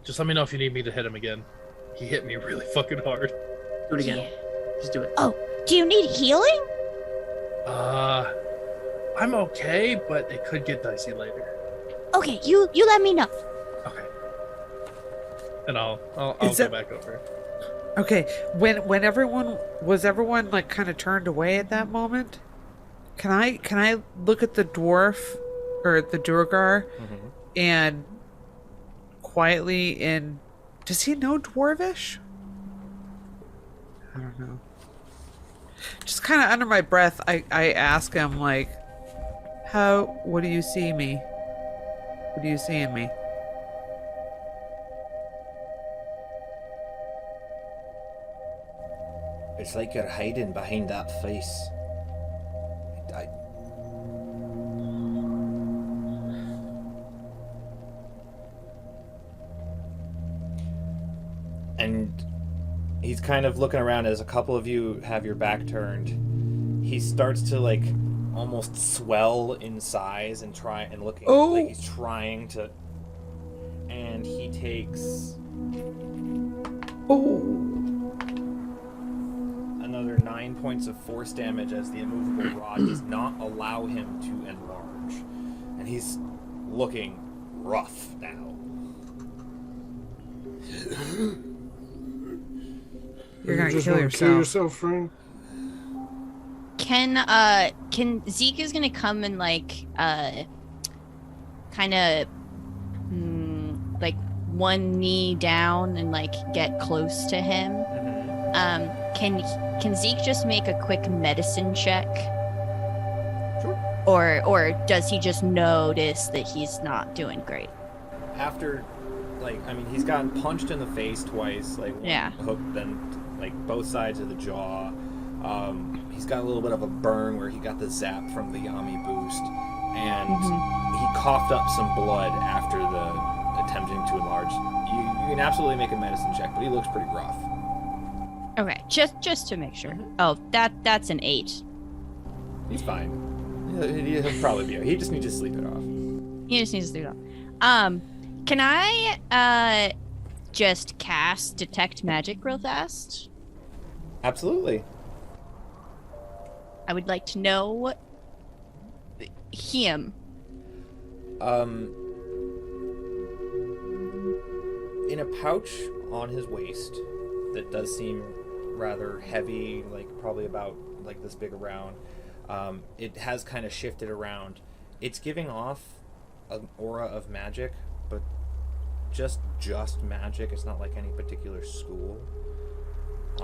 Just let me know if you need me to hit him again. He hit me really fucking hard. Do it again. Just do it. Oh, do you need healing? I'm okay, but it could get dicey later. Okay, you let me know. Okay. And I'll Is go it- back over. Okay, when everyone like kind of turned away at that moment, can I look at the dwarf or the Durgar and quietly does he know Dwarvish? I don't know. Just kind of under my breath, I ask him like, what do you see me? What do you see in me? It's like you're hiding behind that face. And he's kind of looking around as a couple of you have your back turned. He starts to like almost swell in size and looking like he's trying to. And he takes another 9 points of force damage as the immovable rod does not allow him to enlarge. And he's looking rough now. You're gonna just kill wanna yourself. Kill yourself, friend. Can Zeke is gonna come and like kind of like one knee down and like get close to him. Can Zeke just make a quick medicine check? Sure. Or does he just notice that he's not doing great? After, he's gotten punched in the face twice, one hook, then both sides of the jaw. He's got a little bit of a burn where he got the zap from the Yami boost, and he coughed up some blood after the attempting to enlarge. You can absolutely make a medicine check, but he looks pretty rough. Okay, just to make sure. Oh, that's an 8. He's fine. He'll probably be. He just needs to sleep it off. He just needs to do that. Can I just cast Detect Magic real fast? Absolutely. I would like to know him. In a pouch on his waist that does seem rather heavy, probably about this big around, it has kind of shifted around. It's giving off an aura of magic, but just magic. It's not like any particular school.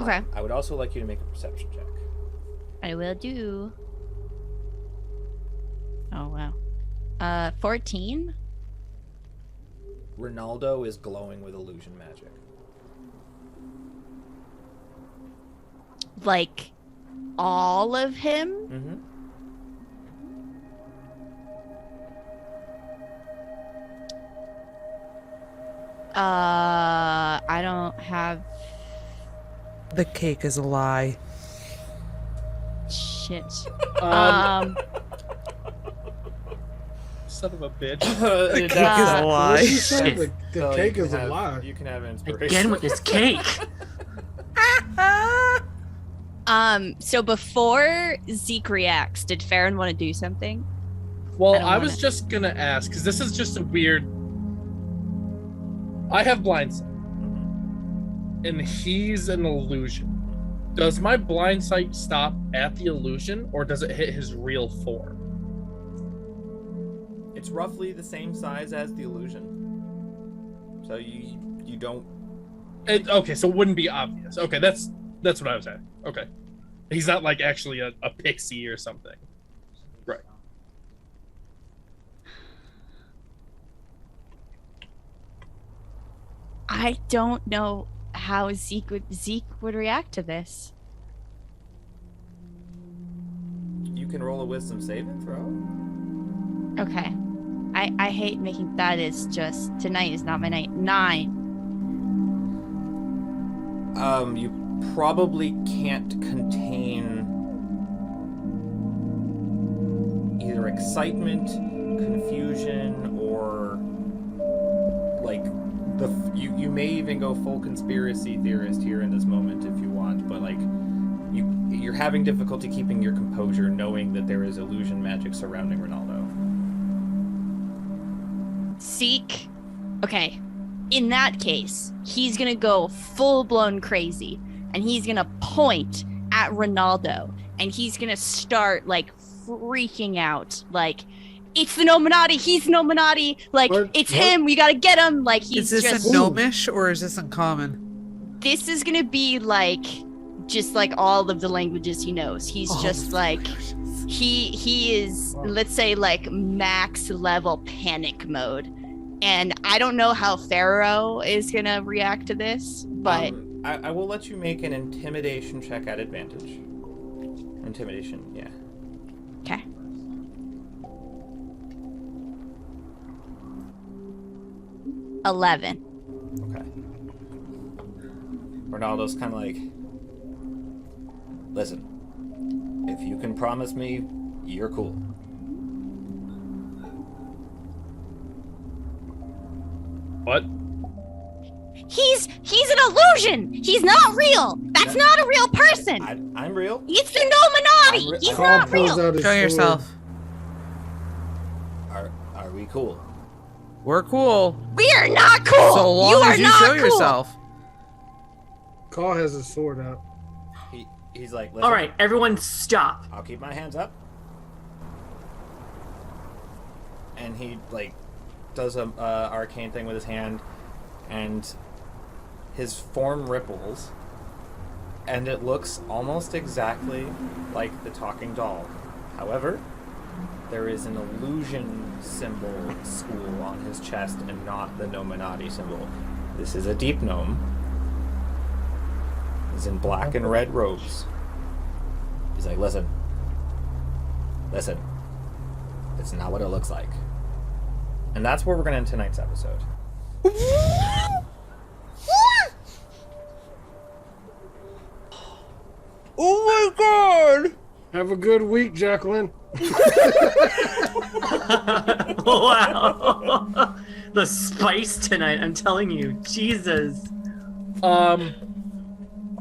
Okay. I would also like you to make a perception check. I will do. Oh, wow. 14? Ronaldo is glowing with illusion magic. Like, all of him? Mm-hmm. I don't have... The cake is a lie. Shit. Son of a bitch. The cake is a lie. She said the So cake you is can a have- lie. You can have inspiration. Again with this cake. So before Zeke reacts, did Farron want to do something? Well, don't I was wanna- just gonna ask, because this is just a weird. I have blind sight, and he's an illusion. Does my blind sight stop at the illusion, or does it hit his real form? It's roughly the same size as the illusion. So you don't. Okay, so it wouldn't be obvious. Okay, that's what I was at. Okay, he's not like actually a pixie or something. Right. I don't know how Zeke would react to this. You can roll a wisdom saving throw. Okay. I hate making that is just tonight is not my night. 9. You probably can't contain either excitement, confusion, or like you may even go full conspiracy theorist here in this moment if you want, but like you're having difficulty keeping your composure knowing that there is illusion magic surrounding Ronaldo. Zeke. Okay. In that case, he's gonna go full-blown crazy, and he's gonna point at Ronaldo, and he's gonna start like freaking out, like, it's the Nominati, he's the Nominati, like, it's him, we gotta get him, like, he's Is this just... in Gnomish or is this in Common? This is gonna be like, just like all of the languages he knows. He's just like, he is, let's say, like, max level panic mode. And I don't know how Pharaoh is gonna react to this, but I will let you make an intimidation check at advantage. Intimidation, yeah. okay. $11. Okay. Ronaldo's kind of like, listen, if you can promise me, you're cool. What? He's an illusion. He's not real. That's not a real person. I'm real. It's the Nominati. He's not real. Show yourself. Are we cool? We're cool. We are not cool. So long you are as you not show cool. yourself. Carl has his sword out. He's like, listen, All right, everyone stop. I'll keep my hands up. And he like does a arcane thing with his hand, and his form ripples, and it looks almost exactly like the talking doll. However, there is an illusion symbol school on his chest and not the Nominati symbol. This is a deep gnome. He's in black and red robes. He's like, listen. It's not what it looks like. And that's where we're going to end tonight's episode. Oh my god! Have a good week, Jacqueline. Wow. The spice tonight, I'm telling you. Jesus. Oh,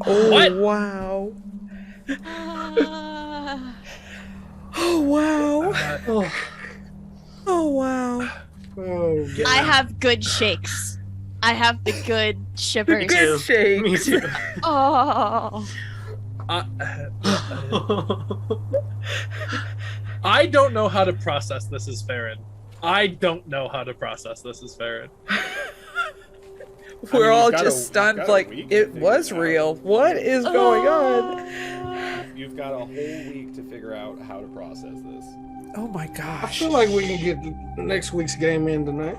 What? wow. Oh, wow. Oh, wow. Oh, I have good shakes. I have the good shivers. Good shake. Me too. Oh. I don't know how to process this as Farron. I don't know how to process this as Farron. We're all you've got just you've stunned, got a like, week to it figure was it out. real. What is going on? You've got a whole week to figure out how to process this. Oh my I gosh. feel like we can get next week's game in tonight.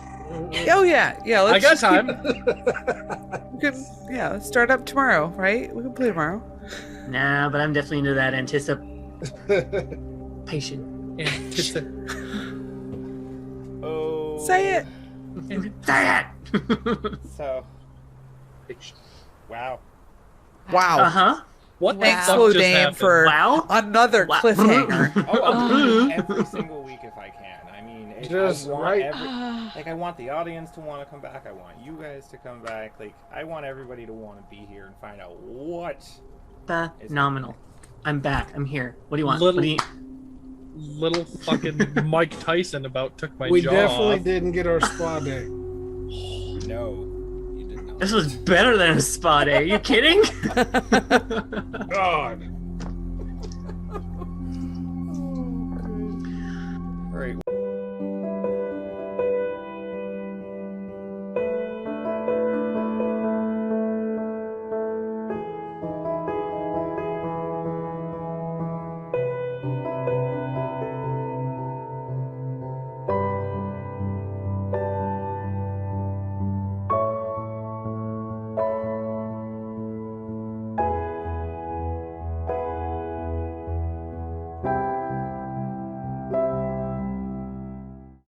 Oh, yeah. Yeah, I let's got time. We can, yeah, let's start up tomorrow, right? We can play tomorrow. Nah, but I'm definitely into that anticipation. Oh. Say it. Say it! So, wow. Wow. Uh-huh. What the Thanks, fuck Slow just Dame, happened? for Wow. another Wow. cliffhanger. Oh, I'll do it every single week if I can. I mean, Just I want right. I want the audience to want to come back. I want you guys to come back. Like, I want everybody to want to be here and find out what. Phenomenal. I'm back. I'm here. What do you want? Little- What do you... Little fucking Mike Tyson about took my We jaw definitely off. didn't get our spa day. No, you did not. This was better than a spa day. Are you kidding? God.